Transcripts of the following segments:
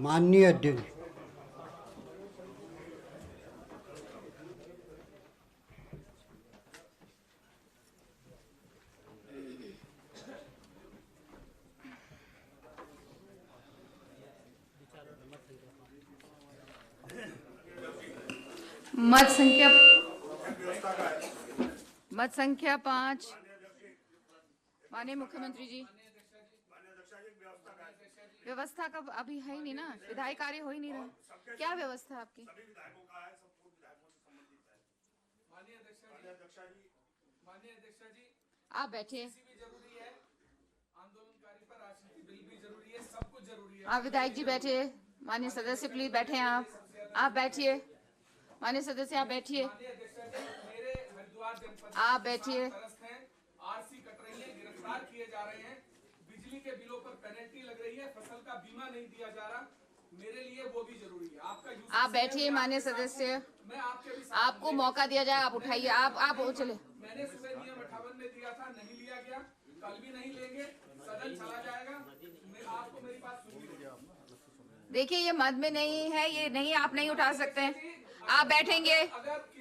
माननीय अध्यक्ष, मत संख्या 5। माननीय मुख्यमंत्री जी, व्यवस्था का अभी है ही नहीं ना, विधायी कार्य हो ही नहीं रहा। क्या व्यवस्था आपकी? आप बैठिए। आप विधायक जी बैठिए। माननीय सदस्य प्लीज बैठे हैं आप बैठिए। माननीय सदस्य आप बैठिए। आप बैठिए। आरसी कट रही है, गिरफ्तार किए जा रहे हैं, बिजली के बिलों पर पेनल्टी लग रही है, फसल का बीमा नहीं दिया जा रहा, मेरे लिए वो भी जरूरी है। आपका आप बैठिए माननीय सदस्य, मैं आपके भी आपको मौका दिया जाए, आप उठाइए। आप चले। मैंने सुबह नियम 58 में दिया था, नहीं लिया गया, कल भी नहीं लेंगे, सदन चला जाएगा। आपको मेरी बात सुननी होगी। देखिए ये मद में नहीं है, ये नहीं, आप नहीं उठा सकते। आप बैठेंगे।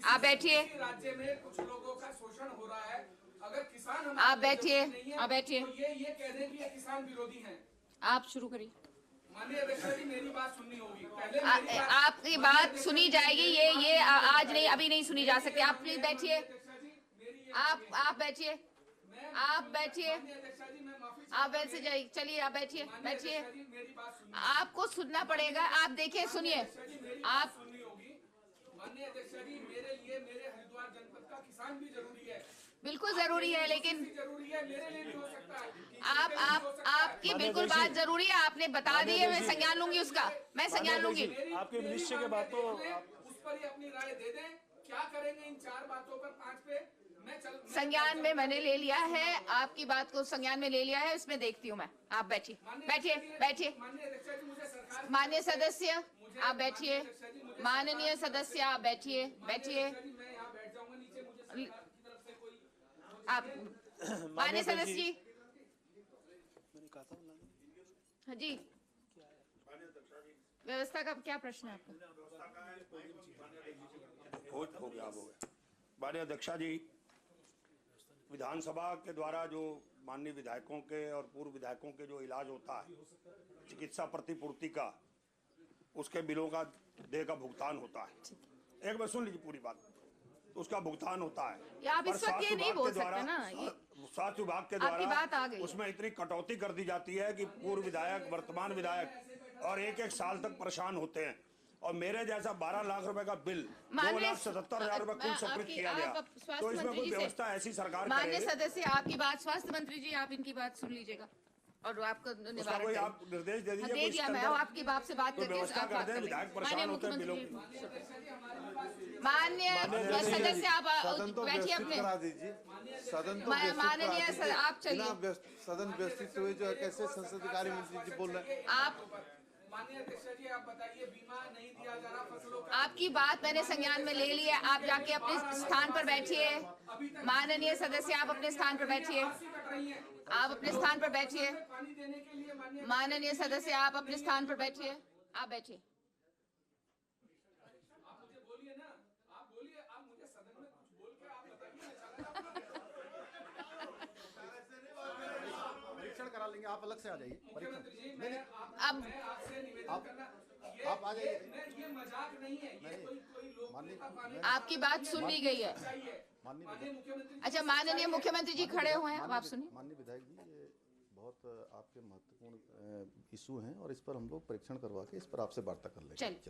आप बैठिए। राज्य में कुछ लोगों का शोषण हो रहा है, अगर किसान आप बैठिए। आप बैठिए। तो ये कहने के लिए किसान विरोधी हैं। आप शुरू करिए। माननीय अध्यक्ष जी, मेरी बात सुननी होगी। पहले आपकी बात सुनी जाएगी। ये आज नहीं, अभी नहीं सुनी जा सकती। आप प्लीज बैठिए। आप बैठिए। आप बैठिए। आप वैसे जाइए, चलिए आप बैठिए। बैठिए। आपको सुनना पड़ेगा। आप देखिए, सुनिए। आप माननीय अध्यक्ष जी, मेरे लिए मेरे हरिद्वार जनपद का किसान भी जरूरी है। बिल्कुल जरूरी है, लेकिन जरूरी है, मेरे लिए भी हो सकता है। आपकी बिल्कुल बात जरूरी है। आपने बता दी है, मैं संज्ञान लूंगी उसका। मैं संज्ञान लूंगी। आपके निश्चय के बाद तो उस पर ही अपनी राय दे दें। क्या करेंगे इन 4 बातों पर, 5 पे? संज्ञान में मैंने ले लिया है, आपकी बात को संज्ञान में ले लिया है, इसमें देखती हूँ मैं। आप बैठिए। बैठिए। बैठिए। माननीय सदस्य आप बैठिए। माननीय सदस्य आप बैठिए। बैठिए। आप माननीय सदस्य जी। हाँ जी, व्यवस्था का क्या प्रश्न है आपका? हो गया। माननीय अध्यक्षा जी, विधानसभा के द्वारा जो माननीय विधायकों के और पूर्व विधायकों के जो इलाज होता है, चिकित्सा प्रतिपूर्ति का, उसके बिलों का देय का भुगतान होता है। एक बार सुन लीजिए पूरी बात। उसका भुगतान होता है। आप इस वक्त ये नहीं बोल सकते ना। स्वास्थ्य विभाग के द्वारा उसमें इतनी कटौती कर दी जाती है कि पूर्व विधायक, वर्तमान विधायक और एक साल तक परेशान होते हैं। और मेरे जैसा 12 लाख रुपए का बिल 2,77,000 रुपए कुल स्वीकृत किया गया। तो इसमें कोई व्यवस्था ऐसी सरकार माननीय सदस्य, आपकी बात स्वास्थ्य मंत्री जी, आप इनकी बात सुन लीजिएगा और आपको कोई आप निर्देश दे दीजिए। दे दिया मैं, आपकी बात से बात करके व्यवस्था कर दें। विधायक परेशान होते हैं बिलों। माननीय सदस्य आप बैठिए अपने। सदन तो माननीय आप चलिए। सदन व्यवस्थित हुए जो कैसे संसदीय कार्य मंत्री जी बोल रहे हैं। आप माननीय अध्यक्ष जी, आप बताइए, बीमा नहीं दिया जा रहा फसलों का। आपकी बात मैंने संज्ञान में ले ली है। आप जाके अपने स्थान पर बैठिए। माननीय सदस्य आप अपने स्थान पर बैठिए। आप अपने स्थान पर बैठिए। माननीय सदस्य आप अपने स्थान पर बैठिए। आप बैठिए। आप मुझे बोलिए ना, आप बोलिए, आप मुझे सदन में कुछ बोल के आप बताइए। परीक्षण करा लेंगे, आप अलग से आ जाइए। अब आप आ जाइए। ये मजाक नहीं है, ये कोई लोग आपकी बात सुन ली गई है। अच्छा, माननीय मुख्यमंत्री जी खड़े हुए हैं, अब आप सुनिए। माननीय विधायक जी, ये बहुत आपके महत्वपूर्ण इशू हैं और इस पर हम लोग परीक्षण करवा के इस पर आपसे वार्ता कर लेंगे। चलिए।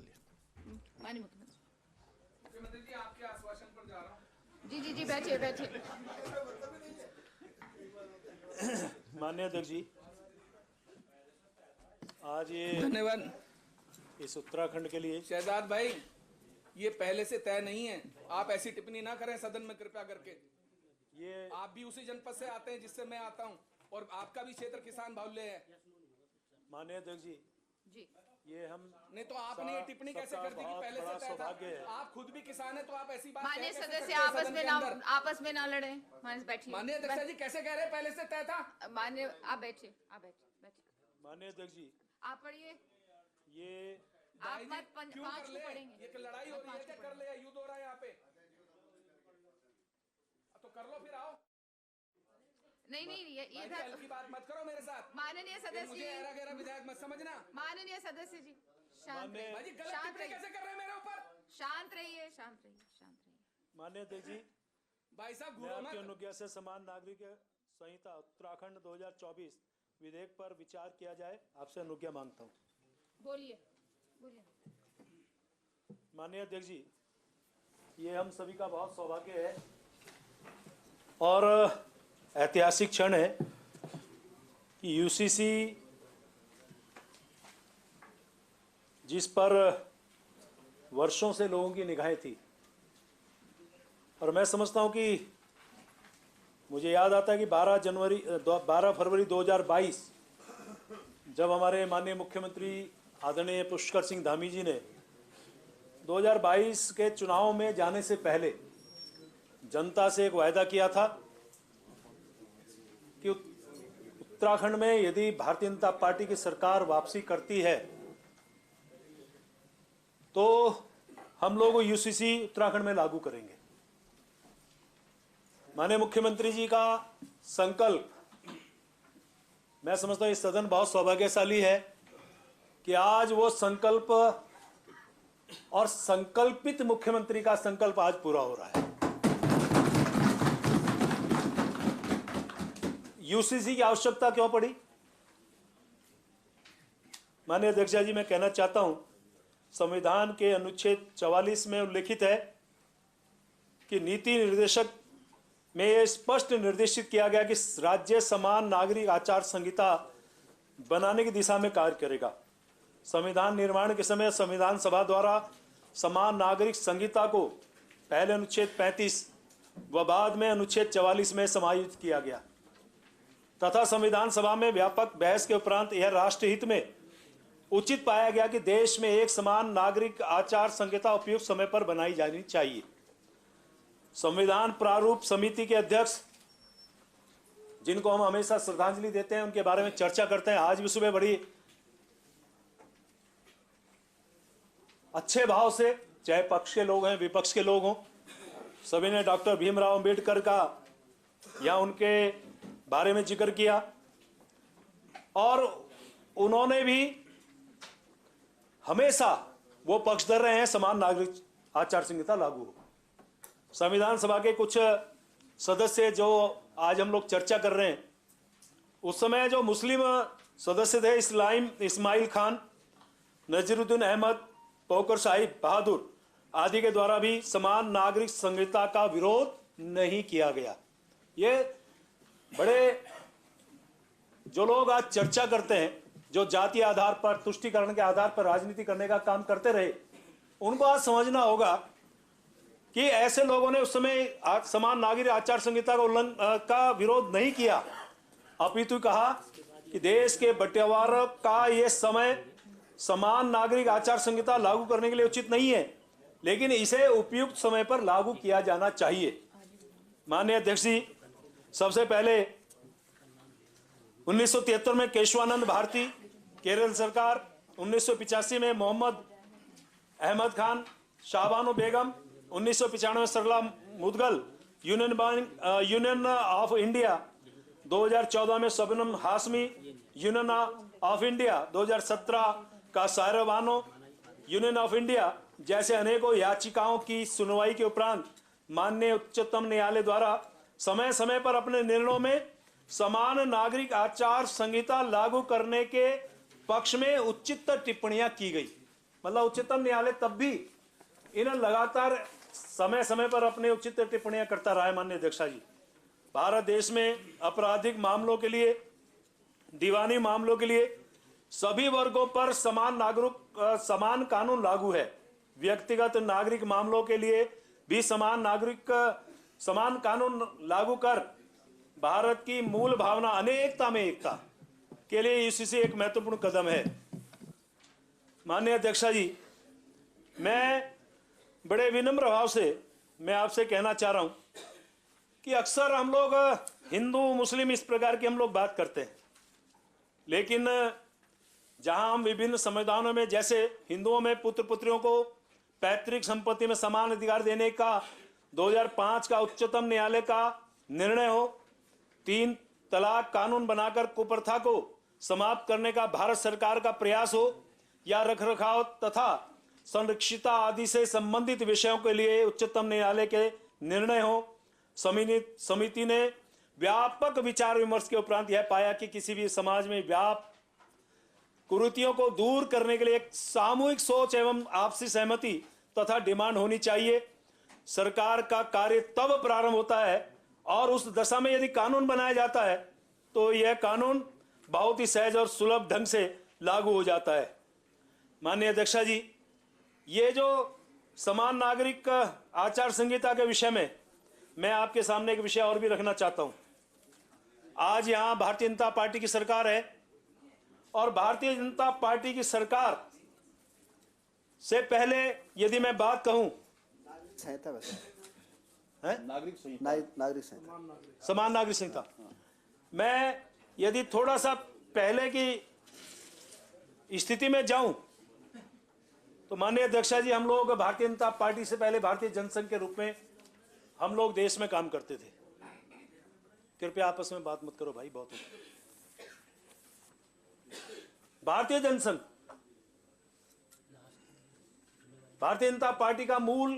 माननीय मुख्यमंत्री जी, आपके आश्वासन पर जा रहा हूँ। जी बैठिए। बैठिए। माननीय अध्यक्ष जी, आज ये धन्यवाद इस उत्तराखंड के लिए शहजाद भाई, ये पहले से तय नहीं है। आप ऐसी टिप्पणी ना करें सदन में कृपया करके। ये आप भी उसी जनपद से आते हैं जिससे मैं आता हूं, और आपका भी क्षेत्र किसान बाहुल्य है। माननीय अध्यक्ष जी, ये हम नहीं तो आपने ये टिप्पणी कैसे कर दी कि पहले से तय था? आप खुद भी किसान है, तो आप ऐसी बात माननीय कैसे सदस्य सकते हैं आपस सदन में के ना अंदर? बैठिए। बैठिए। माननीय अध्यक्ष जी, कैसे कह रहे हैं पहले से तय था? माननीय आप बैठिए। बैठिए। माननीय अध्यक्ष जी, आप पढ़िए। ये आप मत क्यों 5 कर को ले? पढ़ेंगे। ये लड़ाई हो रही है क्या? कर ले, या युद्ध हो रहा है यहाँ पे? तो कर लो फिर, आओ। नहीं नहीं ये भाई जी, हल्की बात मत करो मेरे साथ। माननीय ये सदस्य मुझे जी, ऐरा गैरा विधायक मत समझना। माननीय सदस्य जी शांत रहिए, भाई जी, गलत शांत टिप्पणी रहिए, कैसे कर रहे हैं मेरे ऊपर? शांत रहिए, शांत रहिए, शांत रहिए। माननीय अध्यक्ष जी, भाई साहब मैं घूरो आपकी मत। अनुज्ञा से समान नागरिक संहिता उत्तराखंड 2024 विधेयक पर विचार किया जाए, आपसे अनुज्ञा मांगता हूँ। बोलिए बोलिए। माननीय अध्यक्ष जी, ये हम सभी का बहुत सौभाग्य है और ऐतिहासिक क्षण है कि यूसीसी जिस पर वर्षों से लोगों की निगाहें थी, और मैं समझता हूं कि मुझे याद आता है कि 12 फरवरी 2022 जब हमारे माननीय मुख्यमंत्री आदरणीय पुष्कर सिंह धामी जी ने 2022 के चुनाव में जाने से पहले जनता से एक वायदा किया था कि उत्तराखंड में यदि भारतीय जनता पार्टी की सरकार वापसी करती है तो हम लोग यूसीसी उत्तराखंड में लागू करेंगे। माननीय मुख्यमंत्री जी का संकल्प, मैं समझता हूं ये सदन बहुत सौभाग्यशाली है कि आज वो संकल्प और संकल्पित मुख्यमंत्री का संकल्प आज पूरा हो रहा है। यूसीसी की आवश्यकता क्यों पड़ी? माननीय अध्यक्ष जी, मैं कहना चाहता हूं, संविधान के अनुच्छेद 44 में उल्लिखित है कि नीति निर्देशक में यह स्पष्ट निर्देशित किया गया कि राज्य समान नागरिक आचार संहिता बनाने की दिशा में कार्य करेगा। संविधान निर्माण के समय संविधान सभा द्वारा समान नागरिक संहिता को पहले अनुच्छेद 35 व बाद में अनुच्छेद 44 में समायोजित किया गया तथा संविधान सभा में व्यापक बहस के उपरांत यह राष्ट्रहित में उचित पाया गया कि देश में एक समान नागरिक आचार संहिता उपयुक्त समय पर बनाई जानी चाहिए। संविधान प्रारूप समिति के अध्यक्ष, जिनको हम हमेशा श्रद्धांजलि देते हैं, उनके बारे में चर्चा करते हैं। आज भी सुबह बड़ी अच्छे भाव से, चाहे पक्ष के लोग हैं विपक्ष के लोग हों, सभी ने डॉक्टर भीमराव अंबेडकर का या उनके बारे में जिक्र किया और उन्होंने भी हमेशा वो पक्षधर रहे हैं समान नागरिक आचार संहिता लागू हो। संविधान सभा के कुछ सदस्य जो आज हम लोग चर्चा कर रहे हैं, उस समय जो मुस्लिम सदस्य थे, इस्माइल खान, नजीरुद्दीन अहमद, पोकर साहिब बहादुर आदि के द्वारा भी समान नागरिक संहिता का विरोध नहीं किया गया। ये बड़े जो लोग आज चर्चा करते हैं, जो जातीय आधार पर, तुष्टीकरण के आधार पर राजनीति करने का काम करते रहे, उनको आज समझना होगा कि ऐसे लोगों ने उस समय समान नागरिक आचार संहिता का विरोध नहीं किया, अपितु कहा कि देश के बंटवारे का यह समय समान नागरिक आचार संहिता लागू करने के लिए उचित नहीं है, लेकिन इसे उपयुक्त समय पर लागू किया जाना चाहिए। माननीय अध्यक्ष जी, सबसे पहले 1973 में केशवानंद भारती, केरल सरकार, 1985 में मोहम्मद अहमद खान, शाहबानो बेगम, 1995 में सरला मुदगल, यूनियन ऑफ इंडिया, 2014 में Shabnam Hashmi, union of India, 2017 का Saira Bano, union of India जैसे अनेकों याचिकाओं की सुनवाई के उपरांत माननीय उच्चतम न्यायालय द्वारा समय समय पर अपने निर्णयों में समान नागरिक आचार संहिता लागू करने के पक्ष में उचित टिप्पणियां की गई। मतलब उच्चतम न्यायालय तब भी इन्हें लगातार समय समय पर अपने उचित टिप्पणियां करता रहा है। माननीय अध्यक्षा जी, भारत देश में आपराधिक मामलों के लिए, दीवानी मामलों के लिए सभी वर्गों पर समान कानून लागू है। व्यक्तिगत नागरिक मामलों के लिए भी समान कानून लागू कर भारत की मूल भावना अनेकता में एकता के लिए यूसीसी एक महत्वपूर्ण कदम है। माननीय अध्यक्षा जी, मैं बड़े विनम्र भाव से मैं आपसे कहना चाह रहा हूं कि अक्सर हम लोग हिंदू मुस्लिम इस प्रकार की हम लोग बात करते हैं, लेकिन जहां हम विभिन्न संविधानों में, जैसे हिंदुओं में पुत्र पुत्रियों को पैतृक संपत्ति में समान अधिकार देने का 2005 का उच्चतम न्यायालय का निर्णय हो, 3 तलाक कानून बनाकर कुप्रथा को समाप्त करने का भारत सरकार का प्रयास हो, या रखरखाव तथा संरक्षिता आदि से संबंधित विषयों के लिए उच्चतम न्यायालय के निर्णय हो, समिति ने व्यापक विचार विमर्श के उपरांत यह पाया कि किसी भी समाज में व्याप्त कुरीतियों को दूर करने के लिए एक सामूहिक सोच एवं आपसी सहमति तथा डिमांड होनी चाहिए। सरकार का कार्य तब प्रारंभ होता है और उस दशा में यदि कानून बनाया जाता है तो यह कानून बहुत ही सहज और सुलभ ढंग से लागू हो जाता है। माननीय अध्यक्षा जी, ये जो समान नागरिक आचार संहिता के विषय में मैं आपके सामने एक विषय और भी रखना चाहता हूं। आज यहां भारतीय जनता पार्टी की सरकार है और भारतीय जनता पार्टी की सरकार से पहले यदि मैं बात कहूं, नागरिक संहिता, समान नागरिक संहिता, मैं यदि थोड़ा सा पहले की स्थिति में जाऊं तो माननीय अध्यक्षा जी, हम लोग भारतीय जनता पार्टी से पहले भारतीय जनसंघ के रूप में हम लोग देश में काम करते थे। कृपया आपस में बात मत करो भाई, बहुत हो। भारतीय जनसंघ, भारतीय जनता पार्टी का मूल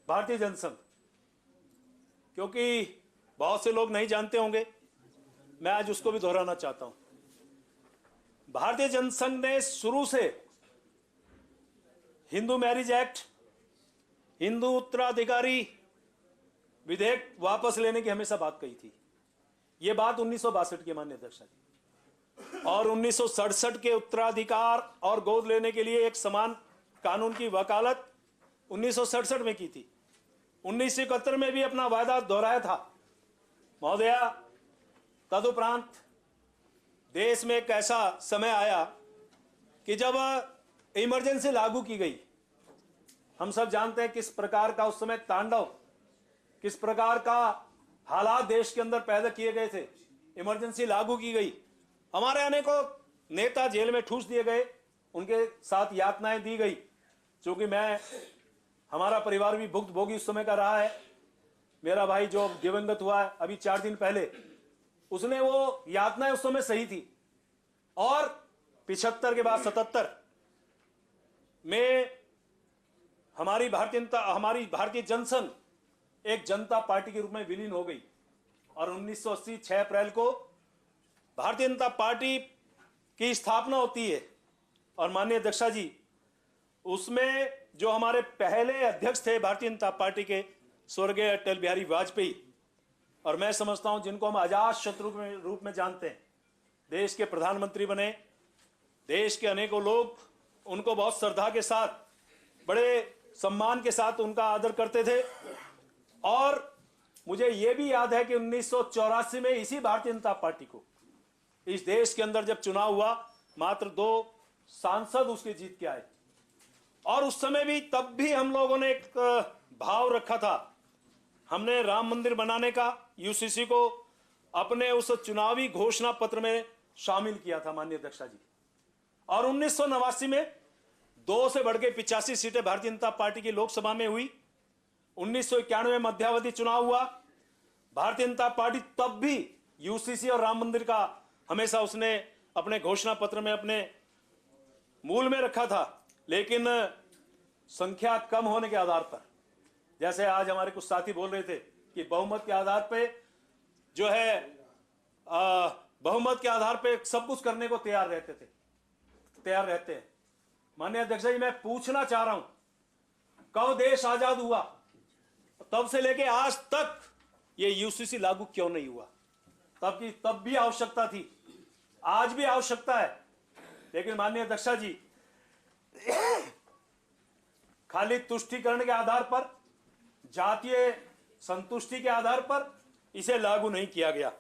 भारतीय जनसंघ, क्योंकि बहुत से लोग नहीं जानते होंगे, मैं आज उसको भी दोहराना चाहता हूं। भारतीय जनसंघ ने शुरू से हिंदू मैरिज एक्ट, हिंदू उत्तराधिकारी विधेयक वापस लेने की हमेशा बात कही थी। यह बात 1962 की, माननीय अध्यक्षा जी, और 1967 के उत्तराधिकार और गोद लेने के लिए एक समान कानून की वकालत 1967 में की थी। 1971 में भी अपना वायदा दोहराया था। महोदया, तदुपरांत देश में एक ऐसा समय आया कि जब इमरजेंसी लागू की गई। हम सब जानते हैं किस प्रकार का उस समय तांडव, किस प्रकार का हालात देश के अंदर पैदा किए गए थे। इमरजेंसी लागू की गई, हमारे अनेकों नेता जेल में ठूस दिए गए, उनके साथ यातनाएं दी गई। क्योंकि हमारा परिवार भी भुक्तभोगी उस समय का रहा है। मेरा भाई जो दिवंगत हुआ है अभी 4 दिन पहले, उसने वो यातनाएं उस समय सही थी। और 75 के बाद 77 में हमारी भारतीय जनसंघ एक जनता पार्टी के रूप में विलीन हो गई और 1980 6 अप्रैल को भारतीय जनता पार्टी की स्थापना होती है। और माननीय अध्यक्षा जी, उसमें जो हमारे पहले अध्यक्ष थे भारतीय जनता पार्टी के, स्वर्गीय अटल बिहारी वाजपेयी, और मैं समझता हूं जिनको हम अजात शत्रु के रूप में जानते हैं, देश के प्रधानमंत्री बने। देश के अनेकों लोग उनको बहुत श्रद्धा के साथ, बड़े सम्मान के साथ उनका आदर करते थे। और मुझे यह भी याद है कि 1984 में इसी भारतीय जनता पार्टी को इस देश के अंदर जब चुनाव हुआ, मात्र 2 सांसद उसके जीत के आए। और उस समय भी, तब भी हम लोगों ने एक भाव रखा था। हमने राम मंदिर बनाने का यूसीसी को अपने उस चुनावी घोषणा पत्र में शामिल किया था, माननीय अध्यक्षा जी। और 1989 में 2 से बढ़ के 85 सीटें भारतीय जनता पार्टी की लोकसभा में हुई। 1991 में मध्यावधि चुनाव हुआ। भारतीय जनता पार्टी तब भी यूसीसी और राम मंदिर का हमेशा उसने अपने घोषणा पत्र में अपने मूल में रखा था। लेकिन संख्या कम होने के आधार पर, जैसे आज हमारे कुछ साथी बोल रहे थे कि बहुमत के आधार पे जो है बहुमत के आधार पे सब कुछ करने को तैयार रहते हैं। माननीय अध्यक्ष जी, मैं पूछना चाह रहा हूं, कब देश आजाद हुआ, तब से लेके आज तक ये यूसीसी लागू क्यों नहीं हुआ? तब भी आवश्यकता थी, आज भी आवश्यकता है। लेकिन माननीय अध्यक्ष जी, खाली तुष्टीकरण के आधार पर, जातीय संतुष्टि के आधार पर इसे लागू नहीं किया गया।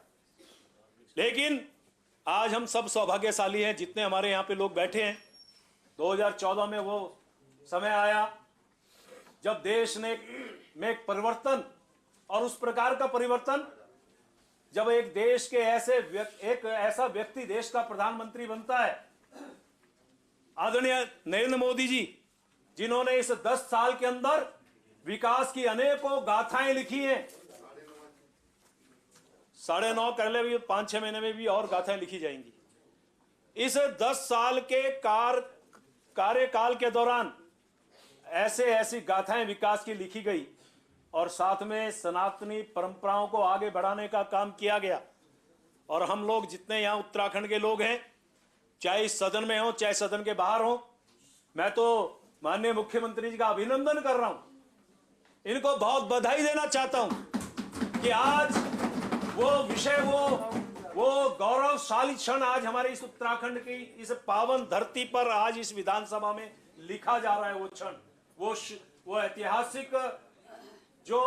लेकिन आज हम सब सौभाग्यशाली हैं, जितने हमारे यहां पे लोग बैठे हैं। 2014 में वो समय आया जब देश में एक परिवर्तन, और उस प्रकार का परिवर्तन जब एक देश के एक ऐसा व्यक्ति देश का प्रधानमंत्री बनता है आदरणीय नरेंद्र मोदी जी, जिन्होंने इस 10 साल के अंदर विकास की अनेकों गाथाएं लिखी हैं, 9.5 कर ले भी 5-6 महीने में भी और गाथाएं लिखी जाएंगी। इस 10 साल के कार्यकाल के दौरान ऐसी गाथाएं विकास की लिखी गई और साथ में सनातनी परंपराओं को आगे बढ़ाने का काम किया गया। और हम लोग जितने यहां उत्तराखंड के लोग हैं, चाहे इस सदन में हो चाहे सदन के बाहर हो, मैं तो माननीय मुख्यमंत्री जी का अभिनंदन कर रहा हूं, इनको बहुत बधाई देना चाहता हूं कि आज वो विषय वो गौरवशाली क्षण आज हमारे इस उत्तराखंड की इस पावन धरती पर आज इस विधानसभा में लिखा जा रहा है। वो क्षण, वो ऐतिहासिक जो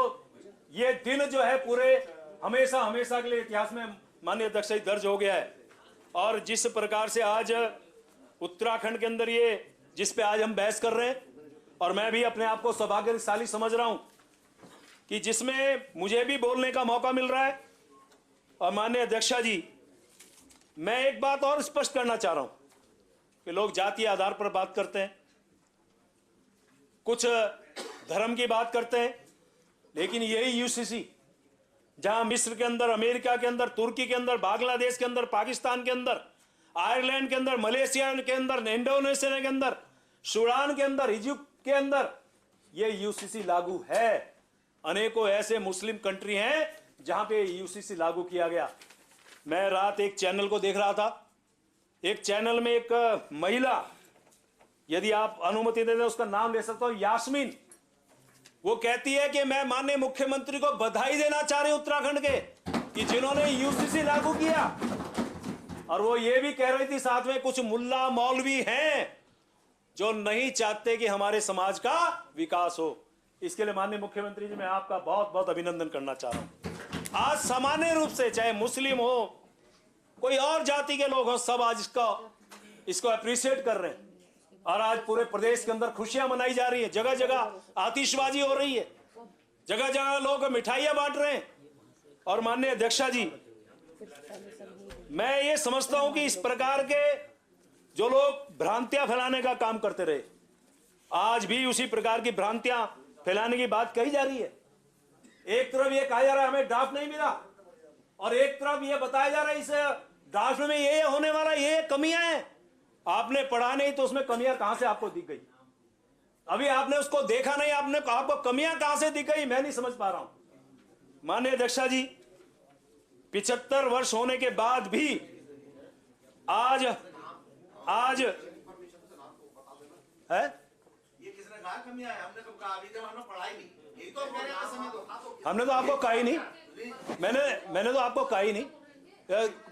ये दिन जो है पूरे हमेशा के लिए इतिहास में माननीय अध्यक्ष जी दर्ज हो गया है। और जिस प्रकार से आज उत्तराखंड के अंदर ये जिस पे आज हम बहस कर रहे हैं, और मैं भी अपने आप को सौभाग्यशाली समझ रहा हूं कि जिसमें मुझे भी बोलने का मौका मिल रहा है। और माननीय अध्यक्षा जी, मैं एक बात और स्पष्ट करना चाह रहा हूं कि लोग जातीय आधार पर बात करते हैं, कुछ धर्म की बात करते हैं, लेकिन यही यूसीसी जहां मिस्र के अंदर, अमेरिका के अंदर, तुर्की के अंदर, बांग्लादेश के अंदर, पाकिस्तान के अंदर, आयरलैंड के अंदर, मलेशिया के अंदर, इंडोनेशिया के अंदर, सूडान के अंदर, इजिप्ट के अंदर ये यूसीसी लागू है। अनेकों ऐसे मुस्लिम कंट्री हैं जहां पे यूसीसी लागू किया गया। मैं रात एक चैनल को देख रहा था, एक चैनल में एक महिला, यदि आप अनुमति दे दें उसका नाम ले सकता हूं, यास्मीन, वो कहती है कि मैं माननीय मुख्यमंत्री को बधाई देना चाह रही हूं उत्तराखंड के कि जिन्होंने यूसीसी लागू किया। और वो ये भी कह रही थी साथ में कुछ मुल्ला मौलवी हैं जो नहीं चाहते कि हमारे समाज का विकास हो। इसके लिए माननीय मुख्यमंत्री जी मैं आपका बहुत बहुत अभिनंदन करना चाह रहा हूं। आज सामान्य रूप से चाहे मुस्लिम हो, कोई और जाति के लोग हो, सब आज इसको अप्रिशिएट कर रहे हैं। और आज पूरे प्रदेश के अंदर खुशियां मनाई जा रही है, जगह जगह आतिशबाजी हो रही है, जगह जगह लोग मिठाइयां बांट रहे हैं। और माननीय अध्यक्षा जी, मैं ये समझता हूं कि इस प्रकार के जो लोग भ्रांतियां फैलाने का काम करते रहे, आज भी उसी प्रकार की भ्रांतियां फैलाने की बात कही जा रही है। एक तरफ ये कहा जा रहा है हमें ड्राफ्ट नहीं मिला, और एक तरफ ये बताया जा रहा है इस ड्राफ्ट में ये होने वाला, ये कमियां हैं। आपने पढ़ा नहीं तो उसमें कमियां कहां से आपको दिख गई? अभी आपने उसको देखा नहीं, आपको कमियां कहां से दिख गई? मैं नहीं समझ पा रहा हूं। माननीय अध्यक्षा जी, 75 वर्ष होने के बाद भी आज है ये किसने कहा कमियां है? हमने कब कहा? अभी जब हमने पढ़ाई नहीं, यही तो कह रहे हैं समय दो। हमने तो आपको कहा ही नहीं, मैंने तो आपको कहा ही नहीं।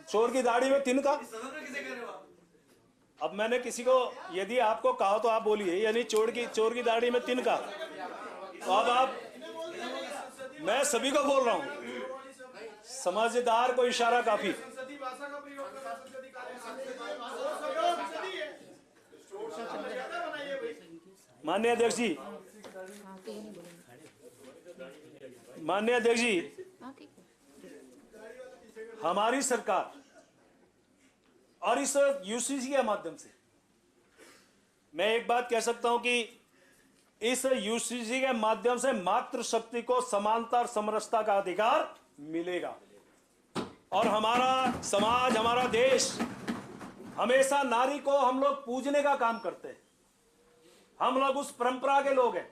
चोर की दाढ़ी में तिनका, सदन में किसे कह रहे हो आप? अब मैंने किसी को यदि आपको कहा तो आप बोलिए, यानी चोर की दाढ़ी में तिनका। तो अब आप, मैं सभी को बोल रहा हूं, समझदार को इशारा काफी। संसदीय भाषा का प्रयोग कर संसदीय अधिकार माननीय अध्यक्ष जी, माननीय अध्यक्ष जी, हमारी सरकार और इस यूसीसी के माध्यम से मैं एक बात कह सकता हूं कि इस यूसीसी के माध्यम से मातृशक्ति को समानता और समरसता का अधिकार मिलेगा। और हमारा समाज, हमारा देश हमेशा नारी को हम लोग पूजने का काम करते हैं। हम लोग उस परंपरा के लोग हैं,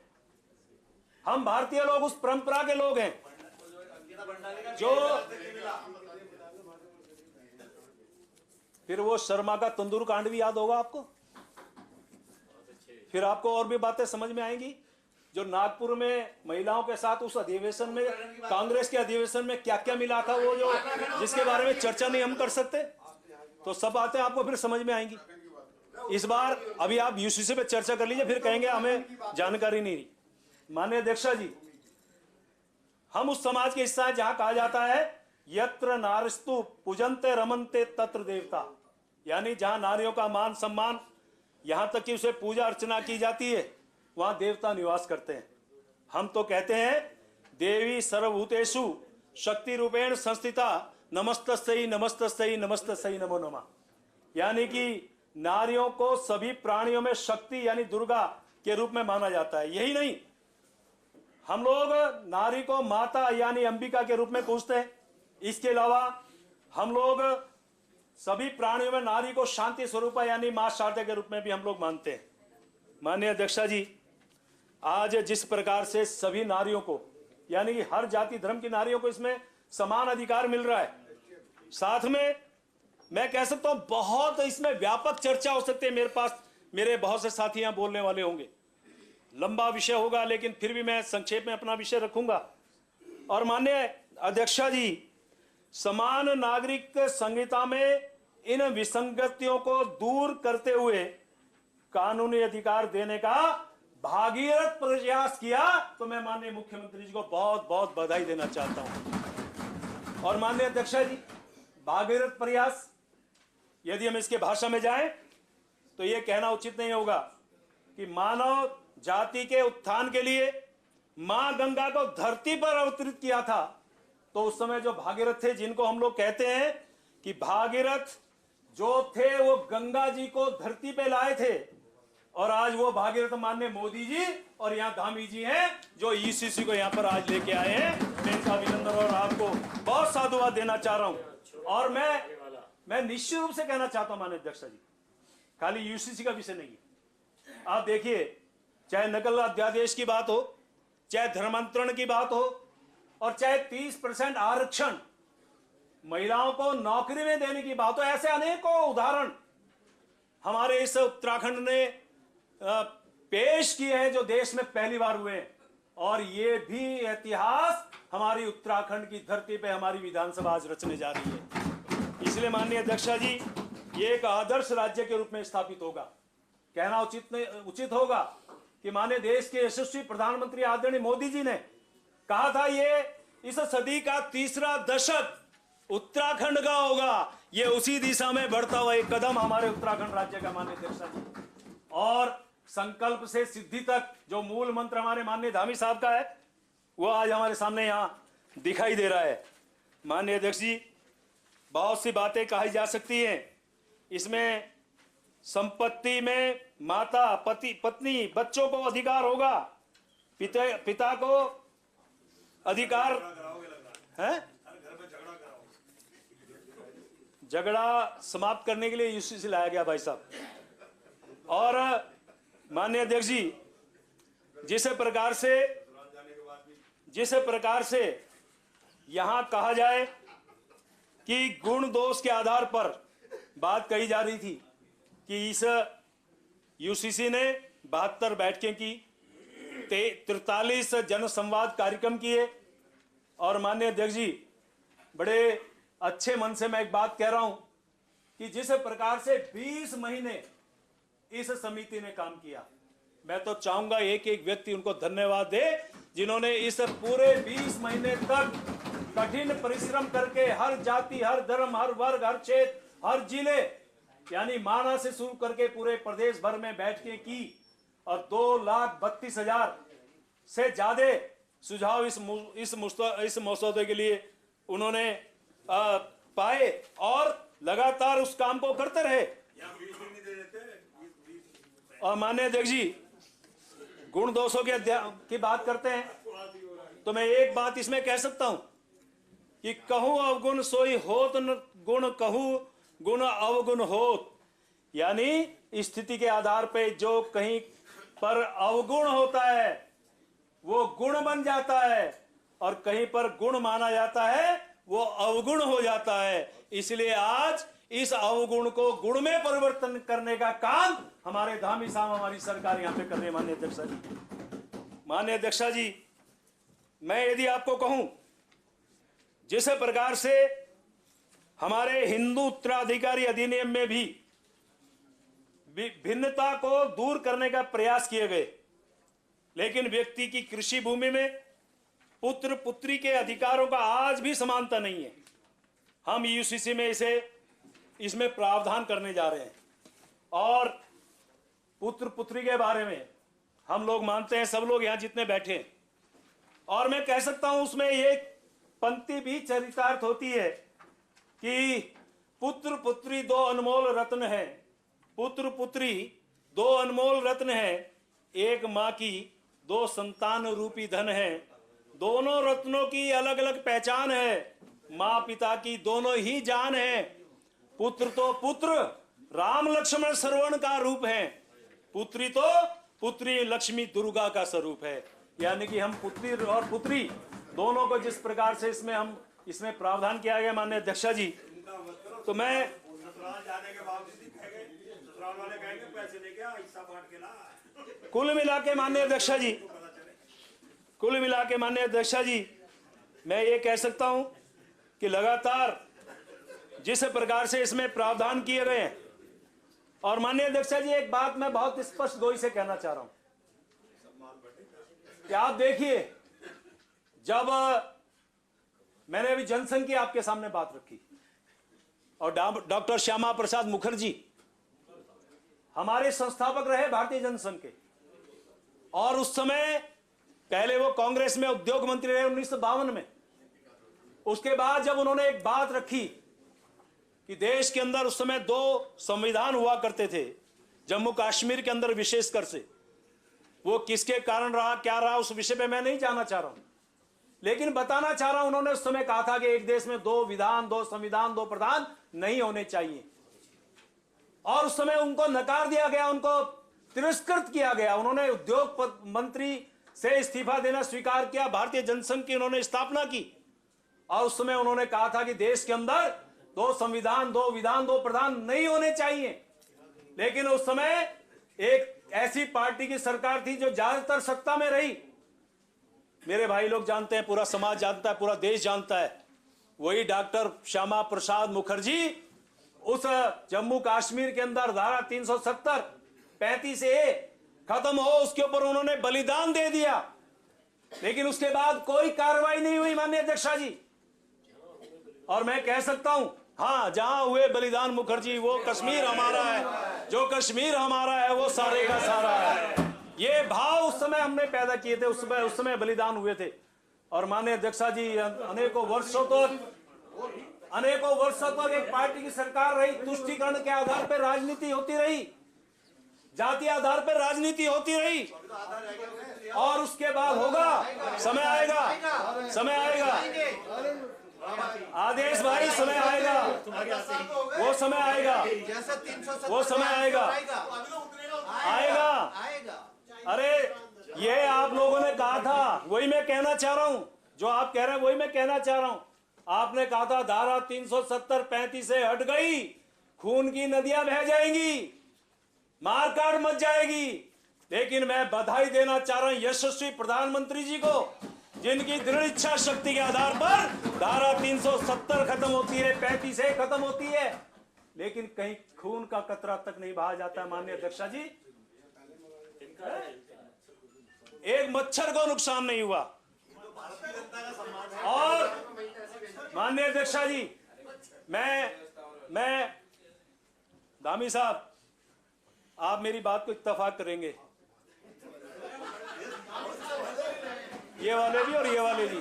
हम भारतीय लोग उस परंपरा के लोग हैं जो, फिर वो शर्मा का तंदूर कांड भी याद होगा आपको, फिर आपको और भी बातें समझ में आएंगी। जो नागपुर में महिलाओं के साथ उस अधिवेशन में, कांग्रेस के अधिवेशन में क्या क्या मिला था, वो जो जिसके बारे में चर्चा नहीं हम कर सकते, तो सब बातें आपको फिर समझ में आएंगी। इस बार अभी आप यूसीसी पे चर्चा कर लीजिए, फिर कहेंगे हमें जानकारी नहीं रही। माननीय अध्यक्षा जी, हम उस समाज के हिस्सा है जहां कहा जाता है यत्र नारस्तु पूजन्ते रमन्ते तत्र देवता, यानी जहां नारियों का मान सम्मान, यहां तक कि उसे पूजा अर्चना की जाती है, वहां देवता निवास करते हैं। हम तो कहते हैं देवी सर्वभूतेषु शक्ति रूपेण संस्थिता नमस्तस्यै नमस्तस्यै नमस्तस्यै नमो नमः, यानी कि नारियों को सभी प्राणियों में शक्ति यानी दुर्गा के रूप में माना जाता है। यही नहीं, हम लोग नारी को माता यानी अंबिका के रूप में पूजते हैं। इसके अलावा हम लोग सभी प्राणियों में नारी को शांति स्वरूपा यानी मां शारदा के रूप में भी हम लोग मानते हैं। माननीय अध्यक्षा जी, आज जिस प्रकार से सभी नारियों को यानी कि हर जाति धर्म की नारियों को इसमें समान अधिकार मिल रहा है, साथ में मैं कह सकता हूं बहुत इसमें व्यापक चर्चा हो सकती है। मेरे पास मेरे बहुत से साथी यहां बोलने वाले होंगे, लंबा विषय होगा, लेकिन फिर भी मैं संक्षेप में अपना विषय रखूंगा। और माननीय अध्यक्षा जी, समान नागरिक संहिता में इन विसंगतियों को दूर करते हुए कानूनी अधिकार देने का भागीरथ प्रयास किया, तो मैं माननीय मुख्यमंत्री जी को बहुत बहुत बधाई देना चाहता हूं। और माननीय अध्यक्षा जी, भागीरथ प्रयास यदि हम इसके भाषा में जाएं तो यह कहना उचित नहीं होगा कि मानव जाति के उत्थान के लिए मां गंगा को धरती पर अवतरित किया था। तो उस समय जो भागीरथ थे, जिनको हम लोग कहते हैं कि भागीरथ जो थे वो गंगा जी को धरती पे लाए थे, और आज वो भागीरथ माननीय मोदी जी और यहाँ धामी जी हैं जो ईसीसी को यहाँ पर आज लेके आए हैं। मैं इनका अभिनंदन और आपको बहुत साधुवाद देना चाह रहा हूं। और मैं निश्चित रूप से कहना चाहता हूं माननीय अध्यक्षा जी, खाली यूसीसी का विषय नहीं, आप देखिए चाहे नकल अध्यादेश की बात हो, चाहे धर्मांतरण की बात हो, और चाहे 30% आरक्षण महिलाओं को नौकरी में देने की बात हो, ऐसे अनेकों उदाहरण हमारे इस उत्तराखंड ने पेश किए हैं जो देश में पहली बार हुए हैं। और ये भी इतिहास हमारी उत्तराखंड की धरती पे हमारी विधानसभा आज रचने जा रही है। इसलिए माननीय अध्यक्षा जी, ये एक आदर्श राज्य के रूप में स्थापित होगा। कहना उचित होगा कि माननीय देश के यशस्वी प्रधानमंत्री आदरणीय मोदी जी ने कहा था ये इस सदी का तीसरा दशक उत्तराखंड का होगा। ये उसी दिशा में बढ़ता हुआ एक कदम हमारे उत्तराखंड राज्य का माननीय अध्यक्षा जी। और संकल्प से सिद्धि तक जो मूल मंत्र हमारे माननीय धामी साहब का है, वो आज हमारे सामने यहां दिखाई दे रहा है। माननीय अध्यक्ष जी, बहुत सी बातें कही जा सकती हैं। इसमें संपत्ति में माता, पति, पत्नी, बच्चों को अधिकार होगा, पिता को अधिकार है। झगड़ा समाप्त करने के लिए यूसीसी लाया गया भाई साहब। और माननीय अध्यक्ष जी, जिस प्रकार से यहां कहा जाए कि गुण दोष के आधार पर बात कही जा रही थी कि इस यूसीसी ने 72 बैठकें की, 43 जन संवाद कार्यक्रम किए। और माननीय अध्यक्ष जी, बड़े अच्छे मन से मैं एक बात कह रहा हूं कि जिस प्रकार से 20 महीने इस समिति ने काम किया, मैं तो चाहूंगा एक एक व्यक्ति उनको धन्यवाद दे जिन्होंने इस पूरे 20 महीने तक कठिन परिश्रम करके हर जाति, हर धर्म, हर वर्ग, हर क्षेत्र, हर जिले यानी माना से शुरू करके पूरे प्रदेश भर में बैठकें की और 2,32,000 से ज्यादा सुझाव इस मसौदे के लिए उन्होंने पाए और लगातार उस काम को करते रहे। और माननीय अध्यक्ष जी, गुण दोषों की बात करते हैं तो मैं एक बात इसमें कह सकता हूं कि कहूं अवगुण सोई होत न गुण, कहूं गुण अवगुण होत। यानी स्थिति के आधार पे जो कहीं पर अवगुण होता है वो गुण बन जाता है, और कहीं पर गुण माना जाता है वो अवगुण हो जाता है। इसलिए आज इस अवगुण को गुण में परिवर्तन करने का काम हमारे धामी साहब, हमारी सरकार यहां पे कर रही है। माननीय अध्यक्षा जी, माननीय अध्यक्षा जी, मैं यदि आपको कहूं जिस प्रकार से हमारे हिंदू उत्तराधिकारी अधिनियम में भी भिन्नता को दूर करने का प्रयास किए गए, लेकिन व्यक्ति की कृषि भूमि में पुत्र पुत्री के अधिकारों का आज भी समानता नहीं है। हम यूसीसी में इसमें प्रावधान करने जा रहे हैं। और पुत्र पुत्री के बारे में हम लोग मानते हैं, सब लोग यहां जितने बैठे हैं, और मैं कह सकता हूं उसमें एक पंक्ति भी चरितार्थ होती है कि पुत्र पुत्री दो अनमोल रत्न है, पुत्र पुत्री दो अनमोल रत्न है, एक माँ की दो संतान रूपी धन है। दोनों रत्नों की अलग अलग पहचान है, माँ पिता की दोनों ही जान है। पुत्र तो पुत्र राम लक्ष्मण श्रवण का रूप है, पुत्री तो पुत्री लक्ष्मी दुर्गा का स्वरूप है। यानी कि हम पुत्री और पुत्री दोनों को जिस प्रकार से इसमें प्रावधान किया गया माननीय अध्यक्ष जी, तो मैं जाने के बावजूद ही कहेंगे, ससुराल वाले कहेंगे पैसे लेके आ, हिस्सा बांट के ला। कुल मिला के माननीय अध्यक्ष जी, कुल मिला के माननीय अध्यक्ष जी, मैं ये कह सकता हूं कि लगातार जिस प्रकार से इसमें प्रावधान किए गए हैं, और माननीय अध्यक्ष जी एक बात मैं बहुत स्पष्ट गोई से कहना चाह रहा हूं कि आप देखिए, जब मैंने अभी जनसंघ की आपके सामने बात रखी और डॉक्टर श्यामा प्रसाद मुखर्जी हमारे संस्थापक रहे भारतीय जनसंघ के, और उस समय पहले वो कांग्रेस में उद्योग मंत्री रहे 1952 में। उसके बाद जब उन्होंने एक बात रखी कि देश के अंदर उस समय दो संविधान हुआ करते थे, जम्मू कश्मीर के अंदर विशेषकर से, वो किसके कारण रहा क्या रहा उस विषय पे मैं नहीं जाना चाह रहा हूं, लेकिन बताना चाह रहा हूं उन्होंने उस समय कहा था कि एक देश में दो विधान, दो संविधान, दो प्रधान नहीं होने चाहिए, और उस समय उनको नकार दिया गया, उनको तिरस्कृत किया गया। उन्होंने उद्योग मंत्री से इस्तीफा देना स्वीकार किया, भारतीय जनसंघ की उन्होंने स्थापना की, और उस समय उन्होंने कहा था कि देश के अंदर दो संविधान, दो विधान, दो प्रधान नहीं होने चाहिए। लेकिन उस समय एक ऐसी पार्टी की सरकार थी जो ज्यादातर सत्ता में रही, मेरे भाई लोग जानते हैं, पूरा समाज जानता है, पूरा देश जानता है, वही डॉक्टर श्यामा प्रसाद मुखर्जी उस जम्मू कश्मीर के अंदर धारा 370 35A खत्म हो उसके ऊपर उन्होंने बलिदान दे दिया, लेकिन उसके बाद कोई कार्रवाई नहीं हुई माननीय अध्यक्ष जी। और मैं कह सकता हूं, हाँ, जहां हुए बलिदान मुखर्जी, वो कश्मीर हमारा है, जो कश्मीर हमारा है वो सारे का सारा है। ये भाव उस समय हमने पैदा किए थे, उस समय बलिदान हुए थे। और माननीय अध्यक्ष जी, अनेकों वर्षों तक एक पार्टी की सरकार रही, तुष्टीकरण के आधार पर राजनीति होती रही, जातीय आधार पर राजनीति होती रही, और उसके बाद होगा, समय आएगा, समय आएगा आदेश भाई, समय आएगा, वो समय आएगा, वो समय आएगा, आएगा। अरे ये आप लोगों ने कहा था, वही मैं कहना चाह रहा हूं, जो आप कह रहे हैं वही मैं कहना चाह रहा हूं। आपने कहा था धारा 370 35 से हट गई, खून की नदियां बह जाएंगी, मारकाट मच जाएगी। लेकिन मैं बधाई देना चाह रहा हूं यशस्वी प्रधानमंत्री जी को, जिनकी दृढ़ इच्छा शक्ति के आधार पर धारा 370 खत्म होती है, 35A खत्म होती है, लेकिन कहीं खून का कतरा तक नहीं बहा जाता। माननीय अध्यक्ष जी, एक मच्छर को नुकसान नहीं हुआ। और माननीय अध्यक्ष जी, मैं दामी साहब, आप मेरी बात को इत्तेफाक करेंगे, ये वाले भी और ये वाले भी।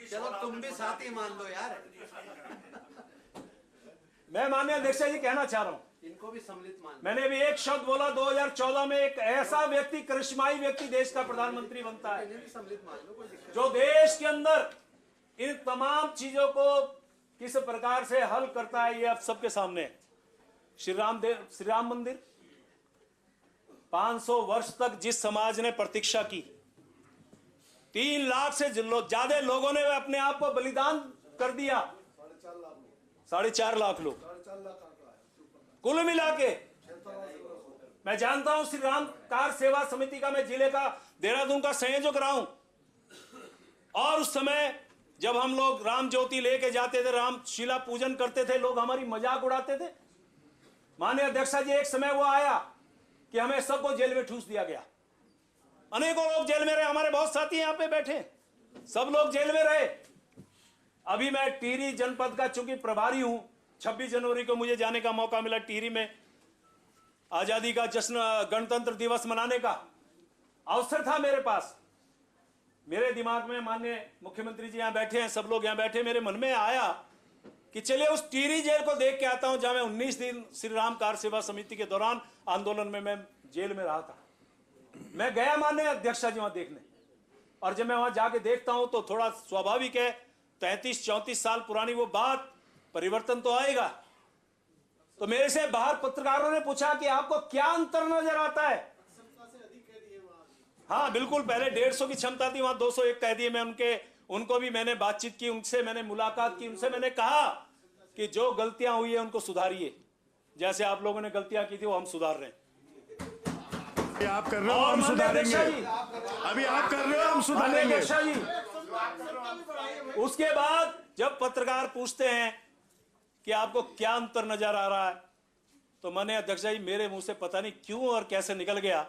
चलो तुम भी साथी मान लो यार। मैं माननीय अध्यक्ष जी कहना चाह रहा हूं, इनको भी सम्मिलित मान। मैंने भी एक शब्द बोला, 2014 में एक ऐसा व्यक्ति, करिश्माई व्यक्ति देश का प्रधानमंत्री बनता है, जो देश के अंदर इन तमाम चीजों को किस प्रकार से हल करता है, ये आप सबके सामने है। श्री राम मंदिर 500 वर्ष तक जिस समाज ने प्रतीक्षा की, 3 लाख से ज्यादा लोगों ने अपने आप को बलिदान कर दिया, 4.5 लाख लोग कुल मिला के। मैं जानता हूं श्री राम कार सेवा समिति का, मैं जिले का देहरादून का संयोजक रहा हूं, और उस समय जब हम लोग राम ज्योति लेके जाते थे, राम शिला पूजन करते थे, लोग हमारी मजाक उड़ाते थे। माननीय अध्यक्ष जी, एक समय वो आया कि हमें सबको जेल में ठूस दिया गया, अनेकों लोग जेल में रहे, हमारे बहुत साथी यहां पे बैठे, सब लोग जेल में रहे। अभी मैं टिहरी जनपद का चूंकि प्रभारी हूं, 26 जनवरी को मुझे जाने का मौका मिला टिहरी में, आजादी का जश्न, गणतंत्र दिवस मनाने का अवसर था मेरे पास। मेरे दिमाग में, माननीय मुख्यमंत्री जी यहां बैठे हैं, सब लोग यहां बैठे, मेरे मन में आया कि चलिए उस टिहरी जेल को देख के आता हूं, जहां मैं 19 दिन श्री राम कार्य सेवा समिति के दौरान आंदोलन में मैं जेल में रहा था। मैं गया माननीय अध्यक्ष जी वहां देखने, और जब मैं वहां जाके देखता हूं तो थोड़ा स्वाभाविक है, 33-34 साल पुरानी वो बात, परिवर्तन तो आएगा। तो मेरे से बाहर पत्रकारों ने पूछा कि आपको क्या अंतर नजर आता है। हाँ बिल्कुल, पहले 150 की क्षमता थी, वहां 201 कैदी में उनको भी मैंने बातचीत की, उनसे मैंने मुलाकात की, उनसे मैंने कहा कि जो गलतियां हुई है उनको सुधारिए, जैसे आप लोगों ने गलतियां की थी वो हम सुधार रहे हैं। आप कर रहे हो, हम सुधारेंगे। अभी आप कर रहे हो, हम सुधारेंगे। अध्यक्षा जी, उसके बाद जब पत्रकार पूछते हैं कि आपको क्या अंतर नजर आ रहा है, तो मैंने अध्यक्षा जी मेरे मुंह से पता नहीं क्यों और कैसे निकल गया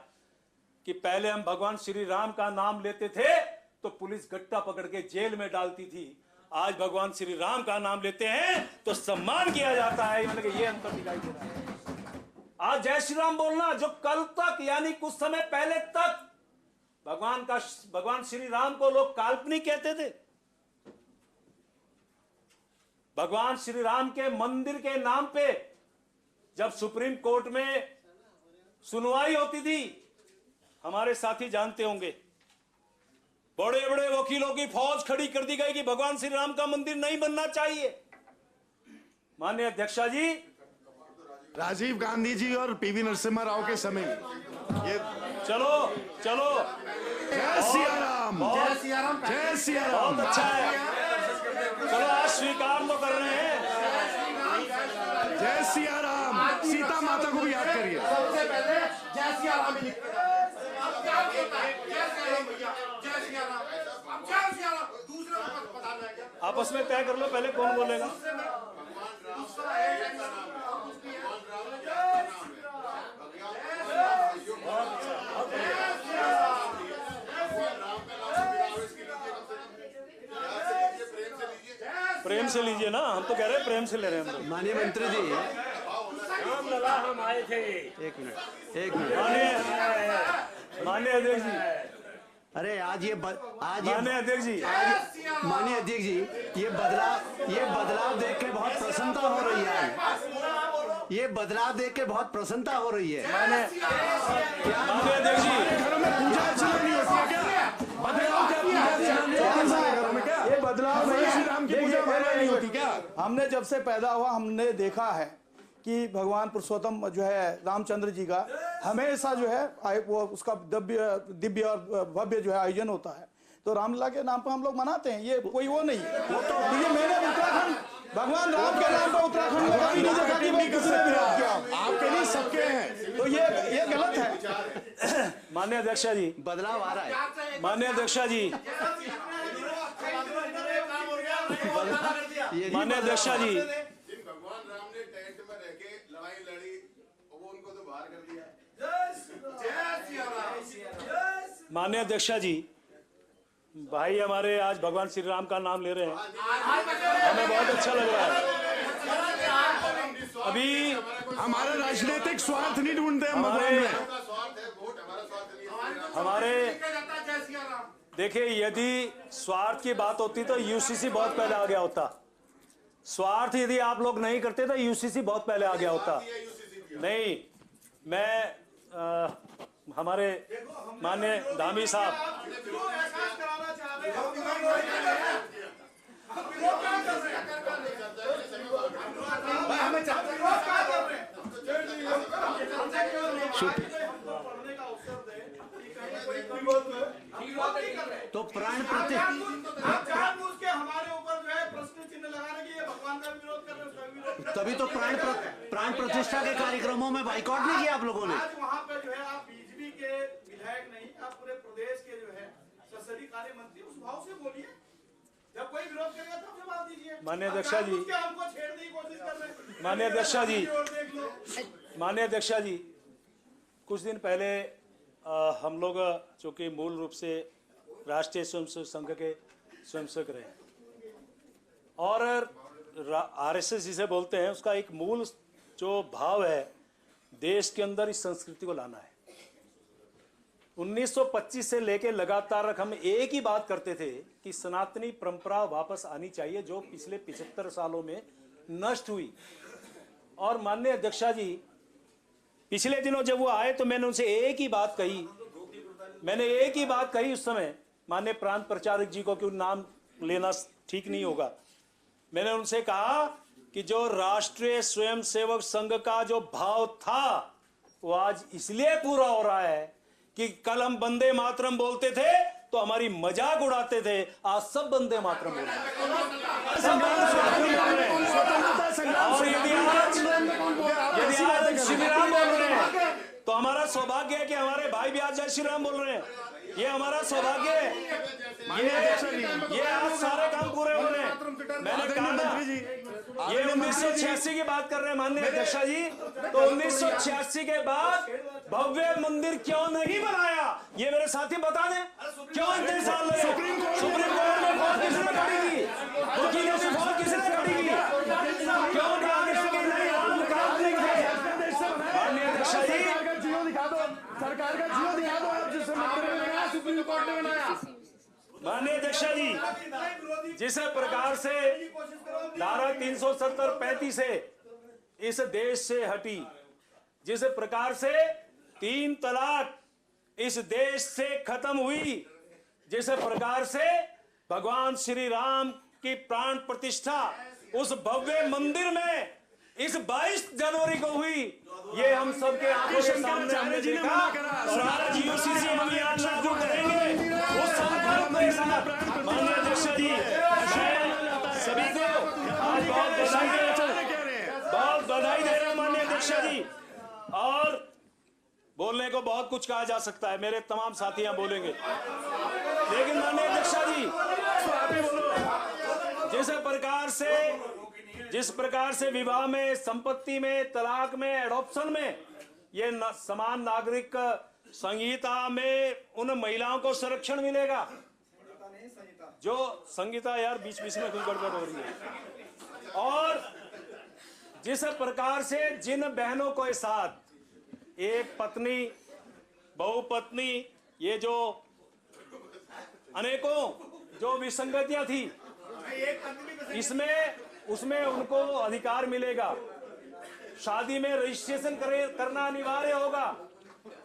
कि पहले हम भगवान श्री राम का नाम लेते थे तो पुलिस गट्टा पकड़ के जेल में डालती थी, आज भगवान श्री राम का नाम लेते हैं तो सम्मान किया जाता है। मतलब ये अंतर दिखाई दे रहा है। आज जय श्री राम बोलना, जो कल तक यानी कुछ समय पहले तक भगवान श्री राम को लोग काल्पनिक कहते थे, भगवान श्री राम के मंदिर के नाम पे जब सुप्रीम कोर्ट में सुनवाई होती थी, हमारे साथी जानते होंगे, बड़े बड़े वकीलों की फौज खड़ी कर दी गई कि भगवान श्री राम का मंदिर नहीं बनना चाहिए। माननीय अध्यक्षा जी, राजीव गांधी जी और पीवी नरसिम्हा राव के समय ये चलो चलो, जय सिया राम, जय सिया राम, जय सिया राम। बहुत अच्छा है, चलो आज स्वीकार तो कर रहे हैं। जय सिया राम, सीता माता को भी याद करिए। सबसे पहले जय सिया राम ही लिखते हैं। आपस में तय कर लो पहले कौन बोलेगा। प्रेम से लीजिए ना, हम तो कह रहे हैं प्रेम से ले रहे हैं हम। माननीय मंत्री जी, हम आए थे। एक मिनट। माननीय अध्यक्ष जी, अरे आज ये माननीय अध्यक्ष जी, माननीय अध्यक्ष जी, ये बदलाव देख के बहुत प्रसन्नता हो रही है। ये बदलाव देख के बहुत प्रसन्नता हो रही है। माननीय अध्यक्ष जी, घरों में पूजा अर्चना नहीं होती है क्या? बदलाव क्या पूजा अर्चना नहीं होती है घरों में क्या? ये बदलाव नहीं श्री राम की पूजा वगैरह नहीं होती क्या? हमने जब से पैदा हुआ हमने देखा है कि भगवान पुरुषोत्तम जो है रामचंद्र जी का हमेशा जो है वो उसका दिव्य और भव्य जो है आयोजन होता है, तो रामलीला के नाम पर हम लोग मनाते हैं। ये कोई वो नहीं है। वो तो ये मैंने उत्तराखंड भगवान राम के नाम पर उत्तराखंड में कभी नहीं देखा कि भाई किसी ने विरोध किया। आपके लिए सबके हैं, तो ये गलत है। माननीय अध्यक्षा जी, बदलाव आ रहा है। माननीय अध्यक्षा जी, माननीय अध्यक्षा जी, भगवान राम ने टेंट में रह के लड़ाई लड़ी, वो उनको तो बाहर कर दिया। माननीय अध्यक्षा जी, भाई हमारे आज भगवान श्री राम का नाम ले रहे हैं, हमें बहुत अच्छा लग रहा है। अभी हमारा राजनीतिक स्वार्थ नहीं ढूंढते हम भगवान में। हमारे देखिए, यदि स्वार्थ की बात होती तो यूसीसी बहुत पहले आ गया होता। स्वार्थ यदि आप लोग नहीं करते तो यूसीसी बहुत पहले आ गया होता। नहीं, मैं हमारे माननीय धामी साहब, तो प्राण प्रतिष्ठा हमारे ऊपर जो है प्रश्न चिन्ह लगाने की, ये भगवान का विरोध कर रहे हैं, उसका विरोध। तभी तो प्राण प्रतिष्ठा के कार्यक्रमों में बाइकआउट नहीं किया आप लोगों ने। आज वहाँ पे जो है आप बीजेपी के विधायक नहीं, आप पूरे प्रदेश के जो है संसदीय कार्य मंत्री, उस भाव से बोलिए। जब कोई विरोध करेगा तब जवाब दीजिए। माननीय अध्यक्षा जी, हमको छेड़ने की कोशिश कर रहे हैं। माननीय अध्यक्षा जी, माननीय अध्यक्षा जी, कुछ दिन पहले हम लोग चूंकि मूल रूप से राष्ट्रीय स्वयंसेवक संघ के स्वयंसेवक रहे और आरएसएस जिसे बोलते हैं, उसका एक मूल जो भाव है देश के अंदर इस संस्कृति को लाना है। 1925 से लेकर लगातार हम एक ही बात करते थे कि सनातनी परंपरा वापस आनी चाहिए, जो पिछले 75 सालों में नष्ट हुई। और माननीय अध्यक्षा जी, पिछले दिनों जब वो आए तो मैंने उनसे एक ही बात कही, उस समय माननीय प्रांत प्रचारक जी को, कि नाम लेना ठीक नहीं होगा, मैंने उनसे कहा कि जो राष्ट्रीय स्वयंसेवक संघ का जो भाव था वो आज इसलिए पूरा हो रहा है कि कल हम वंदे मातरम बोलते थे तो हमारी मजाक उड़ाते थे, आज सब वंदे मातरम बोल रहे हैं। और यदि आज श्री राम बोल रहे हैं तो हमारा सौभाग्य है कि हमारे भाई भी आज जय श्री राम बोल रहे हैं। ये हमारा सौभाग्य है। ये आज सारे काम पूरे हो रहे हैं। मैंने कहा ना, ये 1986 की बात कर रहे हैं माननीय अध्यक्षा जी, तो 1986 के बाद भव्य मंदिर क्यों नहीं बनाया, ये मेरे साथी बता दें। क्यों इतने साल लगे? सुप्रीम कोर्ट में फौज किसने खड़ी की? वकीलों से फौज किसने खड़ी की? क्यों कहा गया कि नहीं, हम काम नहीं थे? माननीय अध्यक्षा जी, सरकार का जियो दिखा दो आप, जिससे मंदिर बनाया, सुप्रीम कोर्ट ने बनाया। माननीय अध्यक्षा जी, जिस प्रकार से धारा 370-35 से इस देश से हटी, जिस प्रकार से 3 तलाक इस देश से खत्म हुई, जिस प्रकार से भगवान श्री राम की प्राण प्रतिष्ठा उस भव्य मंदिर में इस 22 जनवरी को हुई, ये हम सबके आंखों के सामने हमने देखा। और आज यूसीसी हम यहाँ लागू करेंगे उस संकल्प के साथ। माननीय अध्यक्षा जी, मैं सभी को आज बहुत बधाई दे रहा हूं माननीय अध्यक्षा जी। और बोलने को बहुत कुछ कहा जा सकता है, मेरे तमाम साथी यहाँ बोलेंगे, लेकिन माननीय अध्यक्षा जी, जिस प्रकार से विवाह में, संपत्ति में, तलाक में, एडॉप्शन में, ये समान नागरिक संहिता में उन महिलाओं को संरक्षण मिलेगा जो संहिता, यार बीच बीच में कुछ गड़बड़ हो रही है। और जिस प्रकार से जिन बहनों के साथ एक पत्नी, बहुपत्नी, ये जो अनेकों जो विसंगतियां थी, उसमें उनको अधिकार मिलेगा। शादी में रजिस्ट्रेशन करना अनिवार्य होगा।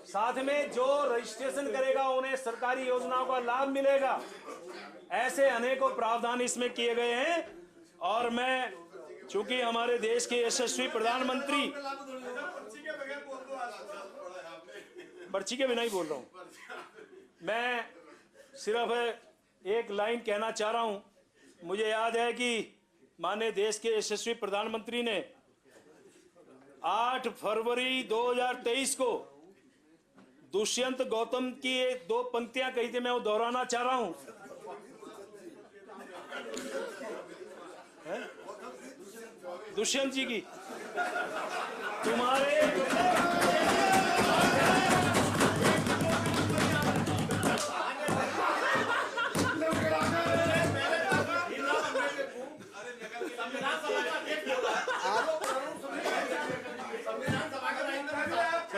साथ में जो रजिस्ट्रेशन करेगा उन्हें सरकारी योजनाओं का लाभ मिलेगा। ऐसे अनेकों प्रावधान इसमें किए गए हैं। और मैं, चूंकि हमारे देश के यशस्वी प्रधानमंत्री, पर्ची के बिना ही बोल रहा हूं, मैं सिर्फ एक लाइन कहना चाह रहा हूं। मुझे याद है कि माननीय देश के यशस्वी प्रधानमंत्री ने 8 फरवरी 2023 को दुष्यंत गौतम की 2 पंक्तियां कही थी, मैं वो दोहराना चाह रहा हूं। दुष्यंत जी की, तुम्हारे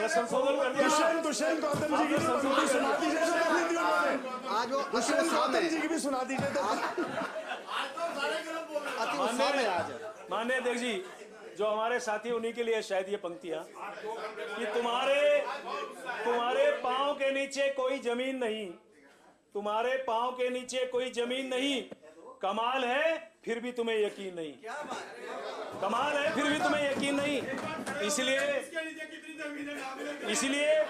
संशोधन कर दिया। दुष्यंत गौतम जी की संशोधन सुना दीजिए, आज वो दुष्यंत गौतम जी की भी सुना दीजिए। माननीय अध्यक्ष जी, जो हमारे साथी, उन्हीं के लिए शायद ये पंक्तियां कि तुम्हारे पांव के नीचे कोई जमीन नहीं, तुम्हारे पांव के नीचे कोई जमीन नहीं, कमाल है फिर भी तुम्हें यकीन नहीं, कमाल है फिर भी तुम्हें यकीन नहीं। इसलिए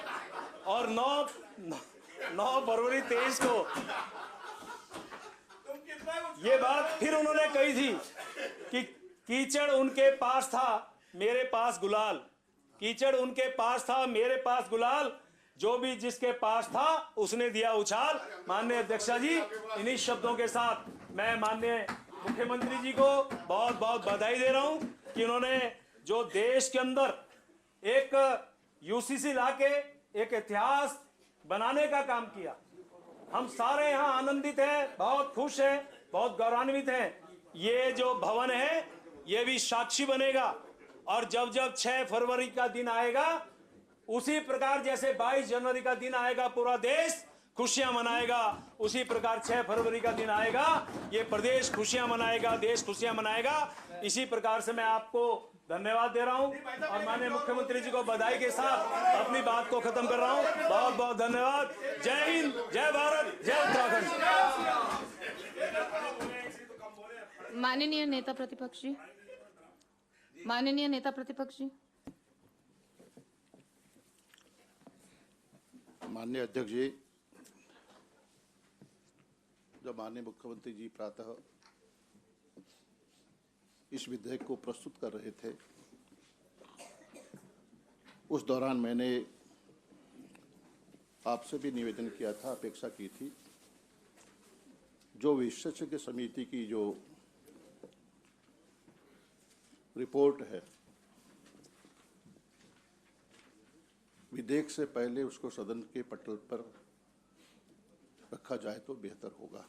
और 9 फरवरी 23 को ये बात फिर उन्होंने कही थी कि कीचड़ उनके पास था, मेरे पास गुलाल, कीचड़ उनके पास था, मेरे पास गुलाल, जो भी जिसके पास था उसने दिया उछाल। माननीय अध्यक्षा जी, इन्हीं शब्दों के साथ मैं माननीय मुख्यमंत्री जी को बहुत बहुत बधाई दे रहा हूं कि उन्होंने जो देश के अंदर एक यूसीसी लाके एक इतिहास बनाने का काम किया। हम सारे यहाँ आनंदित हैं, बहुत खुश हैं, बहुत गौरवान्वित हैं। ये जो भवन है ये भी साक्षी बनेगा। और जब 6 फरवरी का दिन आएगा, उसी प्रकार जैसे 22 जनवरी का दिन आएगा पूरा देश खुशियां मनाएगा, उसी प्रकार 6 फरवरी का दिन आएगा, ये प्रदेश खुशियां मनाएगा, देश खुशियां मनाएगा। इसी प्रकार से मैं आपको धन्यवाद दे रहा हूं और माननीय मुख्यमंत्री जी को बधाई के साथ अपनी बात को खत्म कर रहा हूं। बहुत बहुत धन्यवाद। जय हिंद, जय भारत, जय उत्तराखंड। माननीय नेता प्रतिपक्ष जी, माननीय नेता प्रतिपक्ष जी। माननीय अध्यक्ष जी, जब माननीय मुख्यमंत्री जी प्रातः इस विधेयक को प्रस्तुत कर रहे थे, उस दौरान मैंने आपसे भी निवेदन किया था, अपेक्षा की थी, जो विशेषज्ञ समिति की जो रिपोर्ट है, विधेयक से पहले उसको सदन के पटल पर रखा जाए तो बेहतर होगा।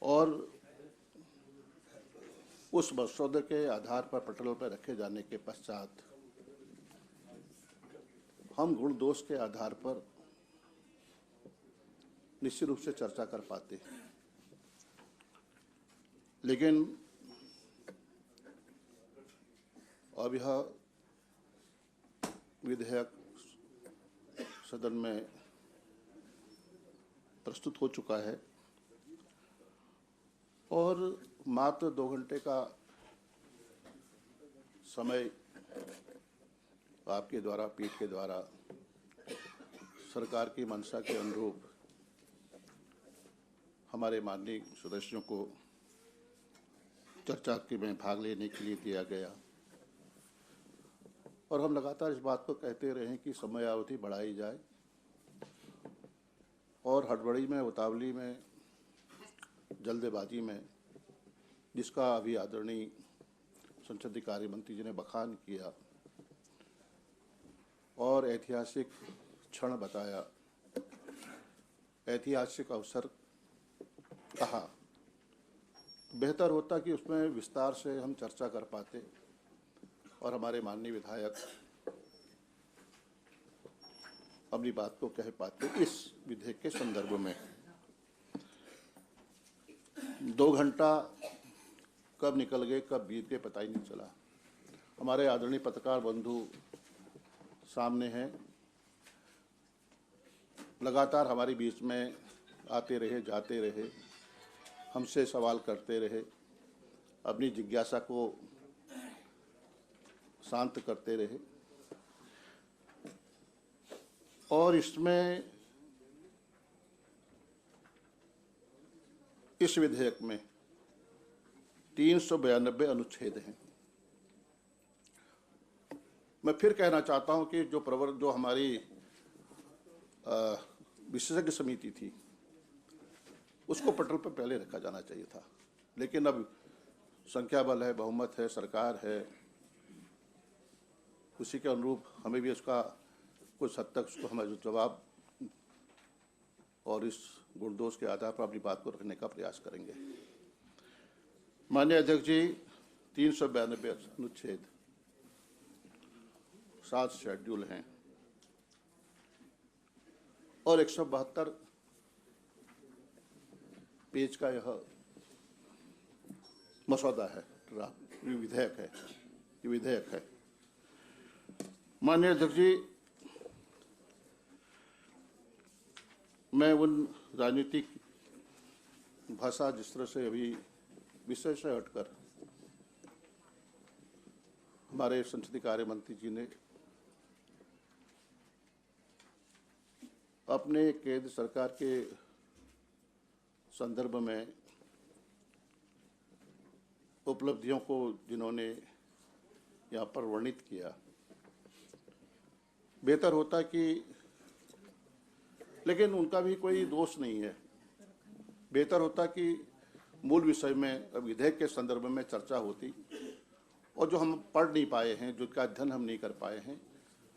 और उस मसौदे के आधार पर पटल पर रखे जाने के पश्चात हम गुण दोष के आधार पर निश्चित रूप से चर्चा कर पाते, लेकिन अब यह विधेयक सदन में प्रस्तुत हो चुका है और मात्र 2 घंटे का समय आपके द्वारा, पीठ के द्वारा सरकार की मंशा के अनुरूप हमारे माननीय सदस्यों को चर्चा के में भाग लेने के लिए दिया गया। और हम लगातार इस बात को कहते रहे कि समय अवधि बढ़ाई जाए और हड़बड़ी में, उतावली में, जल्दबाजी में, जिसका अभी आदरणीय संसदीय कार्य मंत्री जी ने बखान किया और ऐतिहासिक क्षण बताया, ऐतिहासिक अवसर कहा, बेहतर होता कि उसमें विस्तार से हम चर्चा कर पाते और हमारे माननीय विधायक अपनी बात को कह पाते। इस विधेयक के संदर्भ में 2 घंटा कब निकल गए, कब बीत गए, पता ही नहीं चला। हमारे आदरणीय पत्रकार बंधु सामने हैं, लगातार हमारे बीच में आते रहे, जाते रहे, हमसे सवाल करते रहे, अपनी जिज्ञासा को शांत करते रहे। और इसमें, इस विधेयक में 392 अनुच्छेद हैं। मैं फिर कहना चाहता हूं कि जो हमारी विशेषज्ञ समिति थी, उसको पटल पर पहले रखा जाना चाहिए था, लेकिन अब संख्या बल है, बहुमत है, सरकार है, उसी के अनुरूप हमें भी उसका कुछ हद तक उसको हमारे जवाब और इस गुणदोष के आधार पर अपनी बात को रखने का प्रयास करेंगे। माननीय अध्यक्ष जी, 392 अनुच्छेद, 7 शेड्यूल हैं और 172 पेज का यह मसौदा है, विधेयक है। माननीय अध्यक्ष जी, मैं उन राजनीतिक भाषा जिस तरह से अभी विषय से हटकर हमारे संसदीय कार्य मंत्री जी ने अपने केंद्र सरकार के संदर्भ में उपलब्धियों को जिन्होंने यहाँ पर वर्णित किया, बेहतर होता कि, लेकिन उनका भी कोई दोष नहीं है, बेहतर होता कि मूल विषय में, विधेयक के संदर्भ में चर्चा होती और जो हम पढ़ नहीं पाए हैं, जो का अध्ययन हम नहीं कर पाए हैं,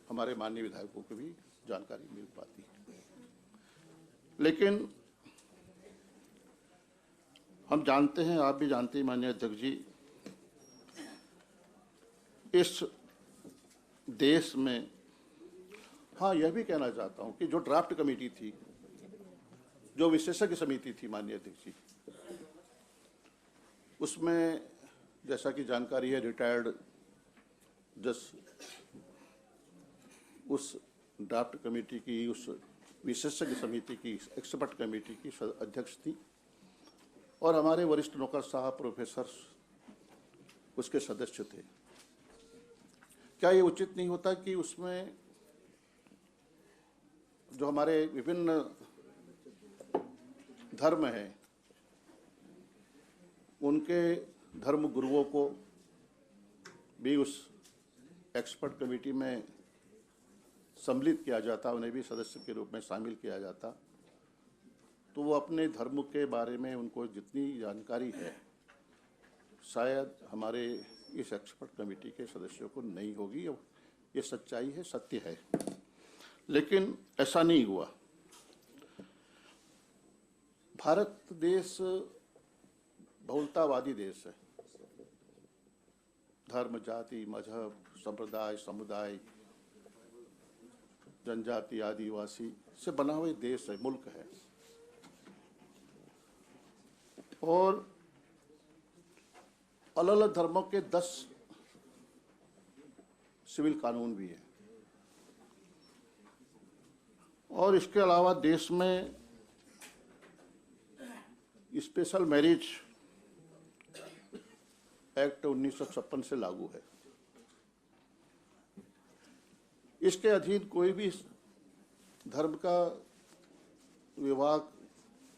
हमारे माननीय विधायकों को भी जानकारी मिल पाती। लेकिन हम जानते हैं, आप भी जानते हैं माननीय अध्यक्ष जी, इस देश में, हाँ यह भी कहना चाहता हूं कि जो ड्राफ्ट कमेटी थी, जो विशेषज्ञ समिति थी माननीय अध्यक्ष जी, उसमें जैसा कि जानकारी है, रिटायर्ड जज उस ड्राफ्ट कमेटी की, उस विशेषज्ञ समिति की, एक्सपर्ट कमेटी की अध्यक्ष थी और हमारे वरिष्ठ नौकर साहब प्रोफेसर उसके सदस्य थे। क्या ये उचित नहीं होता कि उसमें जो हमारे विभिन्न धर्म हैं, उनके धर्म गुरुओं को भी उस एक्सपर्ट कमेटी में सम्मिलित किया जाता, उन्हें भी सदस्य के रूप में शामिल किया जाता, तो वो अपने धर्म के बारे में उनको जितनी जानकारी है शायद हमारे इस एक्सपर्ट कमेटी के सदस्यों को नहीं होगी। ये सच्चाई है, सत्य है, लेकिन ऐसा नहीं हुआ। भारत देश बहुलतावादी देश है। धर्म, जाति, मजहब, संप्रदाय, समुदाय, जनजाति, आदिवासी से बना हुआ देश है, मुल्क है। और अलग अलग धर्मों के 10 सिविल कानून भी हैं। और इसके अलावा देश में स्पेशल मैरिज एक्ट 1956 से लागू है। इसके अधीन कोई भी धर्म का विवाह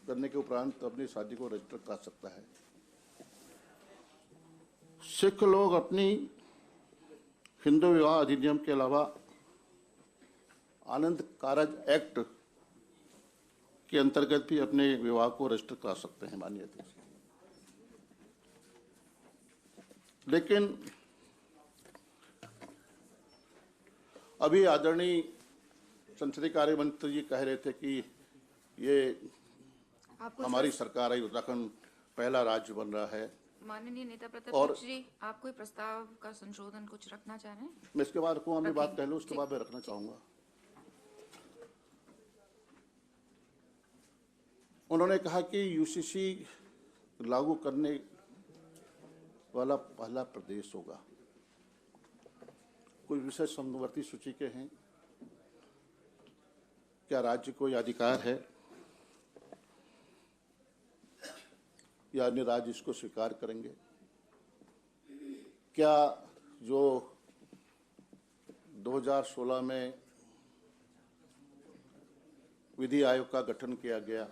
करने के उपरांत अपनी शादी को रजिस्टर कर सकता है। सिख लोग अपनी हिंदू विवाह अधिनियम के अलावा आनंद कारज एक्ट के अंतर्गत भी अपने विवाह को रजिस्टर करा सकते हैं मान्यता से। लेकिन अभी आदरणीय संसदीय कार्य मंत्री जी कह रहे थे कि ये हमारी सरकार है, उत्तराखंड पहला राज्य बन रहा है। माननीय नेता प्रतिपक्ष जी, आप कोई प्रस्ताव का संशोधन कुछ रखना चाह रहे हैं? मैं इसके बाद रखूँ, हमें बात कह लूँ, उसके बाद मैं रखना चाहूँगा। उन्होंने कहा कि यूसीसी लागू करने वाला पहला प्रदेश होगा। कुछ विषय समवर्ती सूची के हैं। क्या राज्य को यह अधिकार है या अन्य राज्य इसको स्वीकार करेंगे? क्या जो 2016 में विधि आयोग का गठन किया गया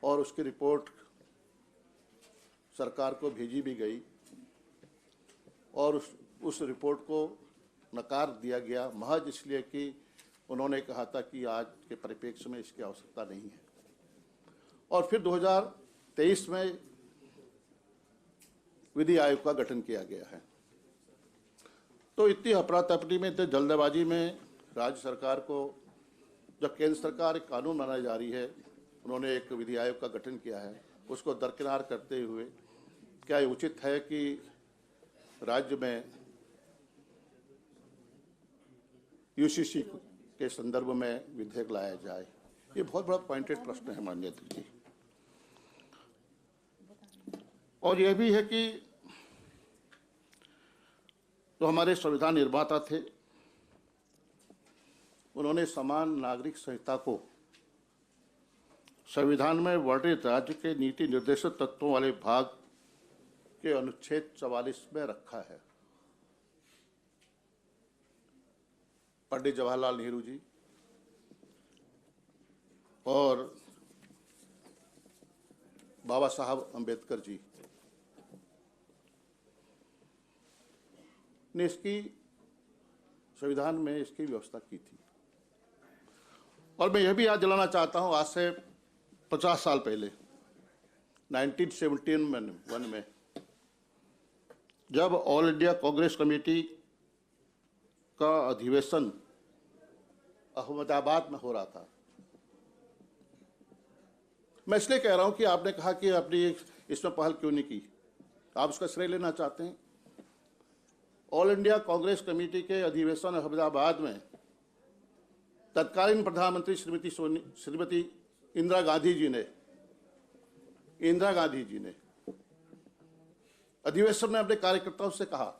और उसकी रिपोर्ट सरकार को भेजी भी गई और उस रिपोर्ट को नकार दिया गया महज इसलिए कि उन्होंने कहा था कि आज के परिप्रेक्ष्य में इसकी आवश्यकता नहीं है। और फिर 2023 में विधि आयोग का गठन किया गया है। तो इतनी अफरा-तफरी में, इतनी जल्दबाजी में राज्य सरकार को, जब केंद्र सरकार एक कानून बनाई जा रही है, उन्होंने एक विधि आयोग का गठन किया है, उसको दरकिनार करते हुए क्या ये उचित है कि राज्य में यूसीसी के संदर्भ में विधेयक लाया जाए? ये बहुत बड़ा पॉइंटेड प्रश्न है माननीय अध्यक्ष जी। और यह भी है कि जो हमारे संविधान निर्माता थे, उन्होंने समान नागरिक संहिता को संविधान में वर्णित राज्य के नीति निर्देशक तत्वों वाले भाग के अनुच्छेद 44 में रखा है। पंडित जवाहरलाल नेहरू जी और बाबा साहब अंबेडकर जी ने इसकी संविधान में इसकी व्यवस्था की थी। और मैं यह भी याद दिलाना चाहता हूं, आज से 50 साल पहले 1971 में जब ऑल इंडिया कांग्रेस कमेटी का अधिवेशन अहमदाबाद में हो रहा था, मैं इसलिए कह रहा हूं कि आपने कहा कि आपने इसमें पहल क्यों नहीं की, आप उसका श्रेय लेना चाहते हैं। ऑल इंडिया कांग्रेस कमेटी के अधिवेशन अहमदाबाद में तत्कालीन प्रधानमंत्री श्रीमती इंदिरा गांधी जी ने अधिवेशन में अपने कार्यकर्ताओं से कहा,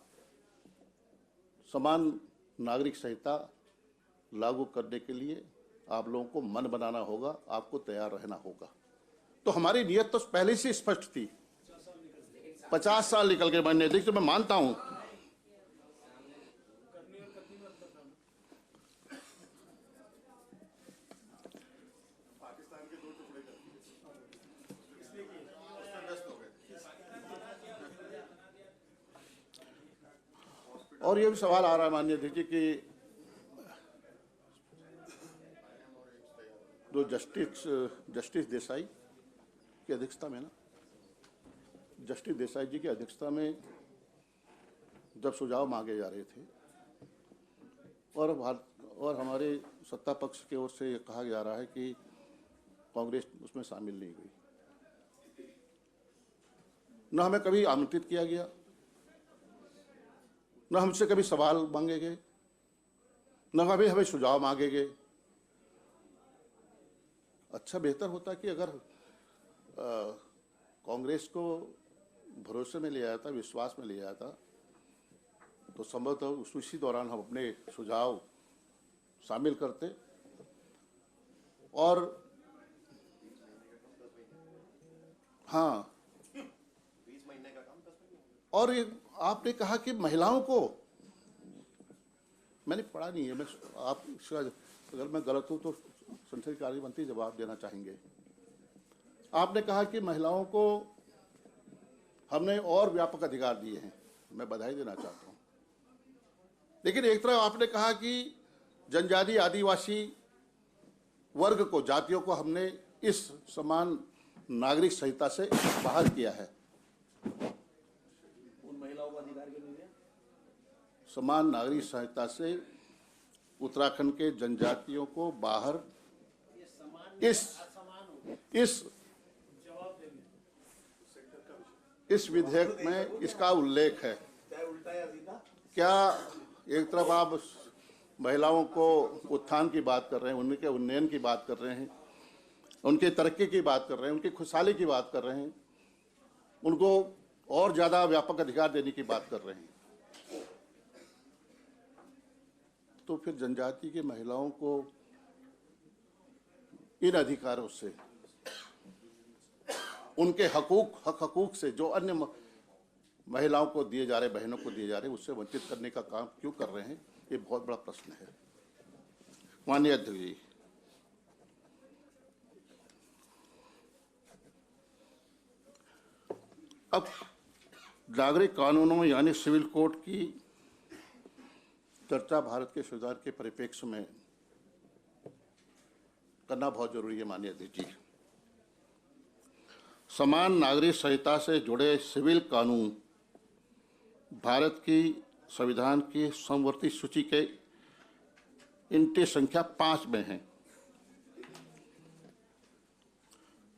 समान नागरिक संहिता लागू करने के लिए आप लोगों को मन बनाना होगा, आपको तैयार रहना होगा। तो हमारी नीयत तो पहले से स्पष्ट थी। 50 साल निकल गए माननीय अध्यक्ष, मैं मानता हूं। और ये भी सवाल आ रहा है माननीय अध्यक्ष जी कि जो जस्टिस देसाई की अध्यक्षता में जस्टिस देसाई जी की अध्यक्षता में जब सुझाव मांगे जा रहे थे और हमारे सत्ता पक्ष की ओर से कहा जा रहा है कि कांग्रेस उसमें शामिल नहीं हुई, न हमें कभी आमंत्रित किया गया, न हमसे कभी सवाल मांगे गए, न कभी हमें सुझाव मांगे गए। अच्छा, बेहतर होता कि अगर कांग्रेस को भरोसे में ले आया था, विश्वास में ले आया था, तो संभवतः उसी दौरान हम अपने सुझाव शामिल करते। और हाँ, 20 महीने का काम 10 महीने। और ये आपने कहा कि महिलाओं को, मैंने पढ़ा नहीं है, मैं आप अगर मैं गलत हूं तो संसदीय कार्य मंत्री जवाब देना चाहेंगे। आपने कहा कि महिलाओं को हमने और व्यापक अधिकार दिए हैं, मैं बधाई देना चाहता हूं। लेकिन एक तरफ आपने कहा कि जनजाति आदिवासी वर्ग को, जातियों को हमने इस समान नागरिक संहिता से बाहर किया है। उन महिलाओं को अधिकार क्यों नहीं दिया? समान नागरिक संहिता से उत्तराखंड के जनजातियों को बाहर इस विधेयक में इसका उल्लेख है। क्या एक तरफ आप महिलाओं को उत्थान की बात कर रहे हैं, उनके उन्नयन की बात कर रहे हैं, उनकी तरक्की की बात कर रहे हैं, उनकी खुशहाली की बात कर रहे हैं, उनको और ज्यादा व्यापक अधिकार देने की बात कर रहे हैं, तो फिर जनजाति की महिलाओं को इन अधिकारों से, उनके हकूक से जो अन्य महिलाओं को दिए जा रहे, बहनों को दिए जा रहे, उससे वंचित करने का काम क्यों कर रहे हैं? ये बहुत बड़ा प्रश्न है माननीय अध्यक्ष जी। अब नागरिक कानूनों में यानी सिविल कोड की चर्चा भारत के संविधान के परिप्रेक्ष्य में करना बहुत जरूरी है माननीय अध्यक्ष जी। समान नागरिक संहिता से जुड़े सिविल कानून भारत की संविधान की समवर्ती सूची के इनटी संख्या 5 में है।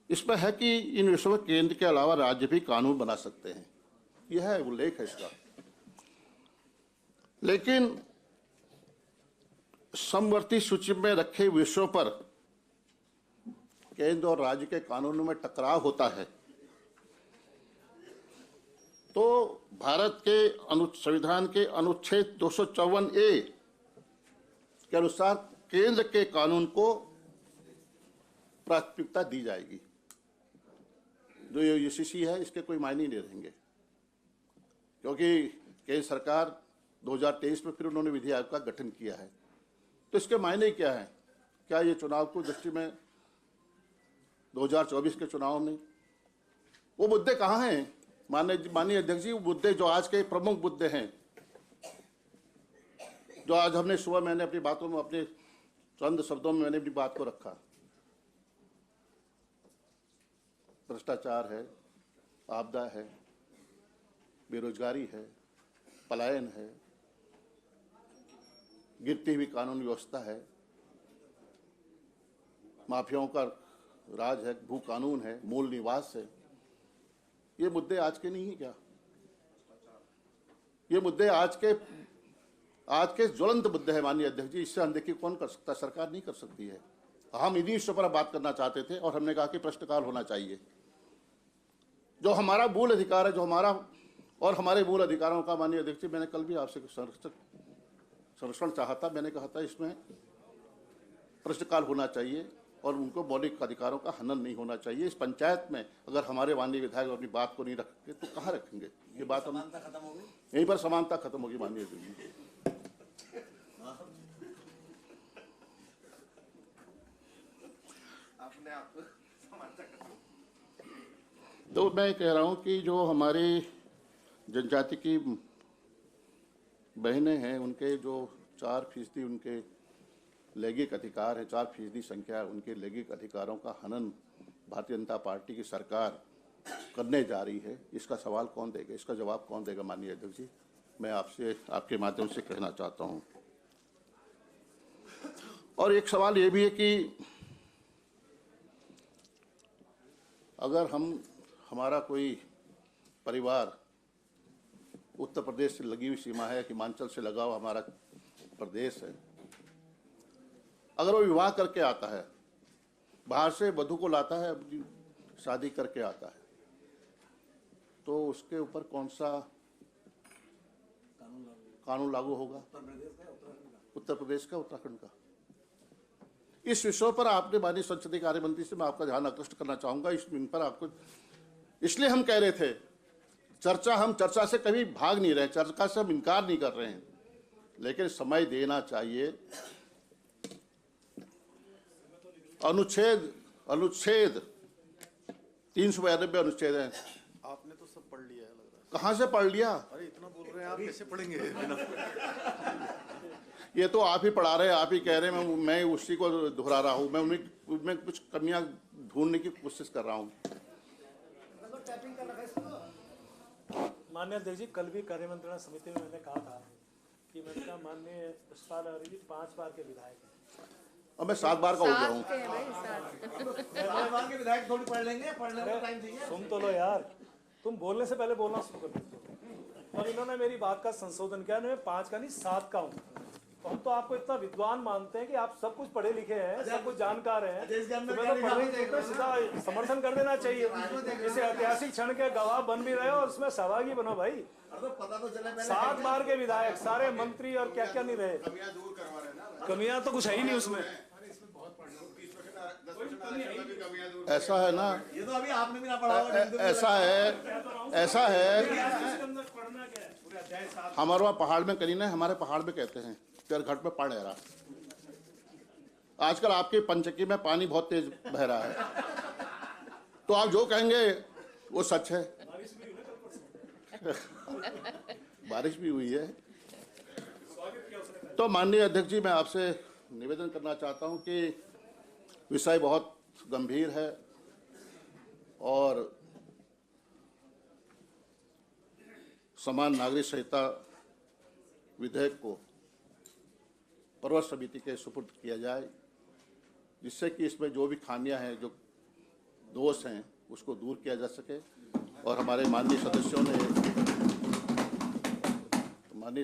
इसमें है कि इन विषयों में केंद्र के अलावा राज्य भी कानून बना सकते हैं, यह है उल्लेख है इसका। लेकिन समवर्ती सूची में रखे विषयों पर केंद्र और राज्य के कानूनों में टकराव होता है तो भारत के संविधान के अनुच्छेद 254A के अनुसार केंद्र के कानून को प्राथमिकता दी जाएगी। जो ये यूसीसी है, इसके कोई मायने नहीं रहेंगे, क्योंकि केंद्र सरकार 2023 में फिर उन्होंने विधि आयोग का गठन किया है। तो इसके मायने क्या है? क्या ये चुनाव को दृष्टि में 2024 के चुनाव में वो मुद्दे कहाँ हैं माननीय अध्यक्ष जी? वो मुद्दे जो आज के प्रमुख मुद्दे हैं, जो आज हमने सुबह, मैंने अपनी बातों में, अपने चंद शब्दों में मैंने अपनी बात को रखा। भ्रष्टाचार है, आपदा है, बेरोजगारी है, पलायन है, गिरती हुई कानून व्यवस्था है, माफियाओं का राज है, भू कानून है, मूल निवास है। ये मुद्दे आज के नहीं है क्या? ये मुद्दे आज के ज्वलंत मुद्दे हैं माननीय अध्यक्ष जी। इससे अनदेखी कौन कर सकता है? सरकार नहीं कर सकती है। हम इन्हीं विषयों पर बात करना चाहते थे और हमने कहा कि प्रश्नकाल होना चाहिए। जो हमारा मूल अधिकार है, जो हमारा और हमारे मूल अधिकारों का माननीय अध्यक्ष जी, मैंने कल भी आपसे संरक्षण चाहा था। मैंने कहा था इसमें प्रश्नकाल होना चाहिए और उनको मौलिक अधिकारों का हनन नहीं होना चाहिए। इस पंचायत में अगर हमारे माननीय विधायक अपनी बात को नहीं रखेंगे तो कहाँ रखेंगे? ये बात हम खत्म हो गई। यहीं पर समानता खत्म होगी माननीय अध्यक्ष जी। अपने आप समानता खत्म। तो मैं कह रहा हूं कि जो हमारी जनजाति की बहनें हैं उनके जो 4% उनके लैंगिक अधिकार है, 4% संख्या उनके लैंगिक अधिकारों का हनन भारतीय जनता पार्टी की सरकार करने जा रही है। इसका सवाल कौन देगा? इसका जवाब कौन देगा? माननीय अध्यक्ष जी, मैं आपसे आपके माध्यम से कहना चाहता हूं। और एक सवाल ये भी है कि अगर हमारा कोई परिवार उत्तर प्रदेश से लगी हुई सीमा है, हिमाचल से लगा हुआ हमारा प्रदेश है, अगर वो विवाह करके आता है, बाहर से वधू को लाता है, शादी करके आता है, तो उसके ऊपर कौन सा कानून लागू होगा? उत्तर प्रदेश का, उत्तराखंड का। इस विषय पर आपने माननीय संसदीय कार्य मंत्री से मैं आपका ध्यान आकृष्ट करना चाहूंगा। इन पर आपको इसलिए हम कह रहे थे हम चर्चा से कभी भाग नहीं रहे, चर्चा से हम इनकार नहीं कर रहे हैं, लेकिन समय देना चाहिए। अनुच्छेद 392 अनुच्छेद है। आपने तो सब पढ़ लिया है लग रहा है। कहाँ से पढ़ लिया? अरे इतना बोल रहे हैं आप, कैसे पढ़ेंगे? ये तो आप ही पढ़ा रहे हैं, आप ही कह रहे हैं, मैं उसी को दोहरा रहा हूँ। मैं उनमें कुछ कमियां ढूंढने की कोशिश कर रहा हूँ। माननीय अध्यक्ष जी, कल भी कार्य मंत्रणा समिति में मैंने कहा था कि मैंने माननीय पुष्पाल अरोड़ा जी 5 बार के विधायक हैं। अब मैं 7 बार का हो गया हूँ। के विधायक थोड़ी पढ़ लेंगे, पढ़ने का टाइम चाहिए। सुन तो लो यार, तुम बोलने से पहले बोलना शुरू कर देते हो। और इन्होंने मेरी बात का संशोधन किया, मैं 5 का नहीं 7 का हूँ। हम तो आपको इतना विद्वान मानते हैं कि आप सब कुछ पढ़े लिखे हैं, सब कुछ जानकार हैं, तुम्हें तो पढ़े लिखे सीधा समर्थन कर देना चाहिए। इसे ऐतिहासिक क्षण के गवाह बन भी रहे हो और उसमें सहभागी बनो भाई। पता तो चले 7 बार के विधायक, सारे मंत्री और क्या क्या नहीं रहे। कमियां तो कुछ है ही नहीं उसमें। ऐसा है ना, ये तो अभी आपने भी ना पढ़ा होगा। ऐसा है हमारे वहाँ पहाड़ में करीना, हमारे पहाड़ में कहते हैं घाट में पानी आ रहा। आजकल आपके पंचकी में पानी बहुत तेज बह रहा है, तो आप जो कहेंगे वो सच है। बारिश भी हुई है। तो माननीय अध्यक्ष जी, मैं आपसे निवेदन करना चाहता हूं कि विषय बहुत गंभीर है और समान नागरिक संहिता विधेयक को पर्वत समिति के सुपुर्द किया जाए, जिससे कि इसमें जो भी खामियां हैं, जो दोष हैं, उसको दूर किया जा सके। और हमारे माननीय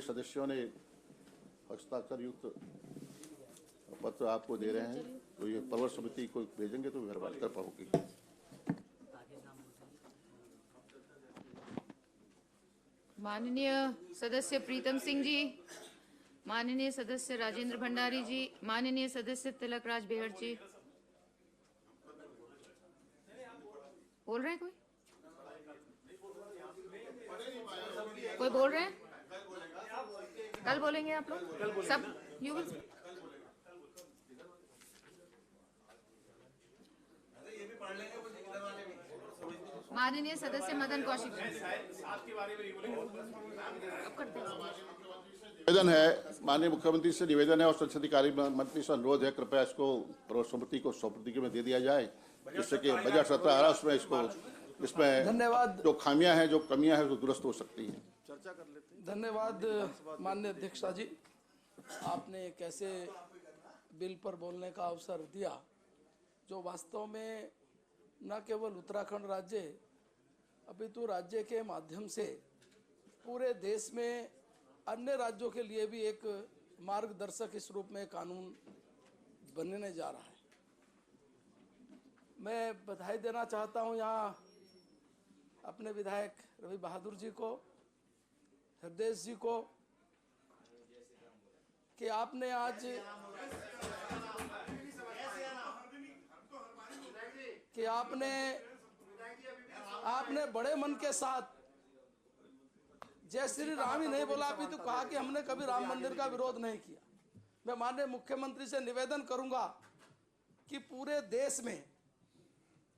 सदस्यों ने हस्ताक्षर युक्त पत्र आपको दे रहे हैं, तो ये पर्वत समिति को भेजेंगे तो मेहरबानी कर पाओगी। माननीय सदस्य प्रीतम सिंह जी, माननीय सदस्य राजेंद्र भंडारी जी, माननीय सदस्य तिलक राज बेहड़ जी, बोल रहे हैं कोई बोल रहे हैं? कल बोलेंगे आप लोग सब? You will. माननीय सदस्य मदन कौशिक निवेदन है, माननीय मुख्यमंत्री से निवेदन है और संसदीय कार्य मंत्री से अनुरोध है, कृपया इसको पर्वत समिति को सौंपने में दे दिया जाए, जिससे कि बजट सत्र आ रहा है उसमें धन्यवाद। जो खामियां हैं, जो कमियां हैं, वो दुरुस्त हो सकती हैं। चर्चा कर लेते हैं। धन्यवाद माननीय अध्यक्ष जी, आपने कैसे बिल पर बोलने का अवसर दिया, जो वास्तव में न केवल उत्तराखंड राज्य अपितु राज्य के माध्यम से पूरे देश में अन्य राज्यों के लिए भी एक मार्गदर्शक इस रूप में कानून बनने जा रहा है। मैं बधाई देना चाहता हूं यहाँ अपने विधायक रवि बहादुर जी को हृदय जी को कि आपने आज कि आपने बड़े मन के साथ जय श्री राम ही नहीं बोला, अभी तो कहा कि हमने कभी राम मंदिर का विरोध नहीं किया। मैं माननीय मुख्यमंत्री से निवेदन करूंगा कि पूरे देश में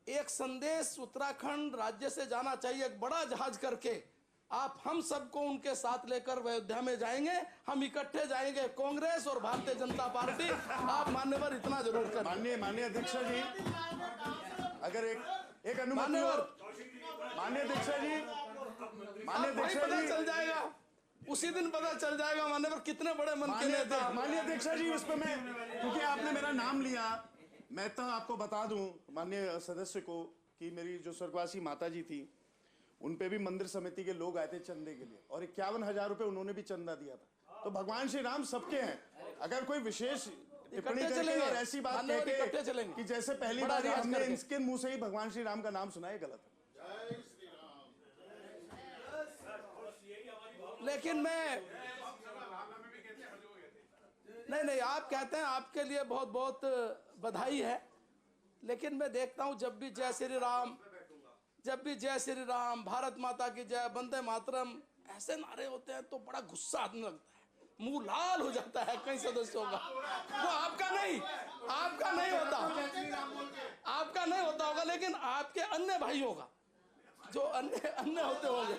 एक संदेश उत्तराखंड राज्य से जाना चाहिए, एक बड़ा जहाज करके आप हम सबको उनके साथ लेकर अयोध्या में जाएंगे, हम इकट्ठे जाएंगे, कांग्रेस और भारतीय जनता पार्टी। आप मान्यवर इतना जरूर कर। माननीय अध्यक्ष जी, अगर एक अनुमति हो, माननीय अध्यक्ष जी चल जाएगा, उसी दिन पता चल जाएगा मान्यवर कितने बड़े मन के नेता। माननीय अध्यक्ष जी, उस पर मैं, क्योंकि आपने मेरा नाम लिया, मैं तो आपको बता दूं माननीय सदस्य को कि मेरी जो स्वर्गवासी माता जी थी, उन पे भी मंदिर समिति के लोग आए थे चंदे के लिए, और 51,000 रुपए उन्होंने भी चंदा दिया था। तो भगवान श्री राम सबके हैं। अगर कोई विशेष टिप्पणी करके और ऐसी बात कहके कि जैसे पहली बार हमने इनके मुंह से ही भगवान श्री राम का नाम सुना है, गलत है। लेकिन मैं नहीं, आप कहते हैं, आपके लिए बहुत बहुत बधाई है, लेकिन मैं देखता हूं जब भी जय श्री राम, भारत माता की जय, वंदे मातरम ऐसे नारे होते हैं तो बड़ा गुस्सा आने लगता है, मुंह लाल हो जाता है कई सदस्यों का। वो आपका नहीं होता होगा, लेकिन आपके अन्य भाई होगा जो अन्य होते होंगे।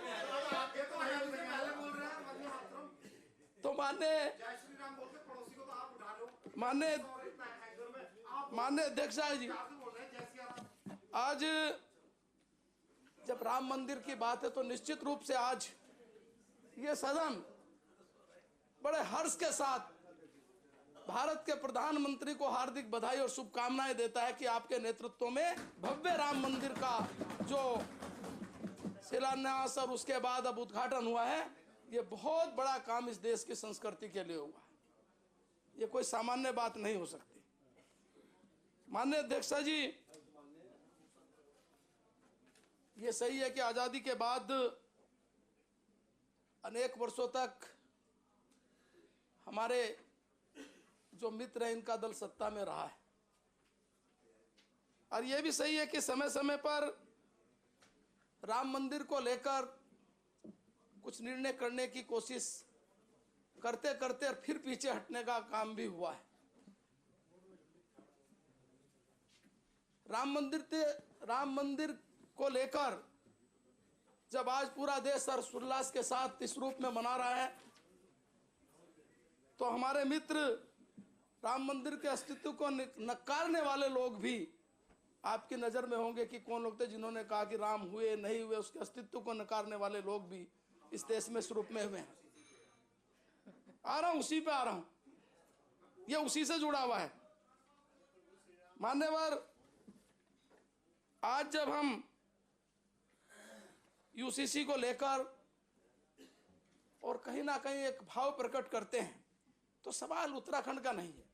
तो माननीय अध्यक्ष जी, आज जब राम मंदिर की बात है तो निश्चित रूप से आज ये सदन बड़े हर्ष के साथ भारत के प्रधानमंत्री को हार्दिक बधाई और शुभकामनाएं देता है कि आपके नेतृत्व में भव्य राम मंदिर का जो शिलान्यास और उसके बाद अब उद्घाटन हुआ है, ये बहुत बड़ा काम इस देश की संस्कृति के लिए हुआ है। ये कोई सामान्य बात नहीं हो सकती। माननीय अध्यक्ष जी, ये सही है कि आजादी के बाद अनेक वर्षों तक हमारे जो मित्र हैं, इनका दल सत्ता में रहा है, और ये भी सही है कि समय समय पर राम मंदिर को लेकर कुछ निर्णय करने की कोशिश करते करते और फिर पीछे हटने का काम भी हुआ है। राम मंदिर को लेकर जब आज पूरा देश हर्षोल्लास के साथ इस रूप में मना रहा है, तो हमारे मित्र राम मंदिर के अस्तित्व को नकारने वाले लोग भी आपकी नजर में होंगे कि कौन लोग थे जिन्होंने कहा कि राम हुए नहीं हुए, उसके अस्तित्व को नकारने वाले लोग भी इस देश में इस रूप में हुए हैं। आ रहा हूं, उसी पे आ रहा हूं, ये उसी से जुड़ा हुआ है। मान्यवर, आज जब हम यूसीसी को लेकर और कहीं ना कहीं एक भाव प्रकट करते हैं, तो सवाल उत्तराखंड का नहीं है।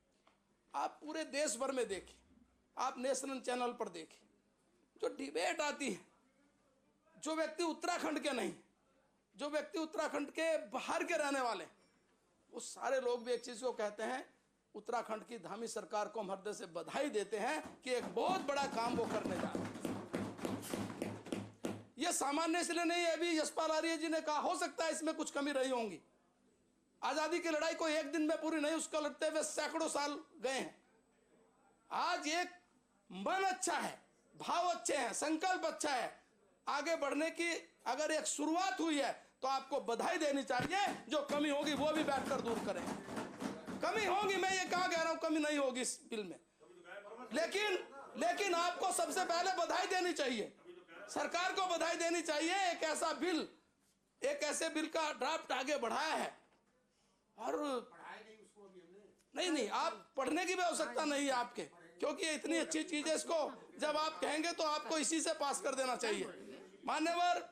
आप पूरे देश भर में देखें, आप नेशनल चैनल पर देखें, जो डिबेट आती है, जो व्यक्ति उत्तराखंड के नहीं, जो व्यक्ति उत्तराखंड के बाहर के रहने वाले, वो सारे लोग भी एक चीज को कहते हैं, उत्तराखंड की धामी सरकार को हम हृदय से बधाई देते हैं कि एक बहुत बड़ा काम वो करने जा रहे हैं। ये सामान्य इसलिए नहीं है, अभी यशपाल आर्य जी ने कहा, हो सकता है इसमें कुछ कमी रही होंगी। आजादी की लड़ाई को एक दिन में पूरी नहीं, उसको लड़ते हुए सैकड़ों साल गए हैं। आज एक मन अच्छा है, भाव अच्छे हैं, संकल्प अच्छा है, आगे बढ़ने की अगर एक शुरुआत हुई है तो आपको बधाई देनी चाहिए। जो कमी होगी वो भी बैठकर दूर करें। कमी होगी, मैं ये कहाँ कह रहा हूं कमी नहीं होगी इस बिल में, लेकिन आपको सबसे पहले बधाई देनी चाहिए, सरकार को बधाई देनी चाहिए। एक ऐसे बिल का ड्राफ्ट आगे बढ़ाया है, और नहीं, आप पढ़ने की भी आवश्यकता नहीं है आपके, क्योंकि ये इतनी अच्छी चीज है, इसको जब आप कहेंगे तो आपको इसी से पास कर देना चाहिए। मान्यवर,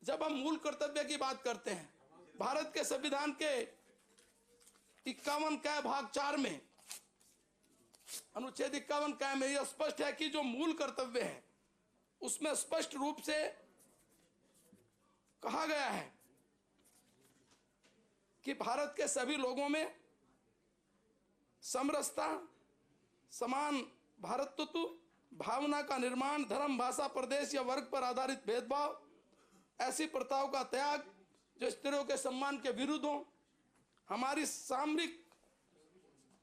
जब हम मूल कर्तव्य की बात करते हैं, भारत के संविधान के 51 क भाग 4 में, अनुच्छेद 51 क में यह स्पष्ट है कि जो मूल कर्तव्य है उसमें स्पष्ट रूप से कहा गया है कि भारत के सभी लोगों में समरसता, समान भारतत्व भावना का निर्माण, धर्म, भाषा, प्रदेश या वर्ग पर आधारित भेदभाव, ऐसी प्रथाओं का त्याग जो स्त्रियों के सम्मान के विरुद्ध हो, हमारी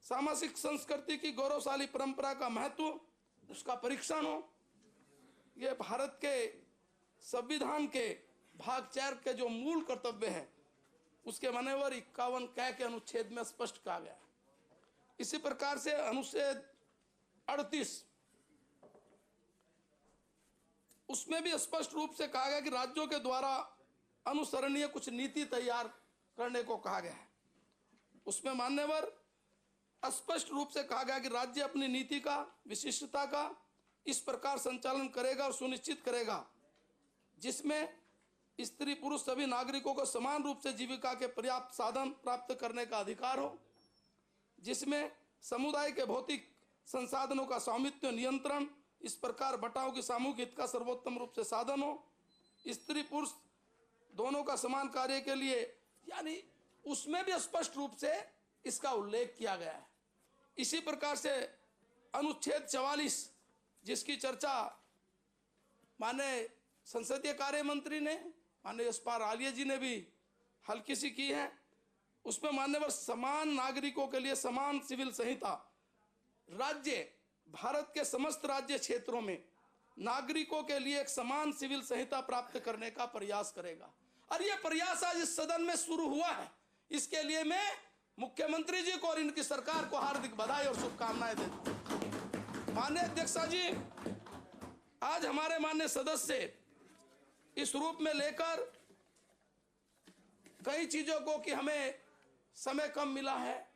सामाजिक संस्कृति की गौरवशाली परंपरा का महत्व, उसका परीक्षण हो। ये भारत के संविधान के भाग 4 के जो मूल कर्तव्य है उसके मान्यवर 51 क के अनुच्छेद में स्पष्ट कहा गया है। इसी प्रकार से अनुच्छेद 38 उसमें भी स्पष्ट रूप से कहा गया कि राज्यों के द्वारा अनुसरणीय कुछ नीति तैयार करने को कहा गया है। उसमें मान्यवर स्पष्ट रूप से कहा गया कि राज्य अपनी नीति का, विशिष्टता का इस प्रकार संचालन करेगा और सुनिश्चित करेगा जिसमें स्त्री पुरुष सभी नागरिकों को समान रूप से जीविका के पर्याप्त साधन प्राप्त करने का अधिकार हो, जिसमें समुदाय के भौतिक संसाधनों का स्वामित्व नियंत्रण इस प्रकार बटाव की सामूहिक हित का सर्वोत्तम रूप से साधन हो, स्त्री पुरुष दोनों का समान कार्य के लिए, यानी उसमें भी स्पष्ट रूप से इसका उल्लेख किया गया है। इसी प्रकार से अनुच्छेद 44 जिसकी चर्चा माननीय संसदीय कार्य मंत्री ने, माननीय यशपाल आर्य जी ने भी हल्की सी की है, उसमें मान्यवर समान नागरिकों के लिए समान सिविल संहिता राज्य भारत के समस्त राज्य क्षेत्रों में नागरिकों के लिए एक समान सिविल संहिता प्राप्त करने का प्रयास करेगा। और यह प्रयास आज इस सदन में शुरू हुआ है। इसके लिए मैं मुख्यमंत्री जी को और इनकी सरकार को हार्दिक बधाई और शुभकामनाएं देता हूं। माननीय अध्यक्षा जी, आज हमारे माननीय सदस्य इस रूप में लेकर कई चीजों को कि हमें समय कम मिला है,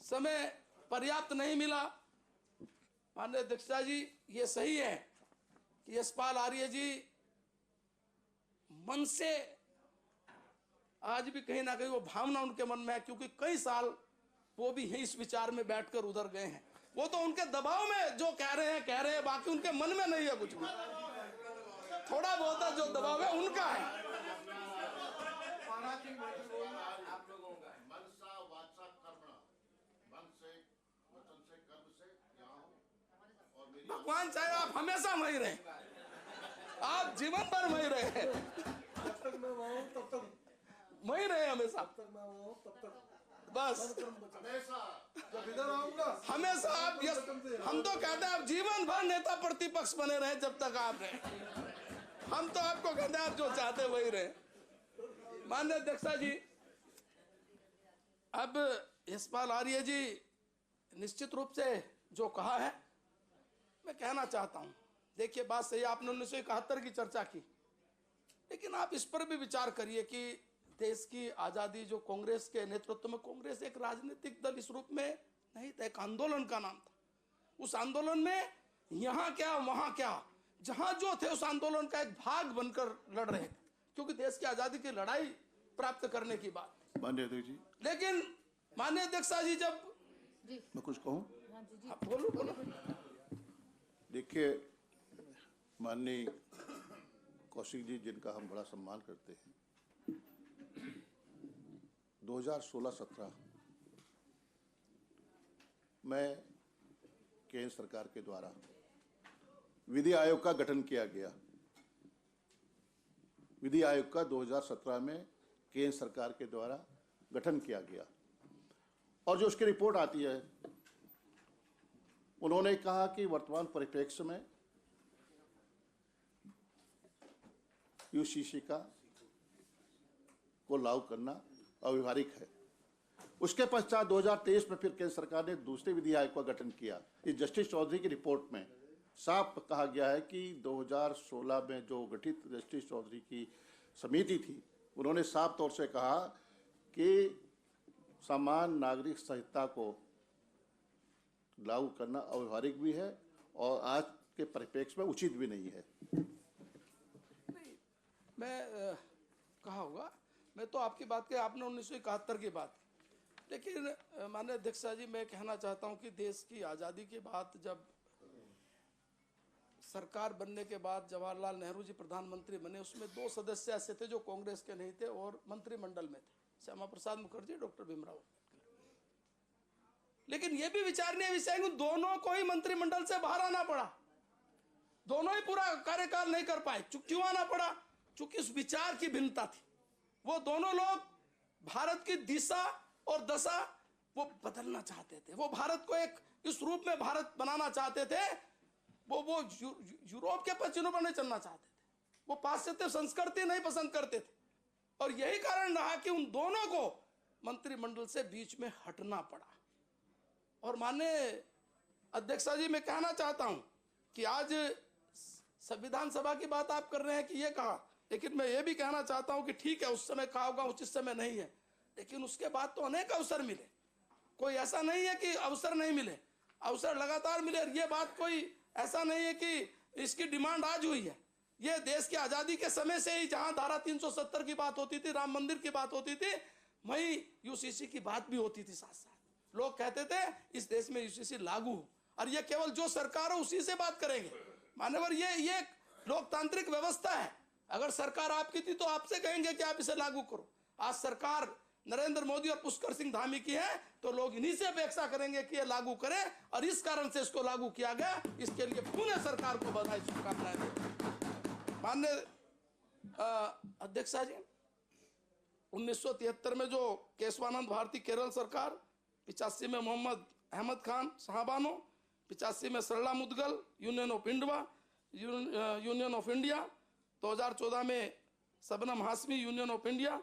समय पर्याप्त नहीं मिला। माननीय अध्यक्षा जी, ये सही है कि यशपाल आर्य जी मन से आज भी कहीं ना कहीं वो भावना उनके मन में है, क्योंकि कई साल वो भी यही इस विचार में बैठकर उधर गए हैं। वो तो उनके दबाव में जो कह रहे हैं, बाकी उनके मन में नहीं है कुछ भी। थोड़ा बहुत जो दबाव है उनका है। भगवान चाहे आप हमेशा वही रहे, आप जीवन भर वही रहे, जब तक मैं वहां हूं तब तक वही रहे हमेशा, तब मैं वहां हूं तब तक बस जब इधर आऊंगा हमेशा आप। हम तो कहते हैं आप जीवन भर नेता प्रतिपक्ष बने रहे जब तक आप रहे। हम तो आपको कहते हैं आप जो चाहते वही रहे। माननीय अध्यक्षा जी, अब यशपाल आर्य जी निश्चित रूप से जो कहा है मैं कहना चाहता हूं। देखिए, बात सही, आपने 1971 की चर्चा की, लेकिन आप इस पर भी विचार करिए कि देश की आजादी जो कांग्रेस के नेतृत्व में, कांग्रेस एक राजनीतिक दल इस रूप में नहीं था, एक आंदोलन का नाम था। उस आंदोलन में यहाँ क्या वहां क्या, जहां जो थे उस आंदोलन का एक भाग बनकर लड़ रहे थे, क्योंकि देश की आजादी की लड़ाई प्राप्त करने की बात। माननीय अध्यक्ष जी, लेकिन माननीय अध्यक्षा जी, जब मैं कुछ कहूं? बोलो। देखिए, माननीय कौशिक जी, जिनका हम बड़ा सम्मान करते हैं, 2016-17 में केंद्र सरकार के द्वारा विधि आयोग का गठन किया गया। विधि आयोग का 2017 में केंद्र सरकार के द्वारा गठन किया गया, और जो उसकी रिपोर्ट आती है, उन्होंने कहा कि वर्तमान परिप्रेक्ष्य में यूसीसी को लागू करना अव्यवहारिक है। उसके पश्चात 2023 में फिर केंद्र सरकार ने दूसरे विधि आयोग का गठन किया। इस जस्टिस चौधरी की रिपोर्ट में साफ कहा गया है कि 2016 में जो गठित जस्टिस चौधरी की समिति थी, उन्होंने साफ तौर से कहा कि समान नागरिक संहिता को लागू करना अव्यवहारिक भी है और आज के परिप्रेक्ष्य में उचित भी नहीं है। मैं कहा होगा, मैं तो आपकी बात के, आपने 1971 की बात, लेकिन माननीय अध्यक्षा जी, मैं कहना चाहता हूं कि देश की आज़ादी के बाद जब सरकार बनने के बाद जवाहरलाल नेहरू जी प्रधानमंत्री बने, उसमें 2 सदस्य ऐसे थे जो कांग्रेस के नहीं थे और मंत्रिमंडल में थे, श्यामा प्रसाद मुखर्जी, डॉक्टर भीमराव। लेकिन यह भी विचारणीय विषय है कि दोनों को ही मंत्रिमंडल से बाहर आना पड़ा, दोनों ही पूरा कार्यकाल नहीं कर पाए। क्यों आना पड़ा? चूंकि उस विचार की भिन्नता थी। वो दोनों लोग भारत की दिशा और दशा वो बदलना चाहते थे। वो भारत को एक इस रूप में भारत बनाना चाहते थे। वो यूरोप के पश्चिमों पर नहीं चलना चाहते थे, वो पाश्चात्य संस्कृति नहीं पसंद करते थे। और यही कारण रहा कि उन दोनों को मंत्रिमंडल से बीच में हटना पड़ा। और माननीय अध्यक्षा जी, मैं कहना चाहता हूं कि आज संविधान सभा की बात आप कर रहे हैं कि ये कहा, लेकिन मैं ये भी कहना चाहता हूं कि ठीक है, उस समय कहा होगा, उचित समय नहीं है, लेकिन उसके बाद तो अनेक अवसर मिले। कोई ऐसा नहीं है कि अवसर नहीं मिले, अवसर लगातार मिले। ये बात कोई ऐसा नहीं है कि इसकी डिमांड आज हुई है। ये देश की आजादी के समय से ही, जहां धारा 370 की बात होती थी, राम मंदिर की बात होती थी, वहीं यूसीसी की बात भी होती थी। साथ साथ लोग कहते थे इस देश में यूसीसी लागू हो, और ये केवल जो सरकार हो उसी से बात करेंगे। मान्यवर, ये लोकतांत्रिक व्यवस्था है। अगर सरकार आपकी थी तो आपसे कहेंगे कि आप इसे लागू करो। आज सरकार नरेंद्र मोदी और पुष्कर सिंह धामी की है, तो लोग इन्हीं से अपेक्षा करेंगे कि ये लागू करें, और इस कारण से इसको लागू किया गया। इसके लिए पुनः सरकार को बधाई, शुभकामनाएं दें। माननीय अध्यक्षा जी, 1973 में जो केशवानंद भारती केरल सरकार, 85 में मोहम्मद अहमद खान शाहबानो, 85 में सरला मुदगल यूनियन ऑफ इंडिया, 2014 में Shabnam Hashmi union of India.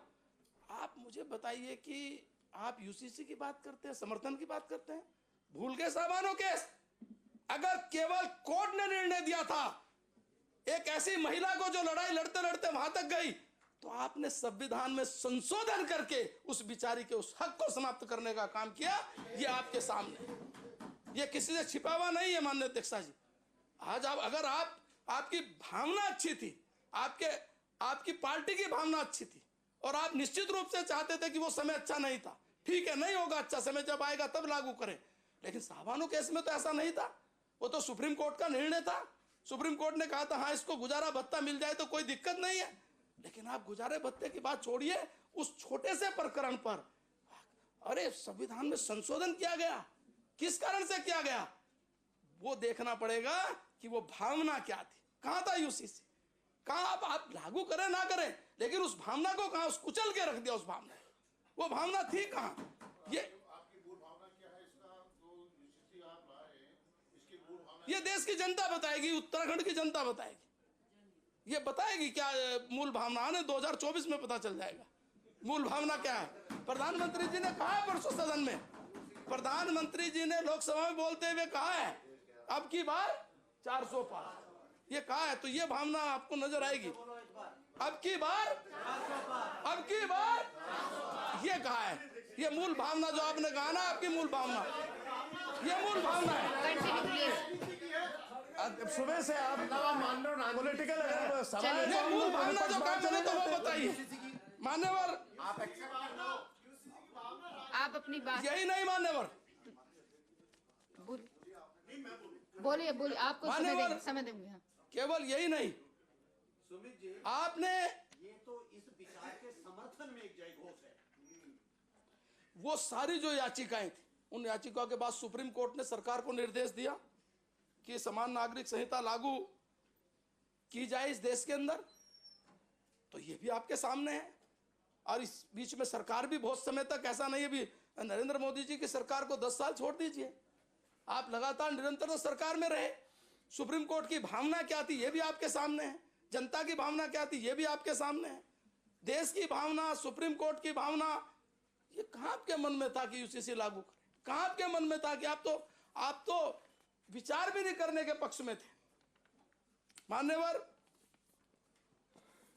आप मुझे बताइए कि आप यूसीसी की बात करते हैं, समर्थन की बात करते हैं, भूल गए शाहबानो केस? अगर केवल कोर्ट ने निर्णय दिया था एक ऐसी महिला को जो लड़ाई लड़ते लड़ते वहां तक गई, तो आपने संविधान में संशोधन करके उस बिचारी के उस हक को समाप्त करने का काम किया। ये आपके सामने, ये किसी से छिपा हुआ नहीं है। माननीय अध्यक्षा जी, आज आप अगर आपकी भावना अच्छी थी, आपकी पार्टी की भावना अच्छी थी, और आप निश्चित रूप से चाहते थे कि वो समय अच्छा नहीं था, ठीक है, नहीं होगा अच्छा समय, जब आएगा तब लागू करें। लेकिन शाहबानो केस में तो ऐसा नहीं था। वो तो सुप्रीम कोर्ट का निर्णय था। सुप्रीम कोर्ट ने कहा था हाँ, इसको गुजारा भत्ता मिल जाए तो कोई दिक्कत नहीं है। लेकिन आप गुजारे भत्ते की बात छोड़िए, उस छोटे से प्रकरण पर अरे संविधान में संशोधन किया गया, किस कारण से किया गया? वो देखना पड़ेगा कि वो भावना क्या थी, कहां था यूसीसी, कहां आप लागू करें ना करें, लेकिन उस भावना को कहां कुचल के रख दिया। उस भावना, वो भावना थी कहां? ये देश की जनता बताएगी, उत्तराखंड की जनता बताएगी। ये बताएगी क्या मूल भावना है, 2024 में पता चल जाएगा मूल भावना क्या है। प्रधानमंत्री जी ने कहा है परसों सदन में, प्रधानमंत्री जी ने लोकसभा में बोलते हुए कहा है अब की बार 400 पार, ये कहा है। तो ये भावना आपको नजर आएगी, अब की बार ये कहा है। ये मूल भावना जो आपने कहा ना, आपकी मूल भावना, ये मूल भावना है। सुबह से आप पॉलिटिकल मूल भावना जो कहा मैंने, तो वो बताइए मान्यवर। आप अपनी बात, यही नहीं मान्यवर, बोलिए बोलिए, आपको समय देंगे। हाँ। केवल यही नहीं, आपने ये तो इस विचार के समर्थन में एक जय घोष है। वो सारी जो याचिकाएं थी, उन याचिकाओं के बाद सुप्रीम कोर्ट ने सरकार को निर्देश दिया कि समान नागरिक संहिता लागू की जाए इस देश के अंदर। तो ये भी आपके सामने है। और इस बीच में सरकार भी बहुत समय तक, ऐसा नहीं है भी नरेंद्र मोदी जी की सरकार को 10 साल छोड़ दीजिए, आप लगातार निरंतर सरकार में रहे। सुप्रीम कोर्ट की भावना क्या थी ये भी आपके सामने है, जनता की भावना क्या थी ये भी आपके सामने है। देश की भावना, सुप्रीम कोर्ट की भावना, ये कहां आपके मन में था कि यूसीसी लागू करें? कहां आपके मन में था कि आप तो विचार भी नहीं करने के पक्ष में थे। मान्यवर,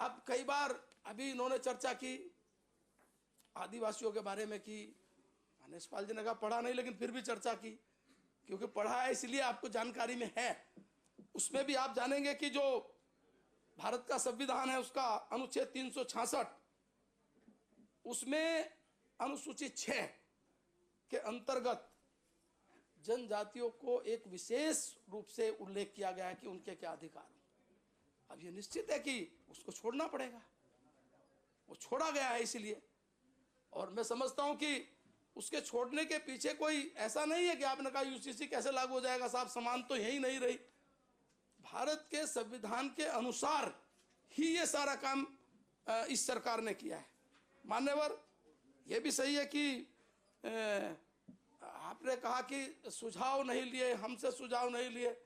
अब कई बार अभी इन्होंने चर्चा की आदिवासियों के बारे में की, यशपाल जी ने कहा पढ़ा नहीं, लेकिन फिर भी चर्चा की, क्योंकि पढ़ा है इसलिए आपको जानकारी में है। उसमें भी आप जानेंगे कि जो भारत का संविधान है उसका अनुच्छेद 366, उसमें अनुसूची 6 के अंतर्गत जनजातियों को एक विशेष रूप से उल्लेख किया गया है कि उनके क्या अधिकार हैं। अब ये निश्चित है कि उसको छोड़ना पड़ेगा, वो छोड़ा गया है इसलिए। और मैं समझता हूं कि उसके छोड़ने के पीछे कोई ऐसा नहीं है कि आपने कहा यूसीसी कैसे लागू हो जाएगा साहब, समान तो यही नहीं रही। भारत के संविधान के अनुसार ही ये सारा काम इस सरकार ने किया है। मान्यवर, ये भी सही है कि आपने कहा कि सुझाव नहीं लिए, हमसे सुझाव नहीं लिए।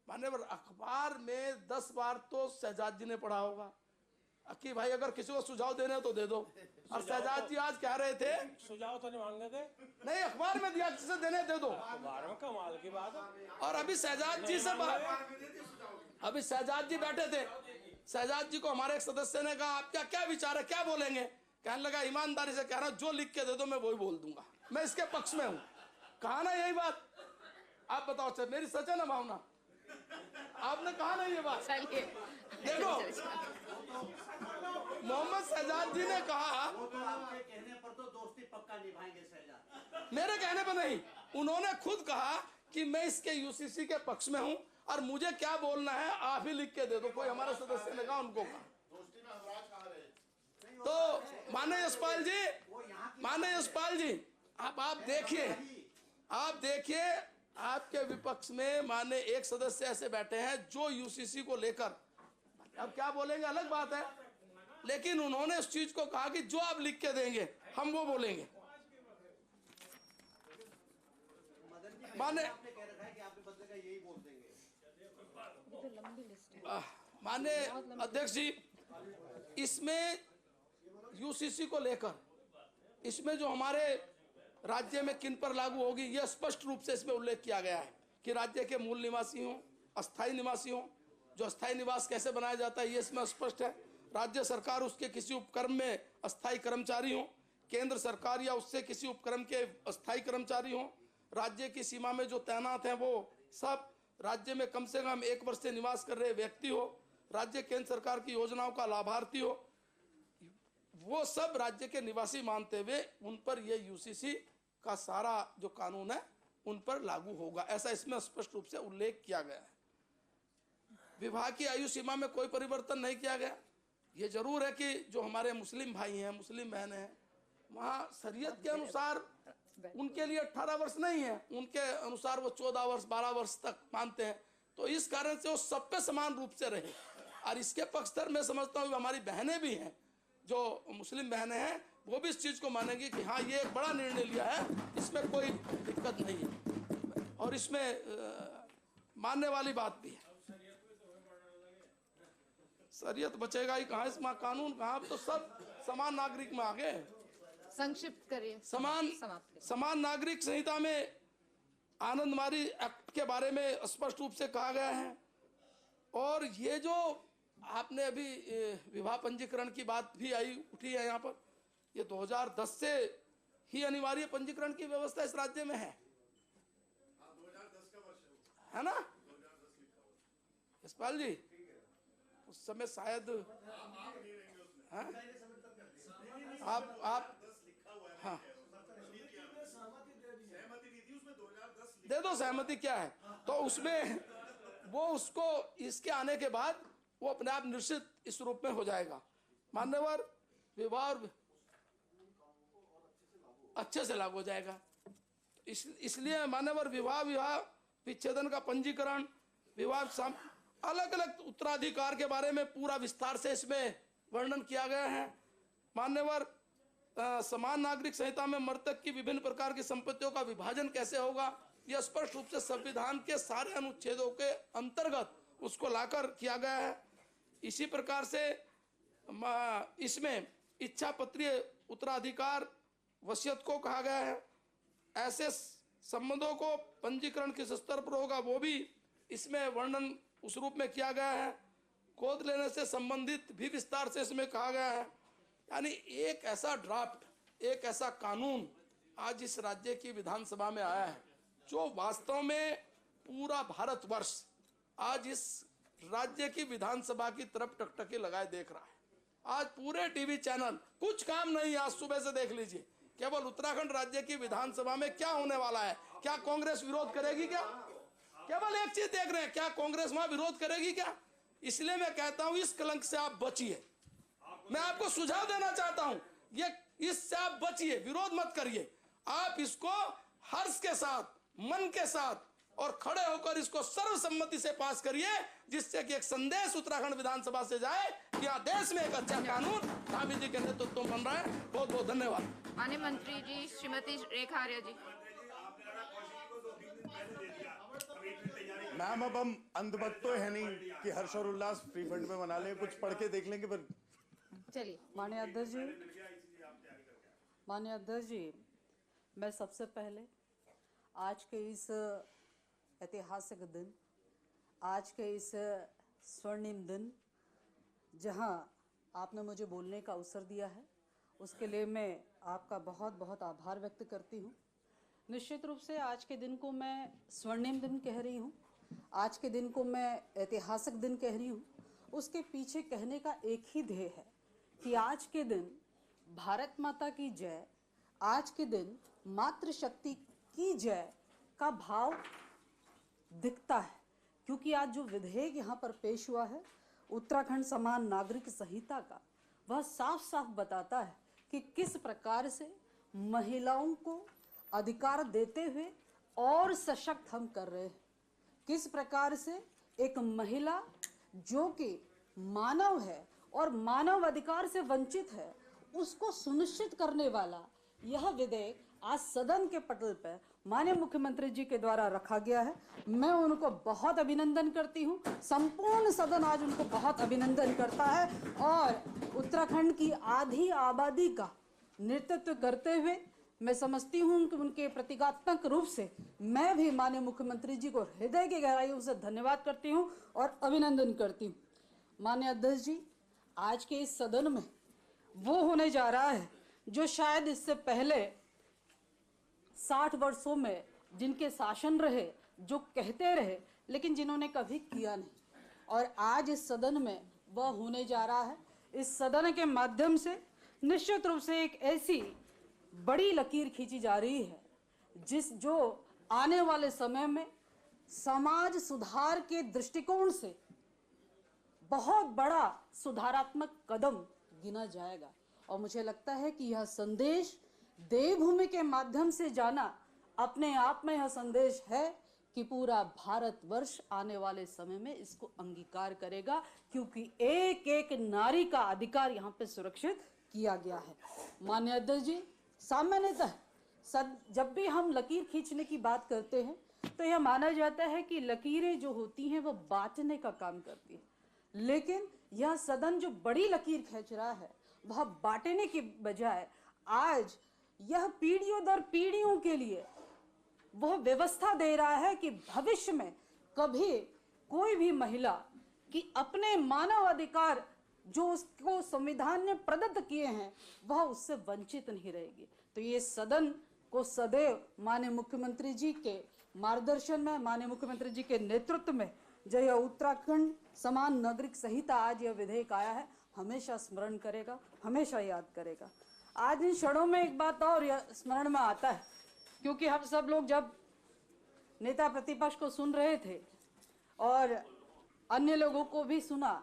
मान्यवर, अखबार में 10 बार तो शहजाद जी ने पढ़ा होगा कि भाई अगर किसी को सुझाव देने हो तो दे दो। और शहजाद जी आज कह रहे थे सुझाव तो नहीं मांगे थे, नहीं अखबार में दिया, किसे देने दे दो। अखबार में कमाल की बात है। और अभी शहजाद जी से अभी शहजाद जी बैठे थे, शहजाद जी को हमारे एक सदस्य ने कहा आपका क्या विचार है, क्या बोलेंगे? कहने लगा ईमानदारी से कह रहा हूं, जो लिख के दे दो मैं वही बोल दूंगा, मैं इसके पक्ष में हूं। कहा ना यही बात? आप बताओ सर, मेरी सच है ना भावना? आपने कहा ना ये बात? देखो, मोहम्मद शहजाद जी ने कहा, आपके कहने पर तो दोस्ती पक्का निभाएंगे शहजाद। मेरे कहने पर नहीं, उन्होंने खुद कहा कि मैं इसके यूसीसी के पक्ष में हूं और मुझे क्या बोलना है आप ही लिख के दे दो। कोई हमारे सदस्य ने कहा, उनको कहा। तो माननीय यशपाल जी, माननीय यशपाल जी, आप देखिए आपके विपक्ष में माननीय एक सदस्य ऐसे बैठे हैं जो यूसीसी को लेकर, अब क्या बोलेंगे अलग बात है, लेकिन उन्होंने इस चीज को कहा कि जो आप लिख के देंगे हम वो बोलेंगे। माननीय अध्यक्ष जी, इसमें यूसीसी को लेकर इसमें जो हमारे राज्य में किन पर लागू होगी यह स्पष्ट रूप से इसमें उल्लेख किया गया है कि राज्य के मूल निवासी हों, अस्थायी निवासी हों। जो अस्थायी निवास कैसे बनाया जाता है ये इसमें स्पष्ट है। राज्य सरकार उसके किसी उपक्रम में अस्थायी कर्मचारी हों, केंद्र सरकार या उससे किसी उपक्रम के अस्थायी कर्मचारी हों, राज्य की सीमा में जो तैनात हैं वो सब राज्य में कम से कम 1 वर्ष से निवास कर रहे व्यक्ति हो, राज्य केंद्र सरकार की योजनाओं का लाभार्थी हो, वो सब राज्य के निवासी मानते हुए उन पर ये यूसीसी का सारा जो कानून है उन पर लागू होगा, ऐसा इसमें स्पष्ट रूप से उल्लेख किया गया है। विवाह की आयु सीमा में कोई परिवर्तन नहीं किया गया। ये जरूर है कि जो हमारे मुस्लिम भाई हैं, मुस्लिम बहनें हैं, वहाँ शरीयत के अनुसार उनके लिए 18 वर्ष नहीं है, उनके अनुसार वो 14 वर्ष 12 वर्ष तक मानते हैं। तो इस कारण से वो सब पे समान रूप से रहे। और इसके पक्षधर मैं समझता हूँ हमारी बहनें भी हैं, जो मुस्लिम बहनें हैं, वो भी इस चीज़ को मानेंगी कि हाँ ये एक बड़ा निर्णय लिया है, इसमें कोई दिक्कत नहीं है और इसमें मानने वाली बात भी है। शरीयत बचेगा ही कहाँ, इसमें कानून कहाँ, अब तो सब समान नागरिक में आ गए। संक्षिप्त करिए। समान नागरिक संहिता में आनंदमारी एक्ट के बारे में स्पष्ट रूप से कहा गया है। और ये जो आपने अभी विवाह पंजीकरण की बात भी उठी है यहाँ पर, ये 2010 से ही अनिवार्य पंजीकरण की व्यवस्था इस राज्य में है ना यशपाल जी? उस समय शायद आप हाँ दे दो, सहमति क्या है तो उसमें वो उसको इसके आने के बाद वो अपने आप निश्चित इस रूप में हो जाएगा। मान्यवर, विवाह अच्छे से लागू हो जाएगा। इसलिए मान्यवर, विवाह विच्छेदन का पंजीकरण, विवाह अलग अलग उत्तराधिकार के बारे में पूरा विस्तार से इसमें वर्णन किया गया है। मान्यवर, समान नागरिक संहिता में मृतक की विभिन्न प्रकार की संपत्तियों का विभाजन कैसे होगा, यह स्पष्ट रूप से संविधान के सारे अनुच्छेदों के अंतर्गत उसको लाकर किया गया है। इसी प्रकार से इसमें इच्छा पत्रीय उत्तराधिकार वसीयत को कहा गया है। ऐसे संबंधों को पंजीकरण किस स्तर पर होगा वो भी इसमें वर्णन उस रूप में किया गया है। गोद लेने से संबंधित भी विस्तार से इसमें कहा गया है। यानी एक ऐसा ड्राफ्ट, एक ऐसा कानून आज इस राज्य की विधानसभा में आया है जो वास्तव में पूरा भारतवर्ष आज इस राज्य की विधानसभा की तरफ टकटकी लगाए देख रहा है। आज पूरे टीवी चैनल, कुछ काम नहीं, आज सुबह से देख लीजिए, केवल उत्तराखंड राज्य की विधानसभा में क्या होने वाला है, क्या कांग्रेस विरोध करेगी क्या? केवल एक चीज देख रहे हैं, क्या कांग्रेस वहां विरोध करेगी क्या? इसलिए मैं कहता हूं इस कलंक से आप बचिए। मैं आपको सुझाव देना चाहता हूं, ये इससे आप बचिए, विरोध मत करिए। आप इसको हर्ष के साथ, मन के साथ और खड़े होकर इसको सर्वसम्मति से पास करिए, जिससे कि एक संदेश उत्तराखंड विधानसभा से जाए कि यहाँ देश में एक अच्छा कानून धामी जी के नेतृत्व में बन रहा है। बहुत बहुत धन्यवाद। माननीय मंत्री जी, श्रीमती रेखा आर्य जी। मैम अब हम अंधभक्त तो है नहीं कि हर्ष और उल्लास फ्री फंड में मना ले, कुछ पढ़ के देख लेंगे फिर। चलिए। माननीय अध्यक्ष जी, माननीय अध्यक्ष जी, मैं सबसे पहले आज के इस ऐतिहासिक दिन, आज के इस स्वर्णिम दिन जहां आपने मुझे बोलने का अवसर दिया है, उसके लिए मैं आपका बहुत बहुत आभार व्यक्त करती हूं। निश्चित रूप से आज के दिन को मैं स्वर्णिम दिन कह रही हूं, आज के दिन को मैं ऐतिहासिक दिन कह रही हूं। उसके पीछे कहने का एक ही ध्येय है कि आज के दिन भारत माता की जय, आज के दिन मातृशक्ति की जय का भाव दिखता है। क्योंकि आज जो विधेयक यहाँ पर पेश हुआ है उत्तराखंड समान नागरिक संहिता का, वह साफ साफ बताता है कि किस प्रकार से महिलाओं को अधिकार देते हुए और सशक्त हम कर रहे हैं। किस प्रकार से एक महिला जो कि मानव है और मानव अधिकार से वंचित है, उसको सुनिश्चित करने वाला यह विधेयक आज सदन के पटल पर माननीय मुख्यमंत्री जी के द्वारा रखा गया है। मैं उनको बहुत अभिनंदन करती हूँ, संपूर्ण सदन आज उनको बहुत अभिनंदन करता है। और उत्तराखंड की आधी आबादी का नेतृत्व करते हुए मैं समझती हूँ कि उनके प्रतीकात्मक रूप से मैं भी माननीय मुख्यमंत्री जी को हृदय की गहराइयों से धन्यवाद करती हूँ और अभिनंदन करती हूँ। माननीय अध्यक्ष जी, आज के इस सदन में वो होने जा रहा है जो शायद इससे पहले 60 वर्षों में जिनके शासन रहे, जो कहते रहे लेकिन जिन्होंने कभी किया नहीं, और आज इस सदन में वह होने जा रहा है। इस सदन के माध्यम से निश्चित रूप से एक ऐसी बड़ी लकीर खींची जा रही है जो आने वाले समय में समाज सुधार के दृष्टिकोण से बहुत बड़ा सुधारात्मक कदम गिना जाएगा। और मुझे लगता है कि यह संदेश देवभूमि के माध्यम से जाना अपने आप में यह संदेश है कि पूरा भारतवर्ष आने वाले समय में इसको अंगीकार करेगा, क्योंकि एक एक नारी का अधिकार यहाँ पे सुरक्षित किया गया है। माननीय अध्यक्ष जी, सामान्यतः जब भी हम लकीर खींचने की बात करते हैं तो यह माना जाता है कि लकीरें जो होती हैं वह बांटने का काम करती है, लेकिन यह सदन जो बड़ी लकीर खींच रहा है वह बांटने की बजाय आज यह पीढ़ियों दर पीढ़ियों के लिए वह व्यवस्था दे रहा है कि भविष्य में कभी कोई भी महिला की अपने मानव अधिकार जो उसको संविधान ने प्रदत्त किए हैं वह उससे वंचित नहीं रहेगी। तो ये सदन को सदैव माननीय मुख्यमंत्री जी के मार्गदर्शन में, माननीय मुख्यमंत्री जी के नेतृत्व में जो यह उत्तराखंड समान नागरिक संहिता आज यह विधेयक आया है, हमेशा स्मरण करेगा, हमेशा याद करेगा। आज इन क्षणों में एक बात और स्मरण में आता है, क्योंकि हम सब लोग जब नेता प्रतिपक्ष को सुन रहे थे और अन्य लोगों को भी सुना,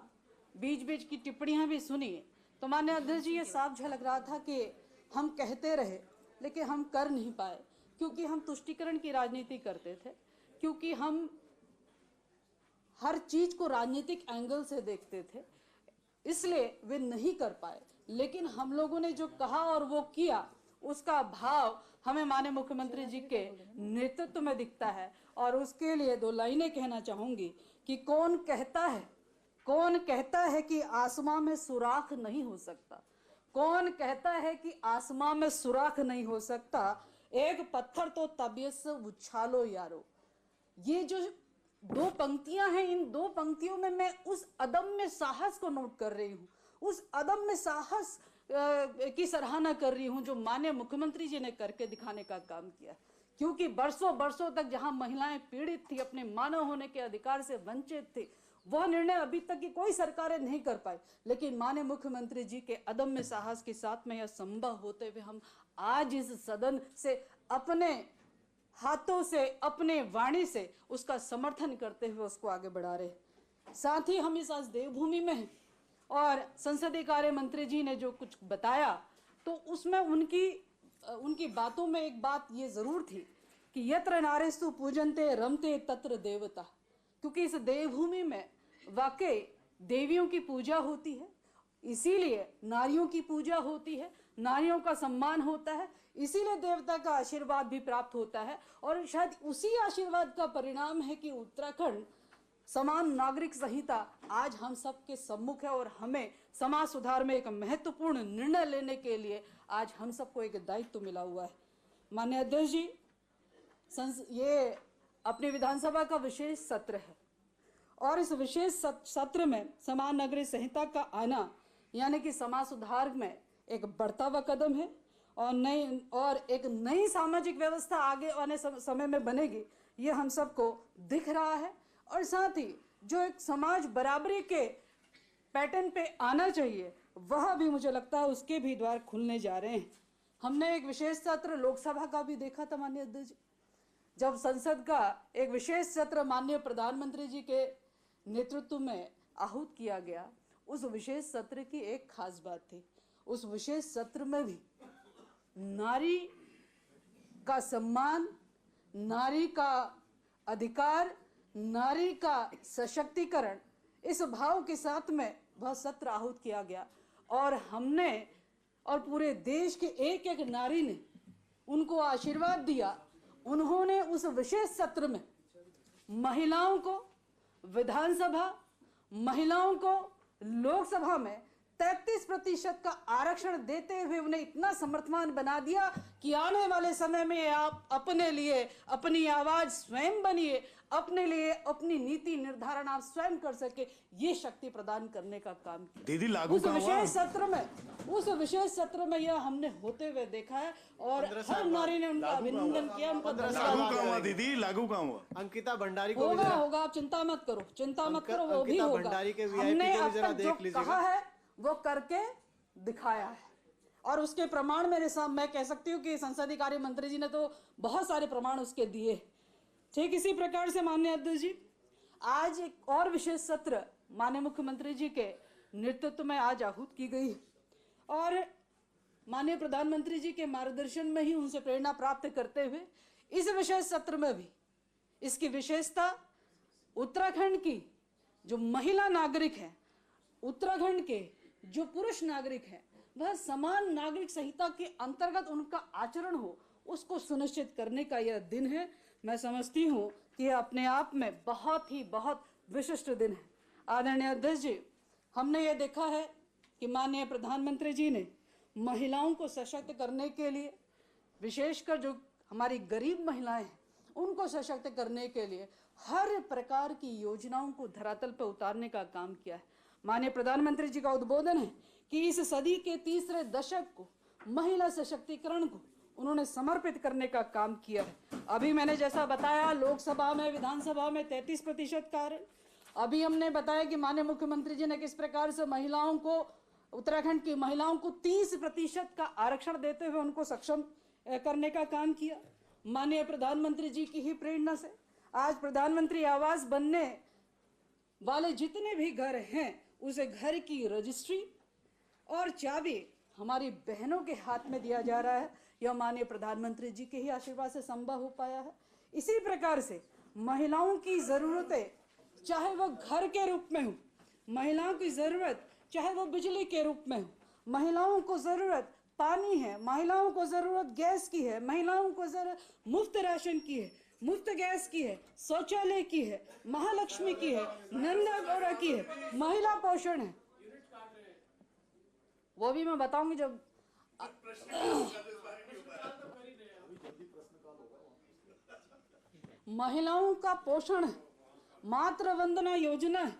बीच बीच की टिप्पणियां भी सुनी, तो माननीय अध्यक्ष जी ये साफ झलक रहा था कि हम कहते रहे लेकिन हम कर नहीं पाए, क्योंकि हम तुष्टीकरण की राजनीति करते थे, क्योंकि हम हर चीज को राजनीतिक एंगल से देखते थे, इसलिए वे नहीं कर पाए। लेकिन हम लोगों ने जो कहा और वो किया, उसका भाव हमें माननीय मुख्यमंत्री जी के नेतृत्व में दिखता है। और उसके लिए दो लाइनें कहना चाहूंगी कि कौन कहता है कि आसमां में सुराख नहीं हो सकता, कौन कहता है कि आसमां में सुराख नहीं हो सकता, एक पत्थर तो तबीयत से उछालो यारो। ये जो दो पंक्तियां हैं, इन दो पंक्तियों में मैं उस अदम्य साहस को नोट कर रही हूँ, उस अदम्य साहस की सराहना कर रही हूँ जो माननीय मुख्यमंत्री जी ने करके दिखाने का काम किया। क्योंकि बरसों तक जहां महिलाएं पीड़ित थी, अपने मानव होने के अधिकार से वंचित थी, वह निर्णय अभी तक की कोई सरकारें नहीं कर पाई, लेकिन माननीय मुख्यमंत्री जी के अदम्य साहस के साथ में यह संभव होते हुए हम आज इस सदन से अपने हाथों से, अपने वाणी से उसका समर्थन करते हुए उसको आगे बढ़ा रहे। साथ ही हम इस आज देवभूमि में हैं और संसदीय कार्य मंत्री जी ने जो कुछ बताया तो उसमें उनकी बातों में एक बात ये जरूर थी कि यत्र नारेस्तु पूजन्ते रमते तत्र देवता, क्योंकि इस देवभूमि में वाकई देवियों की पूजा होती है, इसीलिए नारियों की पूजा होती है, नारियों का सम्मान होता है, इसीलिए देवता का आशीर्वाद भी प्राप्त होता है। और शायद उसी आशीर्वाद का परिणाम है कि उत्तराखंड समान नागरिक संहिता आज हम सबके सम्मुख है और हमें समाज सुधार में एक महत्वपूर्ण निर्णय लेने के लिए आज हम सबको एक दायित्व मिला हुआ है। माननीय अध्यक्ष जी, ये अपनी विधानसभा का विशेष सत्र है और इस विशेष सत्र में समान नागरिक संहिता का आना यानी कि समाज सुधार में एक बढ़ता हुआ कदम है और एक नई सामाजिक व्यवस्था आगे आने समय में बनेगी, ये हम सबको दिख रहा है। और साथ ही जो एक समाज बराबरी के पैटर्न पे आना चाहिए वह भी मुझे लगता है उसके भी द्वार खुलने जा रहे हैं। हमने एक विशेष सत्र लोकसभा का भी देखा था माननीय अध्यक्ष जी, जब संसद का एक विशेष सत्र माननीय प्रधानमंत्री जी के नेतृत्व में आहूत किया गया। उस विशेष सत्र की एक खास बात थी, उस विशेष सत्र में भी नारी का सम्मान, नारी का अधिकार, नारी का सशक्तिकरण, इस भाव के साथ में वह सत्र आहूत किया गया और हमने और पूरे देश के एक एक नारी ने उनको आशीर्वाद दिया। उन्होंने उस विशेष सत्र में महिलाओं को विधानसभा, महिलाओं को लोकसभा में 33% का आरक्षण देते हुए उन्हें इतना समर्थवान बना दिया कि आने वाले समय में आप अपने लिए अपनी आवाज स्वयं बनिए, अपने लिए अपनी नीति निर्धारण आप स्वयं कर सके, ये शक्ति प्रदान करने का काम किया। दीदी लागू उस विशेष सत्र में यह हमने होते हुए देखा है और हर नारी ने उनका अभिनंदन किया, उनका लागू दीदी लागू कहाँ हुआ? अंकिता भंडारी को होगा, आप चिंता मत करो, वो भी होगा। हमने अब तक जो कहा है वो करके दिखाया है और उसके प्रमाण मेरे सामने, मैं कह सकती हूँ कि संसदीय कार्य मंत्री जी ने तो बहुत सारे प्रमाण उसके दिए। ठीक इसी प्रकार से माननीय अध्यक्ष जी, आज एक और विशेष सत्र माननीय मुख्यमंत्री जी के नेतृत्व में आज आहूत की गई है और माननीय प्रधानमंत्री जी के मार्गदर्शन में ही उनसे प्रेरणा प्राप्त करते हुए इस विशेष सत्र में भी इसकी विशेषता उत्तराखंड की जो महिला नागरिक है, उत्तराखंड के जो पुरुष नागरिक है, वह समान नागरिक संहिता के अंतर्गत उनका आचरण हो, उसको सुनिश्चित करने का यह दिन है। मैं समझती हूँ कि यह अपने आप में बहुत विशिष्ट दिन है। आदरणीय अध्यक्ष जी, हमने ये देखा है कि माननीय प्रधानमंत्री जी ने महिलाओं को सशक्त करने के लिए, विशेषकर जो हमारी गरीब महिलाएं हैं उनको सशक्त करने के लिए हर प्रकार की योजनाओं को धरातल पर उतारने का काम किया है। माननीय प्रधानमंत्री जी का उद्बोधन है कि इस सदी के तीसरे दशक को महिला सशक्तिकरण को उन्होंने समर्पित करने का काम किया है। अभी मैंने जैसा बताया लोकसभा में, विधानसभा में 33% का आरक्षण, अभी हमने बताया कि माननीय मुख्यमंत्री जी ने किस प्रकार से महिलाओं को, उत्तराखंड की महिलाओं को 30% का आरक्षण देते हुए उनको सक्षम करने का काम किया। माननीय प्रधानमंत्री जी की ही प्रेरणा से आज प्रधानमंत्री आवास बनने वाले जितने भी घर हैं उसे घर की रजिस्ट्री और चाबी हमारी बहनों के हाथ में दिया जा रहा है। यह माननीय प्रधानमंत्री जी के ही आशीर्वाद से संभव हो पाया है। इसी प्रकार से महिलाओं की जरूरतें चाहे वो घर के रूप में हो, महिलाओं की जरूरत चाहे वो बिजली के रूप में हो, महिलाओं को जरूरत पानी है, महिलाओं को जरूरत गैस की है, महिलाओं को जरूरत मुफ्त राशन की है, मुफ्त गैस की है, शौचालय की है, महालक्ष्मी की है, नंदा गौरा की है, महिला पोषण है। वो भी मैं बताऊंगी जब महिलाओं का पोषण है, मातृ वंदना योजना है,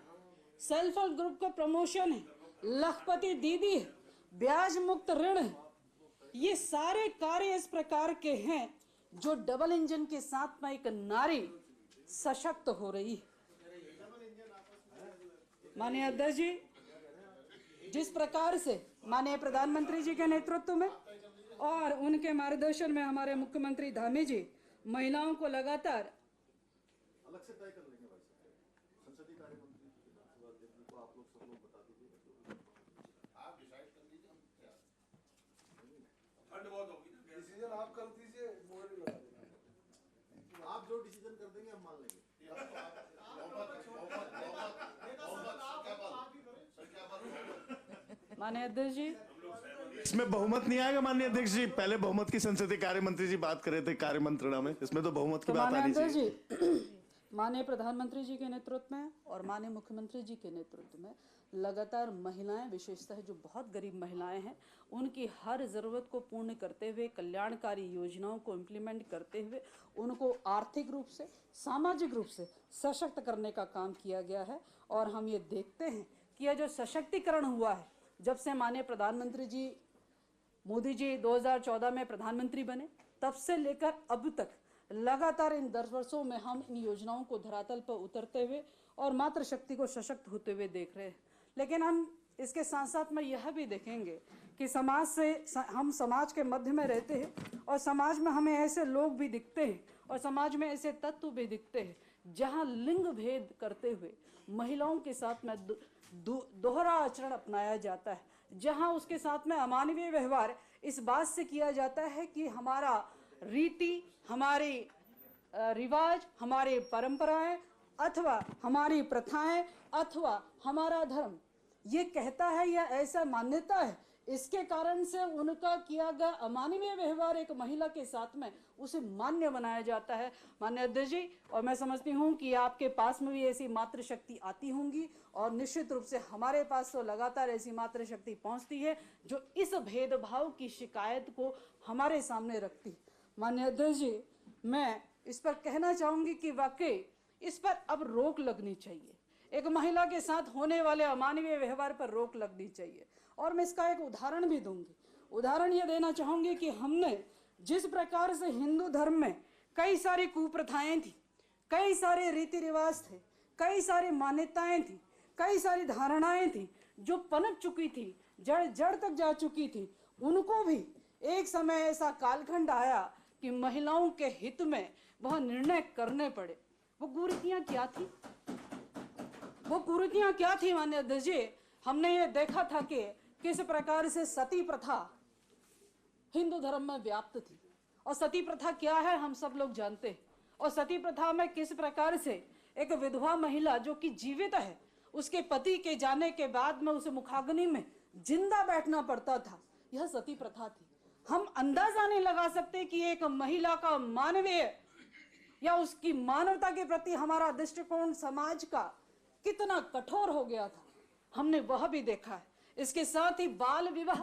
सेल्फ हेल्प ग्रुप का प्रमोशन है, लखपति दीदी है, ब्याज मुक्त ऋण है। ये सारे कार्य इस प्रकार के हैं जो डबल इंजन के साथ में एक नारी सशक्त हो रही है। माननीय अध्यक्ष जी, जिस प्रकार से माननीय प्रधानमंत्री जी के नेतृत्व में और उनके मार्गदर्शन में हमारे मुख्यमंत्री धामी जी महिलाओं को लगातार अलग से तय कर लेंगे भाई साहब। संसदीय कार्य मंत्री को आप लोग सब लोग बता दीजिए, आप डिसाइड कर लीजिए, हम तैयार हैं। ठंड बहुत होगी ना, डिसीजन आप कर दीजिए, मोहर भी लगा देना। आप जो डिसीजन कर देंगे हम मान लेंगे। माननीय अध्यक्ष जी, इसमें बहुमत नहीं आएगा माननीय अध्यक्ष जी? पहले बहुमत की संसदीय कार्य मंत्री जी बात कर रहे थे कार्य मंत्रणा में, इसमें तो बहुमत की तो बात माननीय आनी अध्यक्ष चाहिए। जी, माननीय प्रधानमंत्री जी के नेतृत्व में और माननीय मुख्यमंत्री जी के नेतृत्व में लगातार महिलाएं, विशेषतः जो बहुत गरीब महिलाएं हैं, उनकी हर ज़रूरत को पूर्ण करते हुए, कल्याणकारी योजनाओं को इम्प्लीमेंट करते हुए उनको आर्थिक रूप से, सामाजिक रूप से सशक्त करने का काम किया गया है। और हम ये देखते हैं कि यह जो सशक्तिकरण हुआ है, जब से माननीय प्रधानमंत्री जी मोदी जी 2014 में प्रधानमंत्री बने, तब से लेकर अब तक लगातार इन 10 वर्षों में हम इन योजनाओं को धरातल पर उतरते हुए और मातृशक्ति को सशक्त होते हुए देख रहे हैं। लेकिन हम इसके साथ साथ में यह भी देखेंगे कि समाज से, हम समाज के मध्य में रहते हैं और समाज में हमें ऐसे लोग भी दिखते हैं और समाज में ऐसे तत्व भी दिखते हैं जहां लिंग भेद करते हुए महिलाओं के साथ में दोहरा आचरण अपनाया जाता है, जहां उसके साथ में अमानवीय व्यवहार इस बात से किया जाता है कि हमारा रीति, हमारे रिवाज, हमारे परंपराएं अथवा हमारी प्रथाएं अथवा हमारा धर्म ये कहता है या ऐसा मान्यता है, इसके कारण से उनका किया गया अमानवीय व्यवहार एक महिला के साथ में उसे मान्य बनाया जाता है। माननीय अध्यक्ष जी, और मैं समझती हूँ कि आपके पास में भी ऐसी मातृशक्ति आती होंगी और निश्चित रूप से हमारे पास तो लगातार ऐसी मातृशक्ति पहुँचती है जो इस भेदभाव की शिकायत को हमारे सामने रखती है। माननीय अध्यक्ष जी, मैं इस पर कहना चाहूँगी कि वाकई इस पर अब रोक लगनी चाहिए। एक महिला के साथ होने वाले अमानवीय व्यवहार पर रोक लगनी चाहिए। और मैं इसका एक उदाहरण भी दूंगी। उदाहरण ये देना चाहूंगी कि हमने जिस प्रकार से हिंदू धर्म में कई सारी कुप्रथाएं थी, कई सारे रीति रिवाज थे, कई सारी मान्यताएं थी, कई सारी धारणाएं थी जो पनप चुकी थी, जड़ जड़ तक जा चुकी थी, उनको भी एक समय ऐसा कालखंड आया कि महिलाओं के हित में वह निर्णय करने पड़े। वो कुरीतियां क्या थी? वो कुरीतियां क्या थी माननीय अध्यक्ष जी? हमने ये देखा था कि किस प्रकार से सती प्रथा हिंदू धर्म में व्याप्त थी। और सती प्रथा क्या है हम सब लोग जानते हैं। और सती प्रथा में किस प्रकार से एक विधवा महिला जो कि जीवित है, उसके पति के जाने के बाद में उसे मुखाग्नि में जिंदा बैठना पड़ता था, यह सती प्रथा थी। हम अंदाजा नहीं लगा सकते कि एक महिला का मानवीय या उसकी मानवता के प्रति हमारा दृष्टिकोण समाज का कितना कठोर हो गया था, हमने वह भी देखा है। इसके साथ ही बाल विवाह,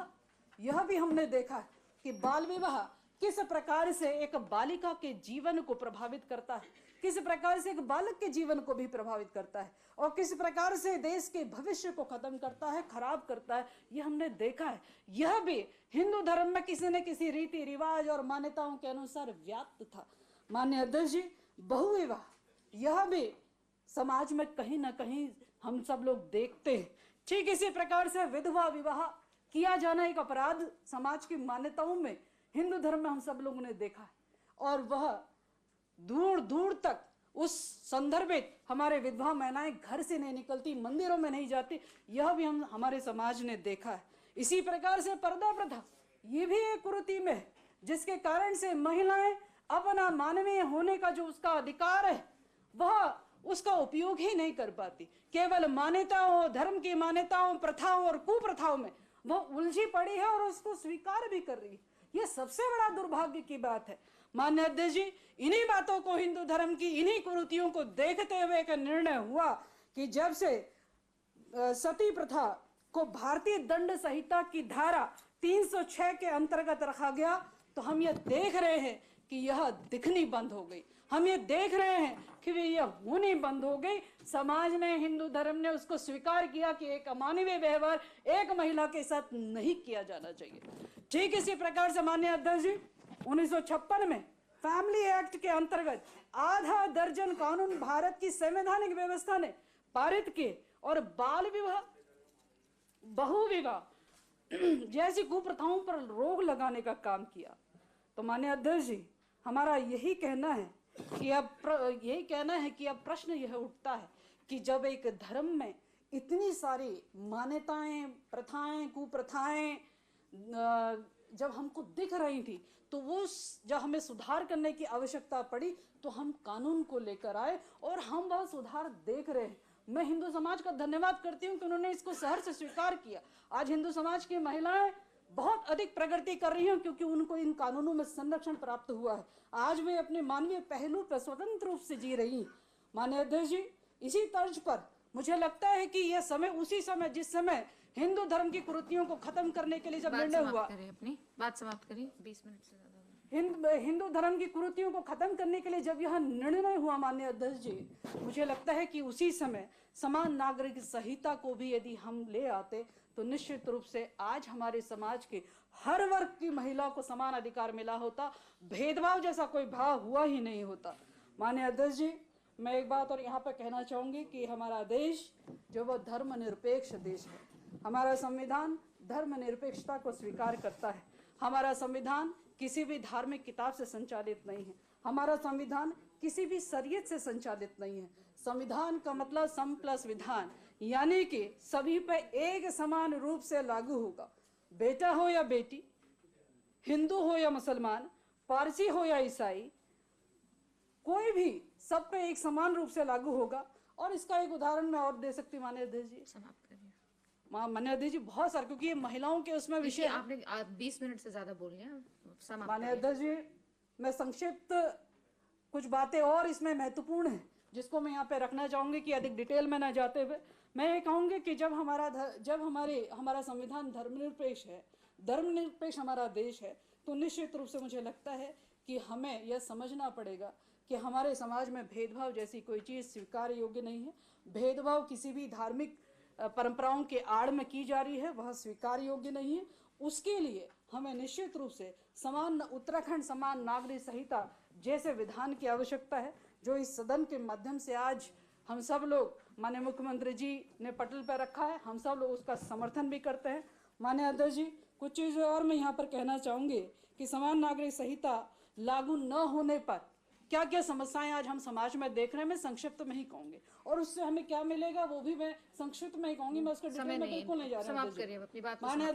यह भी हमने देखा है कि बाल विवाह किस प्रकार से एक बालिका के जीवन को प्रभावित करता है, किस प्रकार से एक बालक के जीवन को भी प्रभावित करता है और किस प्रकार से देश के भविष्य को खत्म करता है, खराब करता है, यह हमने देखा है। यह भी हिंदू धर्म में किसी न किसी रीति रिवाज और मान्यताओं के अनुसार व्याप्त था। माननीय अध्यक्ष जी, बहुविवाह यह भी समाज में कहीं ना कहीं हम सब लोग देखते हैं। ठीक इसी प्रकार से विधवा विवाह किया जाना एक अपराध समाज की मान्यताओं में हिंदू धर्म में हम सब लोगों ने देखा है और वह दूर दूर तक उस संदर्भित हमारे विधवा महिलाएं घर से नहीं निकलती, मंदिरों में नहीं जाती, यह भी हम हमारे समाज ने देखा है। इसी प्रकार से पर्दा प्रथा ये भी एक कुरीति में है, जिसके कारण से महिलाएं अपना मानवीय होने का जो उसका अधिकार है वह उसका उपयोग ही नहीं कर पाती। केवल मान्यताओं, धर्म की मान्यताओं, प्रथाओं और कुप्रथाओं में वह उलझी पड़ी है और उसको स्वीकार भी कर रही है। यह सबसे बड़ा दुर्भाग्य की बात है। माननीय अध्यक्ष जी, इन्हीं बातों को, हिंदू धर्म की इन्हीं कुरीतियों को देखते हुए एक निर्णय हुआ कि जब से सती प्रथा को भारतीय दंड संहिता की धारा 306 के अंतर्गत रखा गया, तो हम ये देख रहे हैं कि यह दिखनी बंद हो गई। हम ये देख रहे हैं कि यह होनी बंद हो गई। समाज ने, हिंदू धर्म ने उसको स्वीकार किया कि एक अमानवीय व्यवहार एक महिला के साथ नहीं किया जाना चाहिए। ठीक इसी प्रकार से माननीय अध्यक्ष जी, 1956 में फैमिली एक्ट के अंतर्गत आधा दर्जन कानून भारत की संवैधानिक व्यवस्था ने पारित किए और बाल विवाह, बहुविवाह जैसी कुप्रथाओं पर रोक लगाने का काम किया। तो माननीय अध्यक्ष जी, हमारा यही कहना है कि अब प्रश्न यह उठता है कि जब एक धर्म में इतनी सारी मान्यताएं, प्रथाएं, कुप्रथाएं जब हमको दिख रही थी, तो वो जब हमें सुधार करने की आवश्यकता पड़ी तो हम कानून को लेकर आए और हम वह सुधार देख रहे हैं। मैं हिंदू समाज का धन्यवाद करती हूँ कि उन्होंने इसको सहर्ष से स्वीकार किया। आज हिंदू समाज की महिलाएं बहुत अधिक प्रगति कर रही हैं क्योंकि उनको इन कानूनों में संरक्षण प्राप्त हुआ है। आज वे अपने मानवीय पहलू पर स्वतंत्र रूप से जी रही हैं। माननीय अध्यक्ष जी, इसी तर्ज पर मुझे लगता है कि यह समय उसी समय जिस समय हिंदू धर्म की कुरीतियों को खत्म करने के लिए जब निर्णय हुआ, अपनी बात समाप्त करिए, 20 मिनट से ज्यादा हिंदू धर्म की कुरीतियों को खत्म करने के लिए जब यह निर्णय हुआ माननीय अध्यक्ष जी, मुझे लगता है कि उसी समय समान नागरिक संहिता को भी यदि हम ले आते तो निश्चित रूप से आज हमारे समाज के हर वर्ग की महिलाओं को समान अधिकार मिला होता, भेदभाव जैसा कोई भाव हुआ ही नहीं होता। माननीय अध्यक्ष जी, मैं एक बात और यहाँ पर कहना चाहूंगी कि हमारा देश जो वो धर्मनिरपेक्ष देश है, हमारा संविधान धर्मनिरपेक्षता को स्वीकार करता है। हमारा संविधान किसी भी धार्मिक किताब से संचालित नहीं है। हमारा संविधान किसी भी शरीयत से संचालित नहीं है। संविधान का मतलब सम प्लस विधान, यानी कि सभी पे एक समान रूप से लागू होगा। बेटा हो या बेटी, हिंदू हो या मुसलमान, पारसी हो या ईसाई, कोई भी सब पे एक समान रूप से लागू होगा। और इसका एक उदाहरण मैं और दे सकती हूँ माननीय अध्यक्ष जी। समाप्त करिए। माननीय अध्यक्ष जी, बहुत सारे, क्योंकि ये महिलाओं के उसमें विषय आपने 20 मिनट से ज्यादा बोल लिया, समाप्त माननीय अध्यक्ष जी, मैं संक्षिप्त कुछ बातें और इसमें महत्वपूर्ण है जिसको मैं यहाँ पे रखना चाहूंगी कि अधिक डिटेल में ना जाते हुए मैं ये कहूंगी कि जब हमारा संविधान धर्मनिरपेक्ष है, धर्मनिरपेक्ष हमारा देश है, तो निश्चित रूप से मुझे लगता है कि हमें यह समझना पड़ेगा कि हमारे समाज में भेदभाव जैसी कोई चीज़ स्वीकार योग्य नहीं है। भेदभाव किसी भी धार्मिक परंपराओं के आड़ में की जा रही है, वह स्वीकार योग्य नहीं है। उसके लिए हमें निश्चित रूप से उत्तराखंड समान नागरिक संहिता जैसे विधान की आवश्यकता है, जो इस सदन के माध्यम से आज हम सब लोग माननीय मुख्यमंत्री जी ने पटल पर रखा है, हम सब लोग उसका समर्थन भी करते हैं। माननीय अध्यक्ष जी, कुछ चीज़ें और मैं यहाँ पर कहना चाहूँगी कि समान नागरिक संहिता लागू न होने पर क्या क्या समस्याएं आज हम समाज में देख रहे हैं, मैं संक्षिप्त में ही कहूँगी, और उससे हमें क्या मिलेगा वो भी मैं संक्षिप्त में ही कहूँगी। मैं उसका डिटेल में बिल्कुल नहीं जा रहा हूँ। माननीय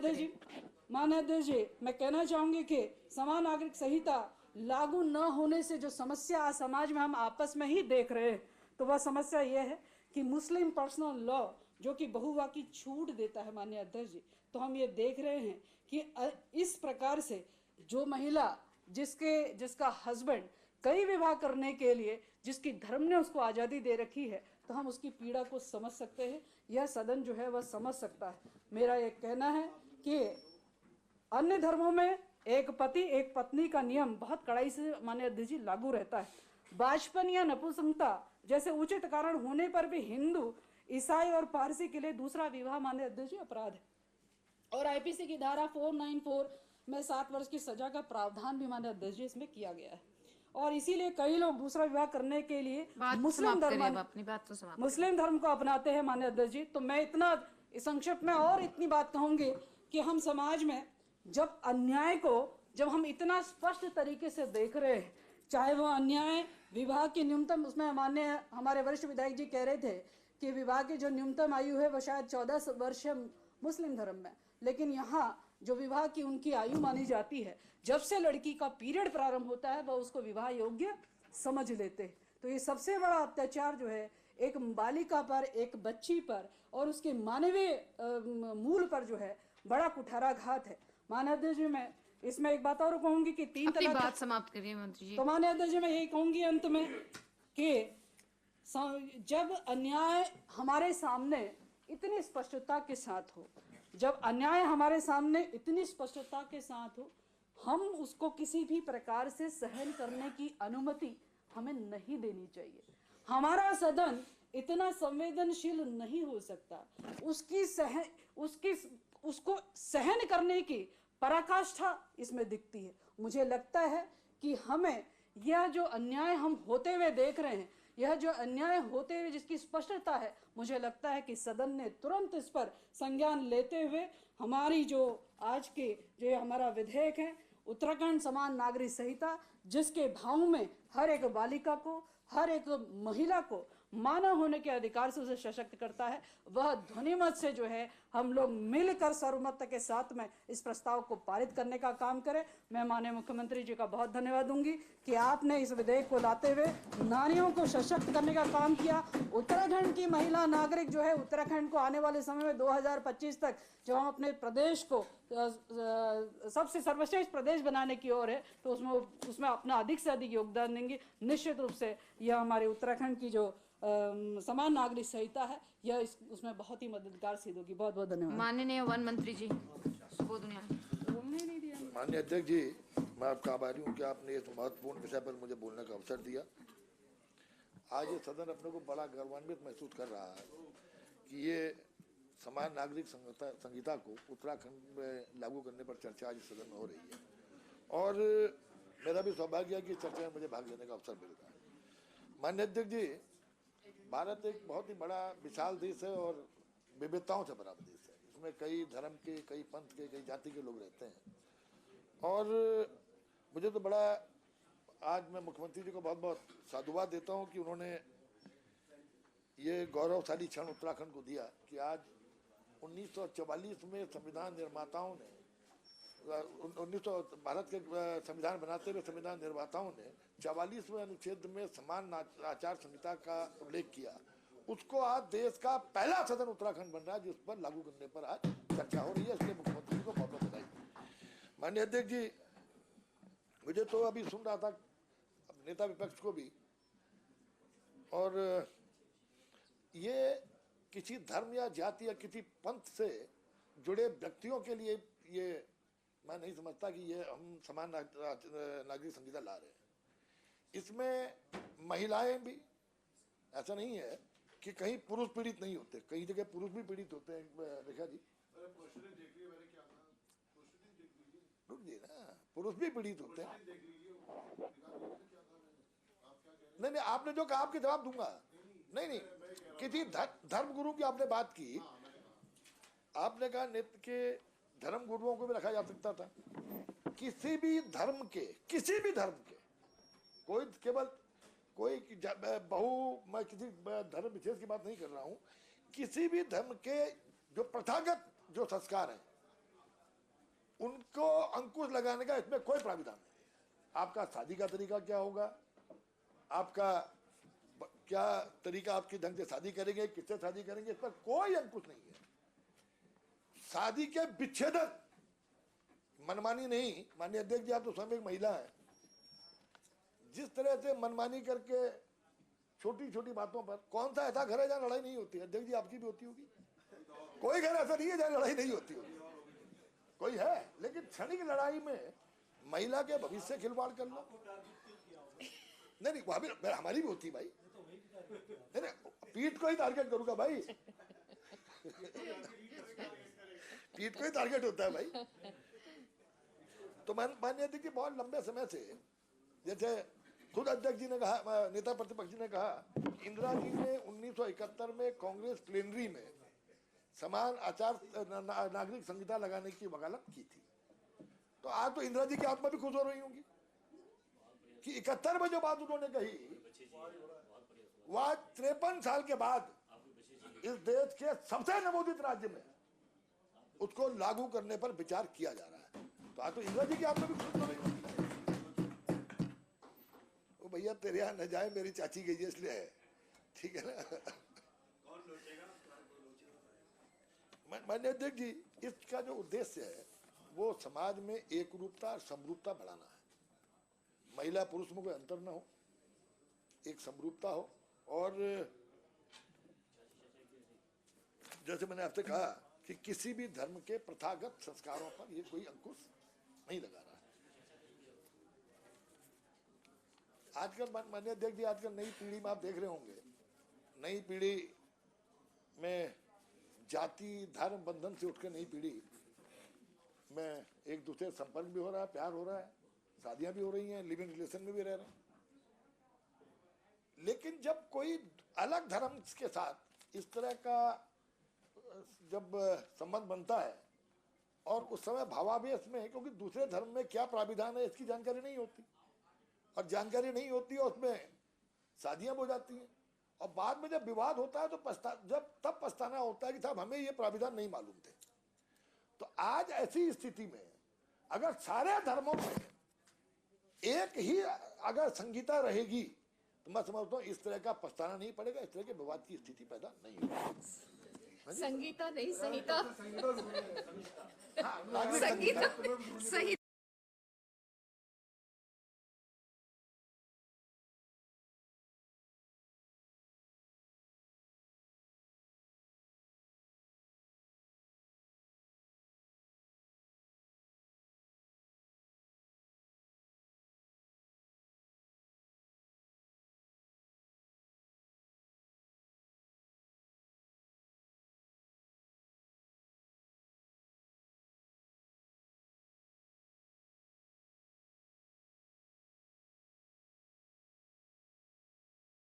अध्यक्ष जी, मैं कहना चाहूँगी कि समान नागरिक संहिता लागू न होने से जो समस्या समाज में हम आपस में ही देख रहे हैं, तो वह समस्या यह है कि मुस्लिम पर्सनल लॉ जो कि बहुविवाह की छूट देता है माननीय अध्यक्ष जी, तो हम ये देख रहे हैं कि इस प्रकार से जो महिला जिसका हस्बैंड कई विवाह करने के लिए जिसकी धर्म ने उसको आज़ादी दे रखी है, तो हम उसकी पीड़ा को समझ सकते हैं, यह सदन जो है वह समझ सकता है। मेरा ये कहना है कि अन्य धर्मों में एक पति एक पत्नी का नियम बहुत कड़ाई से माननीय अध्यक्ष जी लागू रहता है। बाजपन या नपुंसकता जैसे उचित कारण होने पर भी हिंदू, ईसाई और पारसी के लिए दूसरा विवाह माननीय अध्यक्ष जी अपराध है, और आईपीसी की धारा 494 में 7 वर्ष की सजा का प्रावधान भी माननीय अध्यक्ष जी इसमें किया गया है। और इसीलिए कई लोग दूसरा विवाह करने के लिए मुस्लिम धर्म को अपनाते हैं माननीय अध्यक्ष जी। तो मैं इतना संक्षिप्त में और इतनी बात कहूंगी कि हम समाज में जब अन्याय को जब हम इतना स्पष्ट तरीके से देख रहे हैं, चाहे वो अन्याय विवाह की न्यूनतम, उसमें माननीय हमारे वरिष्ठ विधायक जी कह रहे थे कि विवाह की जो न्यूनतम आयु है वो शायद 14 वर्ष है मुस्लिम धर्म में, लेकिन यहाँ जो विवाह की उनकी आयु मानी जाती है, जब से लड़की का पीरियड प्रारंभ होता है वह उसको विवाह योग्य समझ लेते हैं। तो ये सबसे बड़ा अत्याचार जो है एक बालिका पर, एक बच्ची पर और उसके मानवीय मूल पर जो है बड़ा कुठाराघात है। माननीय अध्यक्ष जी, मैं इसमें एक बात और कहूंगी कि 3 तलाक बात समाप्त करिए मंत्री जी। तो माननीय अध्यक्ष जी, मैं यही कहूंगी अंत में कि जब अन्याय हमारे सामने इतनी स्पष्टता के साथ हो, जब अन्याय हमारे सामने इतनी स्पष्टता के साथ हो, हम उसको किसी भी प्रकार से सहन करने की अनुमति हमें नहीं देनी चाहिए। हमारा सदन इतना संवेदनशील नहीं हो सकता, उसको सहन करने की पराकाष्ठा इसमें दिखती है। मुझे लगता है कि हमें यह जो अन्याय हम होते हुए देख रहे हैं, यह जो अन्याय होते हुए जिसकी स्पष्टता है, मुझे लगता है कि सदन ने तुरंत इस पर संज्ञान लेते हुए हमारी जो आज के जो हमारा विधेयक है उत्तराखंड समान नागरिक संहिता, जिसके भाव में हर एक बालिका को, हर एक महिला को मानव होने के अधिकार से उसे सशक्त करता है, वह ध्वनिमत से जो है हम लोग मिलकर सर्वमत के साथ में इस प्रस्ताव को पारित करने का काम करें। मैं माननीय मुख्यमंत्री जी का बहुत धन्यवाद दूंगी कि आपने इस विधेयक को लाते हुए नारियों को सशक्त करने का काम किया। उत्तराखंड की महिला नागरिक जो है, उत्तराखंड को आने वाले समय में 2025 तक जब हम अपने प्रदेश को सबसे सर्वश्रेष्ठ प्रदेश बनाने की ओर है, तो उसमें अपना अधिक से अधिक योगदान देंगे। निश्चित रूप से यह हमारे उत्तराखंड की जो समान नागरिक संहिता है, यह उसमें बहुत ही मददगार सिद्ध होगी। बहुत बहुत धन्यवाद। माननीय वन मंत्री जी, सुबोध उनियाल। बोलने नहीं दिया। माननीय अध्यक्ष जी, मैं आपका आभारी हूँ कि आपने इस महत्वपूर्ण विषय पर मुझे बोलने का अवसर दिया। आज ये सदन अपने को बड़ा गौरवान्वित महसूस कर रहा है कि ये समान नागरिक संहिता को उत्तराखंड में लागू करने पर चर्चा आज सदन में हो रही है, और मेरा भी सौभाग्य है कि चर्चा में मुझे भाग लेने का अवसर मिल रहा है। माननीय अध्यक्ष जी, भारत एक बहुत ही बड़ा विशाल देश है और विविधताओं से भरा देश है। इसमें कई धर्म के, कई पंथ के, कई जाति के लोग रहते हैं, और मुझे तो बड़ा, आज मैं मुख्यमंत्री जी को बहुत बहुत साधुवाद देता हूं कि उन्होंने ये गौरवशाली क्षण उत्तराखंड को दिया कि आज 1944 में संविधान निर्माताओं ने, भारत के संविधान बनाते हुए संविधान निर्माताओं ने 44वें अनुच्छेद में समान आचार संहिता का उल्लेख किया। उसको आज देश का पहला सदन उत्तराखंड बन रहा है जिस पर लागू करने पर आज चर्चा हो रही है। इसलिए मुख्यमंत्री को बहुत बहुत बधाई। माननीय अध्यक्ष जी, मुझे तो अभी सुन रहा था नेता विपक्ष को भी, और ये किसी धर्म या जाति या किसी पंथ से जुड़े व्यक्तियों के लिए ये मैं नहीं समझता कि ये हम समान नागरिक संहिता ला रहे हैं। इसमें महिलाएं भी, ऐसा नहीं है कि कहीं पुरुष पीड़ित नहीं होते, कई जगह पुरुष भी पीड़ित होते हैं। रेखा जी, रुक जी ना, पुरुष भी पीड़ित होते हैं। नहीं, आपने जो कहा आपके जवाब दूंगा। नहीं, किसी धर्म गुरु की आपने बात की, आपने कहा नित्य के धर्म गुरुओं को भी रखा जा सकता था। किसी भी धर्म के, कोई केवल कोई मैं किसी धर्म विशेष की बात नहीं कर रहा हूं, किसी भी धर्म के जो प्रथागत जो संस्कार हैं उनको अंकुश लगाने का इसमें कोई प्राविधान नहीं। आपका शादी का तरीका क्या होगा, आपका क्या तरीका, आपकी ढंग से शादी करेंगे, किससे शादी करेंगे, इस पर कोई अंकुश नहीं है। शादी के विच्छेदन मनमानी नहीं। माननीय अध्यक्ष जी, आप तो स्वयं एक महिला है, जिस तरह से मनमानी करके छोटी छोटी बातों पर, कौन सा ऐसा घर है जहाँ लड़ाई नहीं होती है? अध्यक्ष जी, आपकी भी होती होगी। कोई घर ऐसा नहीं है जहाँ लड़ाई नहीं होती होगी, कोई है, लेकिन क्षणिक लड़ाई में महिला के भविष्य से खिलवाड़ कर लो। नहीं, वहां भी हमारी भी होती भाई। नहीं, पीठ को ही टारगेट करूंगा भाई, पीठ को ही टारगेट होता है भाई। तो माननीय अध्यक्ष जी, बहुत लंबे समय से, जैसे खुद अध्यक्ष जी ने कहा, नेता प्रतिपक्ष जी ने कहा, इंदिरा जी ने 1971 में कांग्रेस प्लेनरी में समान आचार नागरिक संहिता लगाने की वकालत की थी। तो आज तो इंदिरा जी की आत्मा भी खुश हो रही होंगी कि 71 में जो बात उन्होंने कही, वह 53 साल के बाद इस देश के सबसे नवोदित राज्य में उसको लागू करने पर विचार किया जा रहा है। तो आज तो इंदिरा जी की आत्मा भी खुश हो रही होगी। वो भैया तेरे यहाँ न जाए, मेरी चाची गई है इसलिए है, ठीक है ना। माननीय अध्यक्ष जी, इसका जो उद्देश्य है वो समाज में एक रूपता और समरूपता बढ़ाना है। महिला पुरुष में कोई अंतर ना हो, एक समरूपता हो, और जैसे मैंने आपसे कहा कि किसी भी धर्म के प्रथागत संस्कारों पर ये कोई अंकुश नहीं लगा रहा है। आजकल माननीय अध्यक्ष जी, आजकल नई पीढ़ी में आप देख रहे होंगे, नई पीढ़ी में जाति धर्म बंधन से उठकर नई पीढ़ी में एक दूसरे संपर्क भी हो रहा है, प्यार हो रहा है, शादियां भी हो रही हैं, लिविंग रिलेशन में भी रह रहे हैं। लेकिन जब कोई अलग धर्म के साथ इस तरह का जब संबंध बनता है, और उस समय भावावेश में, क्योंकि दूसरे धर्म में क्या प्राविधान है इसकी जानकारी नहीं होती, और जानकारी नहीं होती है, उसमें शादियां हो जाती हैं और बाद में जब विवाद होता है तो तब पछताना होता है कि साहब हमें ये प्राविधान नहीं मालूम थे। तो आज ऐसी स्थिति में अगर सारे धर्मों में एक ही अगर संहिता रहेगी तो मैं समझता हूँ इस तरह का पछताना नहीं पड़ेगा, इस तरह के विवाद की स्थिति पैदा नहीं होगी। संगीता नहीं संहिता हाँ, संगीता सही